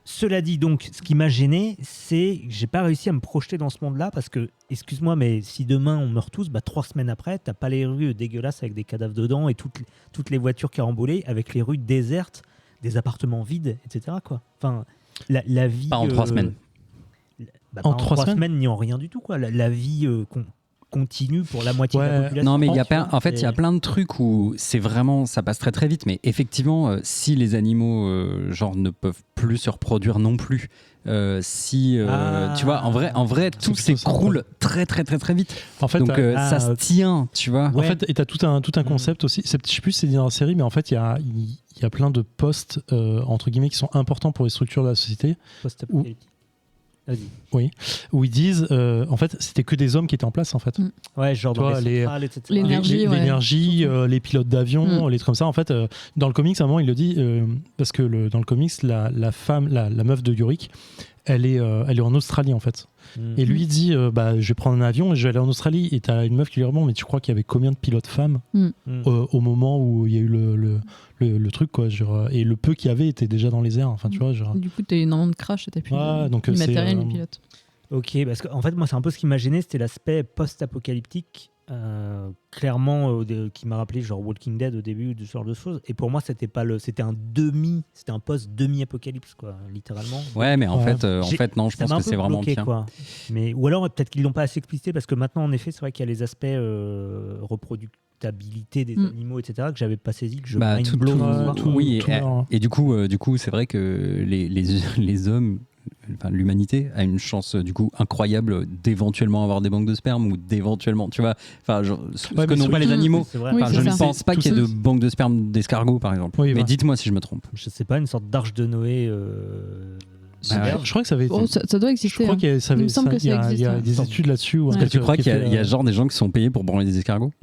Cela dit, donc, ce qui m'a gêné, c'est que j'ai pas réussi à me projeter dans ce monde-là parce que, excuse-moi, mais si demain on meurt tous, 3 semaines après, t'as pas les rues dégueulasses avec des cadavres dedans et toutes les voitures carambolées, avec les rues désertes, des appartements vides, etc. quoi. Enfin, la vie. Pas en 3 semaines. En 3 semaines, ni en rien du tout quoi. La vie continue pour la moitié de la population. Non mais il y a plein de trucs où c'est vraiment, ça passe très très vite, mais effectivement si les animaux genre ne peuvent plus se reproduire non plus, tu vois, en vrai tout s'écroule très très très très vite. En fait, donc ça se tient, tu vois. En fait, et t'as tout un concept aussi. Je sais plus si c'est dit dans la série, mais en fait il y a plein de postes entre guillemets qui sont importants pour les structures de la société. Oui, où ils disent en fait c'était que des hommes qui étaient en place en fait. Ouais, genre dans les centrales, etc. L'énergie, les pilotes d'avion, les trucs comme ça. En fait, dans le comics, à un moment il le dit parce que dans le comics, la femme, la meuf de Yorick, elle est en Australie en fait. Et lui il dit je vais prendre un avion et je vais aller en Australie. Et t'as une meuf qui lui répond mais tu crois qu'il y avait combien de pilotes femmes au moment où il y a eu le truc quoi, genre, et le peu qu'il y avait était déjà dans les airs. Enfin tu vois genre. Du coup t'as énormément de crash et t'as plus de matériel ni pilote. Ok, parce qu'en fait moi c'est un peu ce qui m'a gêné, c'était l'aspect post-apocalyptique. Clairement qui m'a rappelé genre Walking Dead au début, de ce genre de choses, et pour moi c'était un post demi-apocalypse quoi, littéralement. Ouais mais en fait non, je pense que c'est vraiment pire quoi. Mais ou alors peut-être qu'ils l'ont pas assez explicité parce que maintenant en effet c'est vrai qu'il y a les aspects reproductabilité des animaux etc que j'avais pas saisi, que je et du coup c'est vrai que les hommes, enfin, l'humanité a une chance du coup incroyable d'éventuellement avoir des banques de sperme ou d'éventuellement, tu vois, enfin ce que n'ont pas les animaux. C'est vrai. Je ne pense pas qu'il y ait de banques de sperme d'escargots par exemple. Mais dites-moi si je me trompe. Je sais pas, une sorte d'arche de Noé. Je crois que ça avait été... ça doit exister. Je crois qu'il y a des études là-dessus. Est-ce que tu crois qu'il y a genre des gens qui sont payés pour branler des escargots?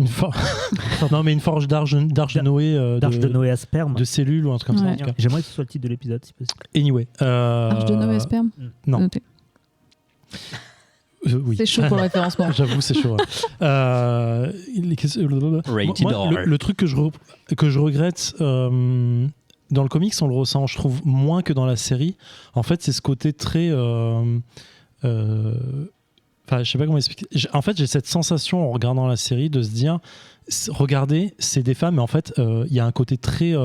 Non, mais une forge d'arche de Noé. D'arche de Noé à sperme. De cellules ou un truc comme ça. En tout cas. J'aimerais que ce soit le titre de l'épisode si possible. Anyway. Arche de Noé à sperme? Non. Oui. C'est chaud pour le référencement. J'avoue, c'est chaud. Le truc que je regrette... dans le comics, on le ressent, je trouve, moins que dans la série. En fait, c'est ce côté très... je sais pas comment expliquer. En fait, j'ai cette sensation en regardant la série de se dire, regardez, c'est des femmes, mais en fait, il y a un côté très...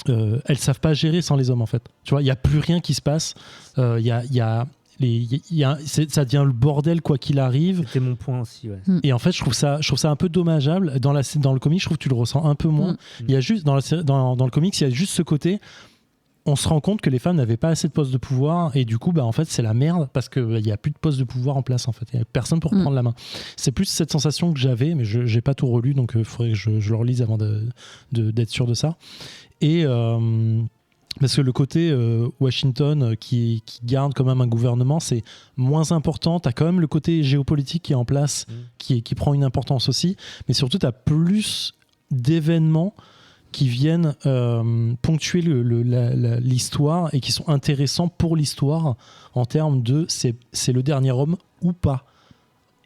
elles savent pas gérer sans les hommes, en fait. Tu vois, il y a plus rien qui se passe. Ça devient le bordel quoi qu'il arrive. C'était mon point aussi. Ouais. Et en fait, je trouve ça un peu dommageable. Dans le comic, je trouve que tu le ressens un peu moins. Il y a juste dans le comics, il y a juste ce côté. on se rend compte que les femmes n'avaient pas assez de postes de pouvoir et du coup en fait c'est la merde parce qu'il n'y a plus de postes de pouvoir en place en fait, il n'y a personne pour prendre la main. C'est plus cette sensation que j'avais, mais je n'ai pas tout relu, donc il faudrait que je le relise avant d'être sûr de ça. Et parce que le côté Washington qui garde quand même un gouvernement, c'est moins important. Tu as quand même le côté géopolitique qui est en place, qui prend une importance aussi, mais surtout tu as plus d'événements qui viennent ponctuer l'histoire et qui sont intéressants pour l'histoire en termes de c'est le dernier homme ou pas.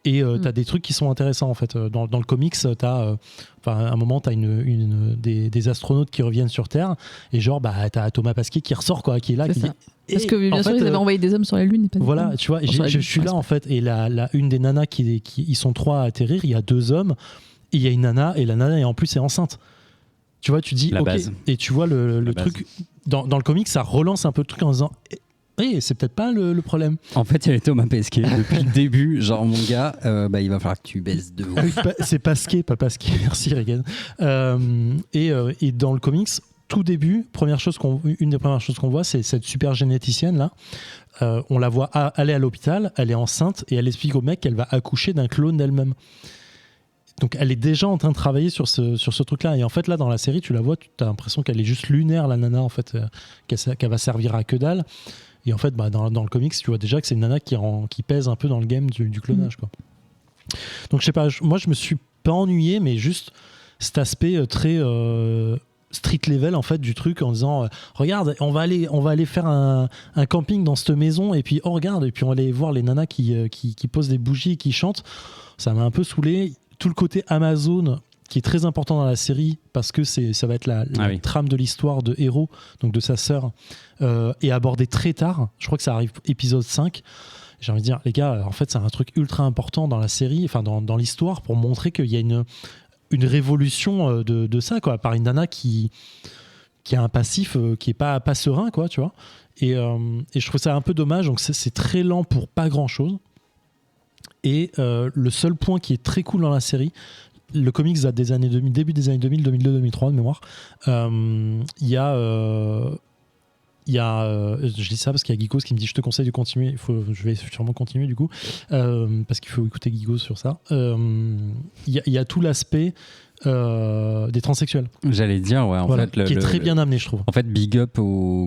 Et t'as des trucs qui sont intéressants en fait. Dans le comics, à un moment, t'as des astronautes qui reviennent sur Terre et genre t'as Thomas Pasquier qui ressort quoi, qui est là. C'est qui ça. dit, Parce que bien sûr, ils avaient envoyé des hommes sur la Lune et pas des voilà, femmes. tu vois, Sur la je Lune, suis là ouais, en fait. Et une des nanas ils sont 3 à atterrir, il y a 2 hommes, et il y a une nana, et la nana en plus est enceinte. Tu vois, tu dis La ok, base. et tu vois le truc dans le comic, ça relance un peu le truc en disant c'est peut-être pas le problème. En fait, il y avait Thomas Pesquet depuis le début. Genre, mon gars, il va falloir que tu baisses de ouf. C'est Pasquier, pas Pasquier. Merci Regan. Et dans le comics, tout début, une des premières choses qu'on voit, c'est cette super généticienne là. On la voit aller à l'hôpital, elle est enceinte et elle explique au mec qu'elle va accoucher d'un clone d'elle-même. Donc elle est déjà en train de travailler sur ce truc-là. Et en fait, là, dans la série, tu la vois, tu as l'impression qu'elle est juste lunaire, la nana, en fait, qu'elle va servir à que dalle. Et en fait, dans le comics, tu vois déjà que c'est une nana qui pèse un peu dans le game du clonage, quoi. Donc, je sais pas, moi, je me suis pas ennuyé, mais juste cet aspect très street level, en fait, du truc, en disant regarde, on va aller faire un camping dans cette maison, et puis, regarde, et puis on va aller voir les nanas qui posent des bougies et qui chantent. Ça m'a un peu saoulé. Tout le côté Amazon qui est très important dans la série parce que ça va être la trame de l'histoire de Hero, donc de sa sœur, est abordé très tard. Je crois que ça arrive épisode 5. J'ai envie de dire, les gars, en fait, c'est un truc ultra important dans la série, enfin dans l'histoire, pour montrer qu'il y a une révolution de ça, quoi, par une nana qui a un passif qui est pas serein, quoi, tu vois. Et je trouve ça un peu dommage. Donc c'est très lent pour pas grand-chose. Et le seul point qui est très cool dans la série, le comics date des années 2000, début des années 2000, 2002, 2003 de mémoire. Il y a je dis ça parce qu'il y a Geekos qui me dit je te conseille de continuer. Je vais sûrement continuer du coup parce qu'il faut écouter Geekos sur ça. Il y a tout l'aspect des transsexuels. J'allais dire, ouais, en fait, qui est très bien amené, je trouve. En fait, big up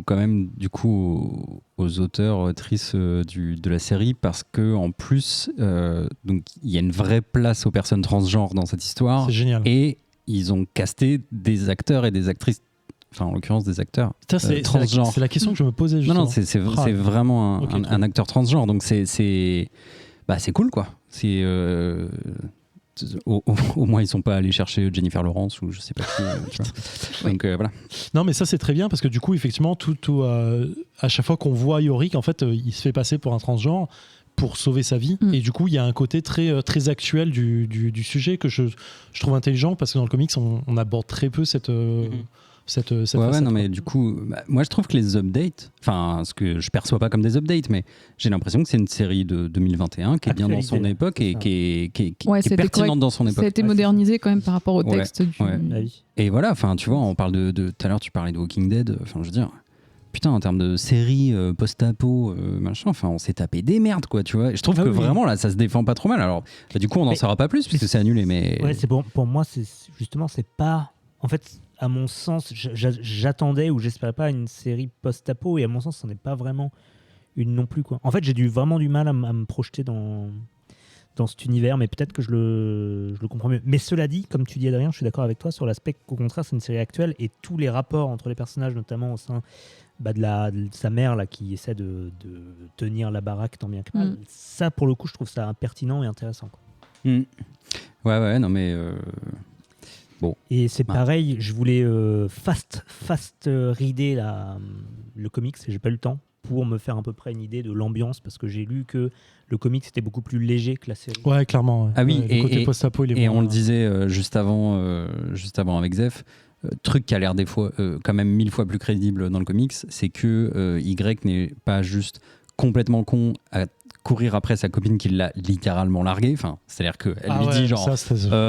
quand même du coup aux auteurs, autrices de la série, parce que en plus, donc il y a une vraie place aux personnes transgenres dans cette histoire. C'est génial. Et ils ont casté des acteurs et des actrices. Enfin, en l'occurrence, des acteurs transgenres. C'est la question que je me posais justement. Non, c'est vraiment un acteur transgenre. Donc, c'est cool, quoi. Au moins, ils sont pas allés chercher Jennifer Lawrence ou je sais pas qui. Tu vois. Donc, voilà. Non, mais ça, c'est très bien parce que du coup, effectivement, à chaque fois qu'on voit Yorick, en fait, il se fait passer pour un transgenre pour sauver sa vie. Et du coup, il y a un côté très, très actuel du sujet que je trouve intelligent parce que dans le comics, on aborde très peu cette facette, non, mais du coup, moi je trouve que les updates, enfin, ce que je perçois pas comme des updates, mais j'ai l'impression que c'est une série de 2021 qui est bien dans son époque et qui est pertinente dans son époque. Ça a été modernisé quand même par rapport au texte du. Et voilà, enfin, tu vois, on parle de tout à l'heure, tu parlais de Walking Dead, enfin, je veux dire. Putain, en termes de série post-apo, machin, enfin, on s'est tapé des merdes, quoi, tu vois. Et je trouve que vraiment, là, ça se défend pas trop mal. Alors, du coup, on n'en saura pas plus puisque c'est annulé, mais. Ouais, c'est bon. Pour moi, c'est pas. En fait, à mon sens, j'attendais ou j'espérais pas une série post-apo, et à mon sens, c'en est pas vraiment une non plus, quoi. En fait, j'ai vraiment du mal à me projeter dans cet univers, mais peut-être que je le comprends mieux. Mais cela dit, comme tu dis, Adrien, je suis d'accord avec toi sur l'aspect qu'au contraire, c'est une série actuelle, et tous les rapports entre les personnages, notamment au sein de sa mère là, qui essaie de tenir la baraque tant bien que mal, ça, pour le coup, je trouve ça pertinent et intéressant, quoi. Ouais, non, mais... Bon. Et c'est pareil, je voulais fast reader le comics, et j'ai pas eu le temps pour me faire à peu près une idée de l'ambiance, parce que j'ai lu que le comics était beaucoup plus léger que la série. Ouais, clairement. Ouais. Ah oui, le côté post-apo, il est on le disait juste avant avec Zef, truc qui a l'air des fois quand même 1000 fois plus crédible dans le comics, c'est que Y n'est pas juste complètement con à courir après sa copine qui l'a littéralement largué. Enfin, c'est-à-dire qu'elle lui ouais, dit genre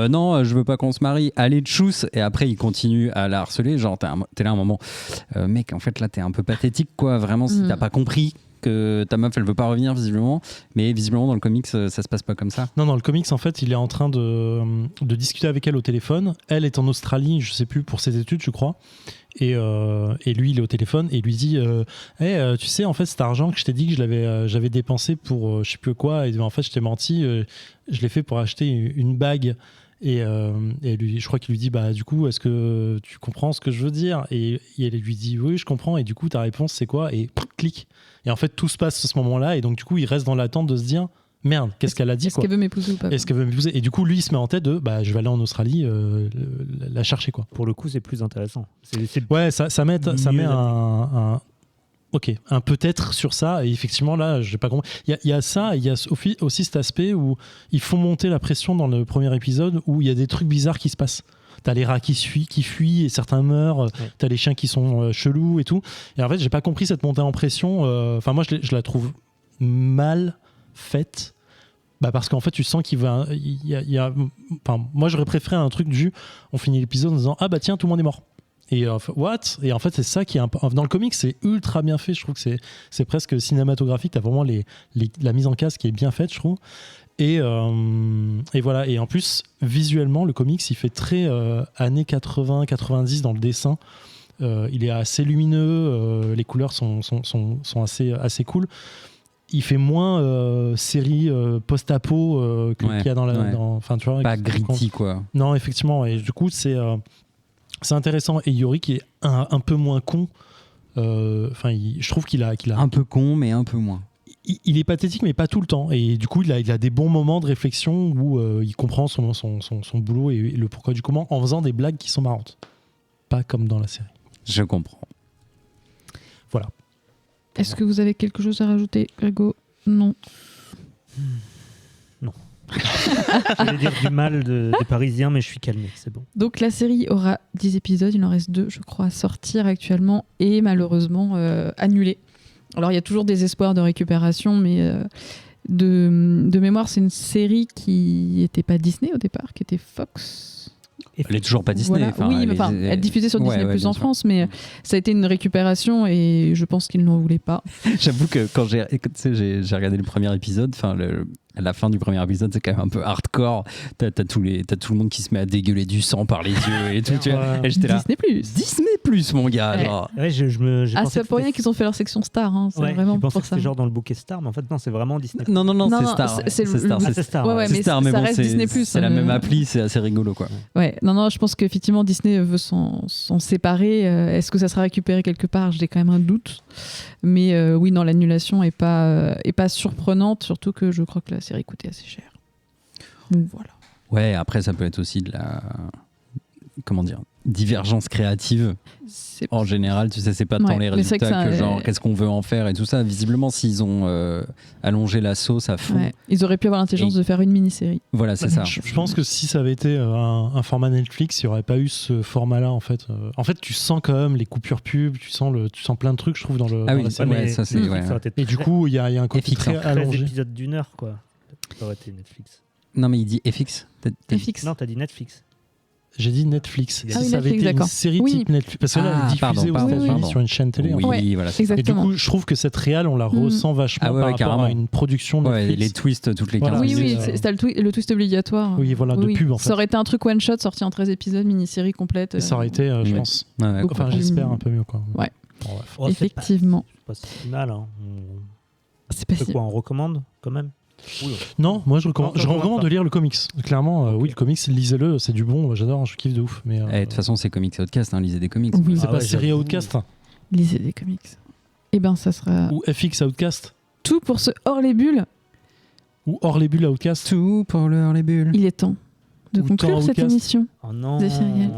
non, je veux pas qu'on se marie, allez tchuss, et après il continue à la harceler. Genre t'es là un moment, mec, en fait là t'es un peu pathétique quoi. Vraiment, si t'as pas compris que ta meuf elle veut pas revenir visiblement, mais visiblement dans le comics ça se passe pas comme ça. Non, dans le comics en fait il est en train de discuter avec elle au téléphone. Elle est en Australie, je sais plus, pour ses études je crois, et lui il est au téléphone et il lui dit hey, tu sais en fait cet argent que je t'ai dit que j'avais dépensé pour je sais plus quoi, et en fait je t'ai menti, je l'ai fait pour acheter une bague. Et lui, je crois qu'il lui dit bah du coup est-ce que tu comprends ce que je veux dire, et elle lui dit oui je comprends, et du coup ta réponse c'est quoi, et clic, et en fait tout se passe à ce moment-là, et donc du coup il reste dans l'attente de se dire merde, qu'est-ce qu'elle a dit, est-ce qu'elle veut m'épouser ou pas, est-ce qu'elle veut m'épouser, et du coup lui il se met en tête de bah je vais aller en Australie la chercher quoi. Pour le coup, c'est plus intéressant. Ouais, ça met mieux un peut-être sur ça, et effectivement là j'ai pas compris. Il y a ça, il y a aussi cet aspect où ils font monter la pression dans le premier épisode, où il y a des trucs bizarres qui se passent. T'as les rats qui fuient et certains meurent, t'as les chiens qui sont chelous et tout, et en fait j'ai pas compris cette montée en pression. Enfin moi je la trouve mal faite, parce qu'en fait tu sens qu'il va enfin moi j'aurais préféré un truc on finit l'épisode en disant ah bah tiens tout le monde est mort. Et what? Et en fait, c'est ça qui est dans le comic, c'est ultra bien fait. Je trouve que c'est presque cinématographique. T'as vraiment la mise en case qui est bien faite, je trouve. Et voilà. Et en plus, visuellement, le comics, il fait très années 80-90 dans le dessin. Il est assez lumineux. Les couleurs sont assez cool. Il fait moins série post-apo qu'il y a dans la. Enfin, tu vois. Pas gritty, quoi. Non, effectivement. Et du coup, c'est intéressant. Et Yori qui est un peu moins con. Je trouve qu'il a un peu con, mais un peu moins. Il est pathétique, mais pas tout le temps. Et du coup, il a des bons moments de réflexion où il comprend son boulot et le pourquoi du comment, en faisant des blagues qui sont marrantes. Pas comme dans la série. Je comprends. Voilà. Est-ce que vous avez quelque chose à rajouter, Grégo? Non. Non. J'allais dire du mal des Parisiens, mais je suis calmé, c'est bon. Donc la série aura 10 épisodes, il en reste 2, je crois, à sortir actuellement, et malheureusement annulés. Alors il y a toujours des espoirs de récupération, mais de mémoire, c'est une série qui n'était pas Disney au départ, qui était Fox. Elle est toujours pas Disney. Voilà. Elle diffusait sur Disney Plus en France, mais ça a été une récupération et je pense qu'ils n'en voulaient pas. J'avoue que quand j'ai regardé le premier épisode, à la fin du premier épisode, c'est quand même un peu hardcore. T'as tout le monde qui se met à dégueuler du sang par les yeux et tout. Tu vois. Et j'étais là. Disney Plus, mon gars. Genre. Ouais, c'est pas pour rien qu'ils ont fait leur section Star. Hein. C'est vraiment pour ça. C'était genre dans le bouquet Star, mais en fait non, c'est vraiment Disney. Non, c'est Star. C'est Star. Ouais, mais ça reste Disney Plus. C'est la même appli, c'est assez rigolo, quoi. Ouais. Non, je pense qu'effectivement Disney veut s'en séparer. Est-ce que ça sera récupéré quelque part? J'ai quand même un doute. Mais oui, non, l'annulation est pas surprenante, surtout que je crois que la série coûtait assez cher. Donc voilà. Ouais, après ça peut être aussi de la divergence créative. En général, tu sais, c'est pas tant les résultats que genre qu'est-ce qu'on veut en faire et tout ça. Visiblement, s'ils ont allongé la sauce à fond. Ouais. Ils auraient pu avoir l'intelligence de faire une mini-série. Voilà, c'est ça. Je pense que si ça avait été un format Netflix, il n'y aurait pas eu ce format-là, en fait. En fait, tu sens quand même les coupures pub, tu sens plein de trucs, je trouve, dans la série. Ouais, ça c'est. Et du coup, il y a un côté très allongé. 13 épisodes d'1 heure, quoi. Ça aurait été Netflix. Non, mais il dit FX. FX. Non, t'as dit Netflix. J'ai dit Netflix. Ah oui, ça avait été une série type Netflix. Parce que là, elle est diffusée aux États-Unis sur une chaîne télé. Oui, voilà. Exactement. Et du coup, je trouve que cette réal, on la ressent vachement par rapport à une production Netflix. Ouais, les twists toutes les 15 minutes. Oui, c'était le twist obligatoire. Oui, voilà, de pub en fait. Ça aurait été un truc one-shot sorti en 13 épisodes, mini-série complète. Et ça aurait été, je pense. Enfin, j'espère un peu mieux, quoi. Ouais. Effectivement. C'est pas si mal, hein. C'est pas si... quoi, on recommande quand même? Oui. Non, moi je recommande de lire le comics. Clairement, oui, le comics, lisez-le, c'est du bon, j'adore, je kiffe de ouf. Mais de toute façon, c'est Comics Outcast, lisez des comics. Oui. C'est pas série Outcast. Lisez des comics. Et ben ça sera. Ou FX Outcast. Tout pour ce hors les bulles. Ou hors les bulles Outcast. Tout pour le hors les bulles. Il est temps de conclure cette émission. Oh non.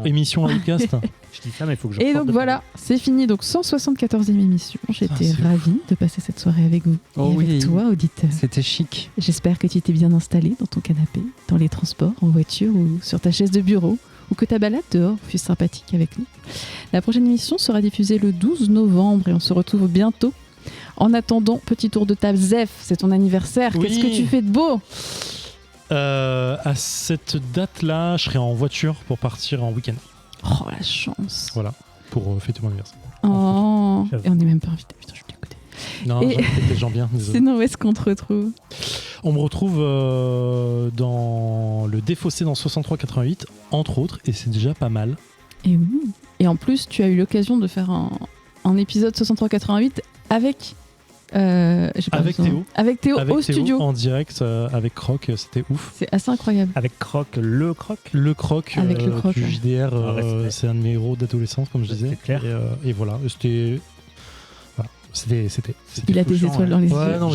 Émission Outcast. Je dis ça, mais il faut que je. Et donc voilà, c'est fini. Donc 174e émission. J'étais ravie de passer cette soirée avec vous. Et avec toi, auditeur. C'était chic. J'espère que tu étais bien installé dans ton canapé, dans les transports, en voiture ou sur ta chaise de bureau, ou que ta balade dehors fut sympathique avec nous. La prochaine émission sera diffusée le 12 novembre et on se retrouve bientôt En attendant, petit tour de table. Zef, c'est ton anniversaire. Oui. Qu'est-ce que tu fais de beau? À cette date-là, je serai en voiture pour partir en week-end. Oh, la chance. Voilà, pour fêter mon anniversaire. Oh. J'avoue. Et on n'est même pas invité. Putain, je suis dégoûtée. Non, Et- j'invite des gens bien, désolé. Sinon, où est-ce qu'on te retrouve? On me retrouve dans le Défaussé dans 63-88, entre autres, et c'est déjà pas mal. Et oui. Et en plus, tu as eu l'occasion de faire un épisode 63-88 avec... j'ai pas Avec besoin. Théo. Avec Théo Avec au Théo, studio. en direct, avec Croc, c'était ouf. C'est assez incroyable. Avec Croc, le Croc. Le Croc, Avec le Croc, du ouais. JDR, Ah ouais, c'était- c'est un de mes héros d'adolescence, comme je Ouais, disais. c'est clair. Et voilà, c'était... Voilà, c'était Il a des touchant, étoiles dans les Ouais, yeux. non,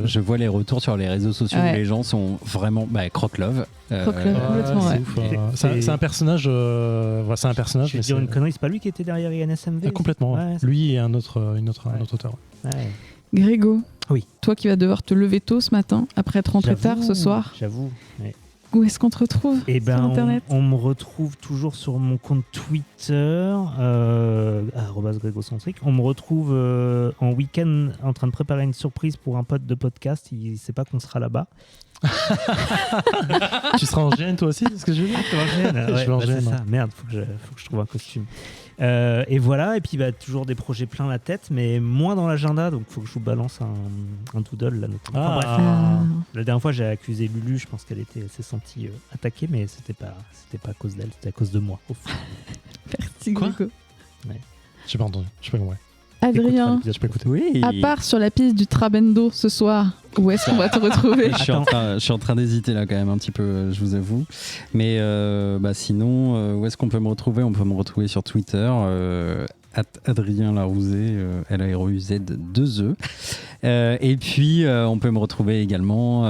Je vois les retours sur les réseaux sociaux Ouais. où les gens sont vraiment Croc-Love. Croc-Love. Complètement, c'est ouais. ouf. C'est- C'est un personnage, ouais, c'est un personnage, Je vais mais dire c'est une connerie, c'est pas lui qui était derrière INSMV? Ah, complètement. Ouais, c'est- Lui et un autre auteur. Ouais. Grégo, Oui. toi qui vas devoir te lever tôt ce matin, après être rentré J'avoue, tard ce soir, J'avoue. Ouais. où est-ce qu'on te retrouve Et sur ben, Internet? on me retrouve toujours sur mon compte Twitter, @GrégoCentric. On me retrouve en week-end en train de préparer une surprise pour un pote de podcast. Il sait pas qu'on sera là-bas. Tu seras en GN toi aussi, c'est ce que je veux dire Ouais, vais en bah, c'est gêne, ça. hein. Merde, faut que je trouve un costume. Et voilà, et puis bah, toujours des projets plein la tête, mais moins dans l'agenda, donc faut que je vous balance un doodle là. Notamment. Enfin, bref, Ah. la dernière fois j'ai accusé Lulu, je pense qu'elle s'est sentie attaquée, mais c'était pas à cause d'elle, c'était à cause de moi. Au fond. Merci Quoi Grégo. J'ai pas entendu, j'ai pas compris. Adrien, J'ai pas écouté. Oui. à part sur la piste du Trabendo ce soir, où est-ce qu'on va te retrouver? Je suis en train d'hésiter là quand même un petit peu, je vous avoue. Mais sinon, où est-ce qu'on peut me retrouver? On peut me retrouver sur Twitter, Adrien Larouzet, LAROUZ2E. Et puis, on peut me retrouver également,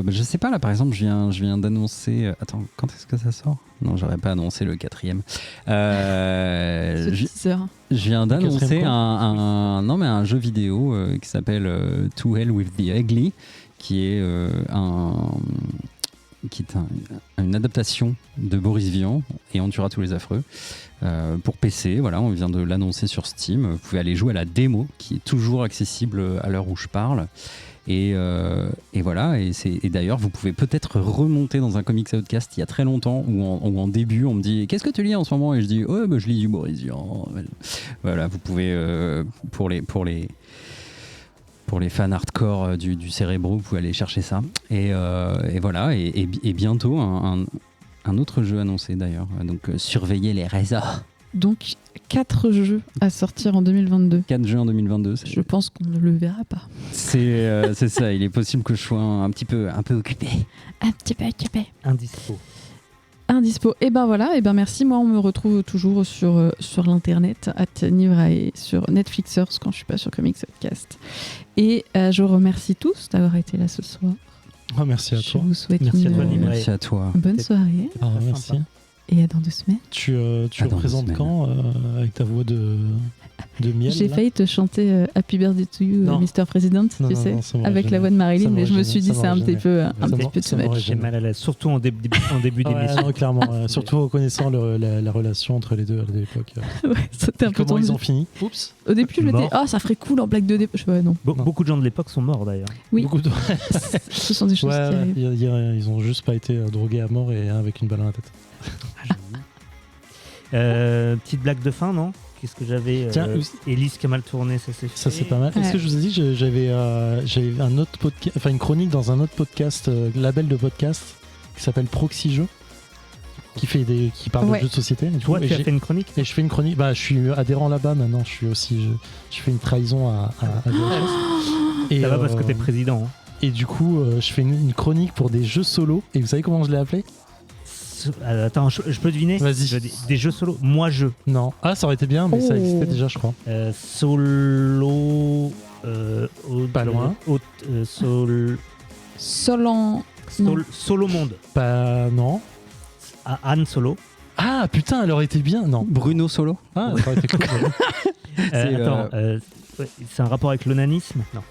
je sais pas, là par exemple, je viens d'annoncer... attends, quand est-ce que ça sort? Non, j'aurais pas annoncé le 4e. Ce teaser. Je viens d'annoncer Quatrième quoi un jeu vidéo qui s'appelle To Hell with the Ugly, qui est une adaptation de Boris Vian et On tuera tous les affreux pour PC. Voilà, on vient de l'annoncer sur Steam. Vous pouvez aller jouer à la démo qui est toujours accessible à l'heure où je parle. Et voilà, et d'ailleurs vous pouvez peut-être remonter dans un Comics Outcast il y a très longtemps où en début on me dit qu'est-ce que tu lis en ce moment, et je dis oh bah, je lis du Boris Vian. Voilà, vous pouvez pour les fans hardcore du Cérébro, vous pouvez aller chercher ça. Et voilà, et bientôt un autre jeu annoncé d'ailleurs, donc surveillez les réseaux. Donc, 4 jeux à sortir en 2022. 4 jeux en 2022. Je pense qu'on ne le verra pas. C'est ça, il est possible que je sois un peu occupé. Un petit peu occupé. Indispo. Indispo. Et ben voilà, et ben merci. Moi, on me retrouve toujours sur l'internet, @Nivrae, sur Netflixers quand je suis pas sur Comics Podcast. Et je vous remercie tous d'avoir été là ce soir. Oh, merci à Je toi. vous souhaite Merci à toi, une Nivrae. Merci à toi. bonne soirée Ah, Très merci. sympa. et à dans 2 semaines. Tu À dans représentes 2 quand avec ta voix de miel J'ai là failli te chanter Happy Birthday to You, Non. Mr. President, Non, tu non, sais, non, ça m'aurait avec la gêné. voix de Marilyn, Ça mais je me m'aurait suis dit gêné, c'est un ça petit m'aurait peu, gêné. un Ça petit m'aurait- peu ça too m'aurait much. J'ai mal à l'aise, surtout en début d'émission. Ouais, non, clairement. Surtout en connaissant la relation entre les deux à l'époque. Ouais, c'était un peu Comment ils tendu. ont fini Oups. Au début, je me disais, Mort. oh, ça ferait cool en blague de dépôt. Je fais, ouais, non. Non. Beaucoup de gens de l'époque sont morts d'ailleurs. Oui. Beaucoup de... Ce sont des choses qui Ouais, arrivent. ils ont juste pas été drogués à mort et un avec une balle à la tête. Petite blague de fin, non? Qu'est-ce que j'avais Tiens, Élise qui a mal tourné, ça c'est fait. Ça c'est pas mal. Ouais. Est-ce que je vous ai dit j'avais un autre podcast, enfin une chronique dans un autre podcast, label de podcast qui s'appelle Proxy Jeux, qui parle Ouais. de jeux de société. Et du Toi, coup, tu et as fait une chronique? je fais une chronique. Bah, je suis adhérent là-bas maintenant. Je fais une trahison à VHS. Et, Ça va parce que t'es euh, président. Hein. Et du coup, je fais une chronique pour des jeux solo. Et vous savez comment je l'ai appelé? Attends, je peux deviner? Vas-y. Des jeux solo. Moi, je. Non. Ah, ça aurait été bien, mais ça Oh. existait déjà, je crois. Solo. Pas loin. Solan. Non. Solo Monde. Pas non. Anne Solo. Ah putain, elle aurait été bien. Non. Bruno Solo. Ah, ça aurait été cool. C'est, Attends, ouais, c'est un rapport avec l'onanisme? Non.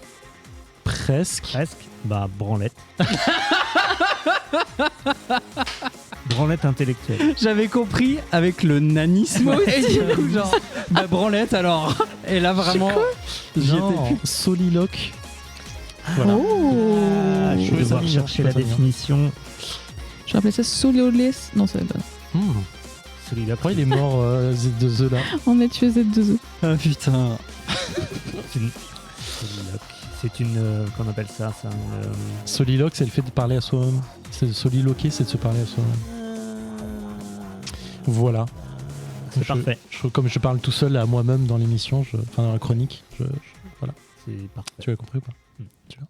Presque. Presque. Bah, branlette. Branlette intellectuelle. J'avais compris avec le nanisme. Et du coup, genre, bah, branlette alors. Et là, vraiment, j'y étais. Non, soliloque. Voilà. Oh Ah, je vais trouvais ça devoir mignon, chercher je la trouvais ça définition. Je rappelais ça Solioles. Non, ça va pas. Celui-là, Après, il est mort, Z2E là. On a tué Z2E. Ah putain. c'est une... Soliloque. C'est une... qu'on appelle ça Soliloque, c'est le fait de parler à soi-même. C'est de soliloquer, c'est de se parler à soi-même. Voilà. C'est parfait. Comme je parle tout seul à moi-même dans l'émission, enfin dans la chronique, voilà. C'est parfait. Tu as compris ou pas? Mm. Tu vois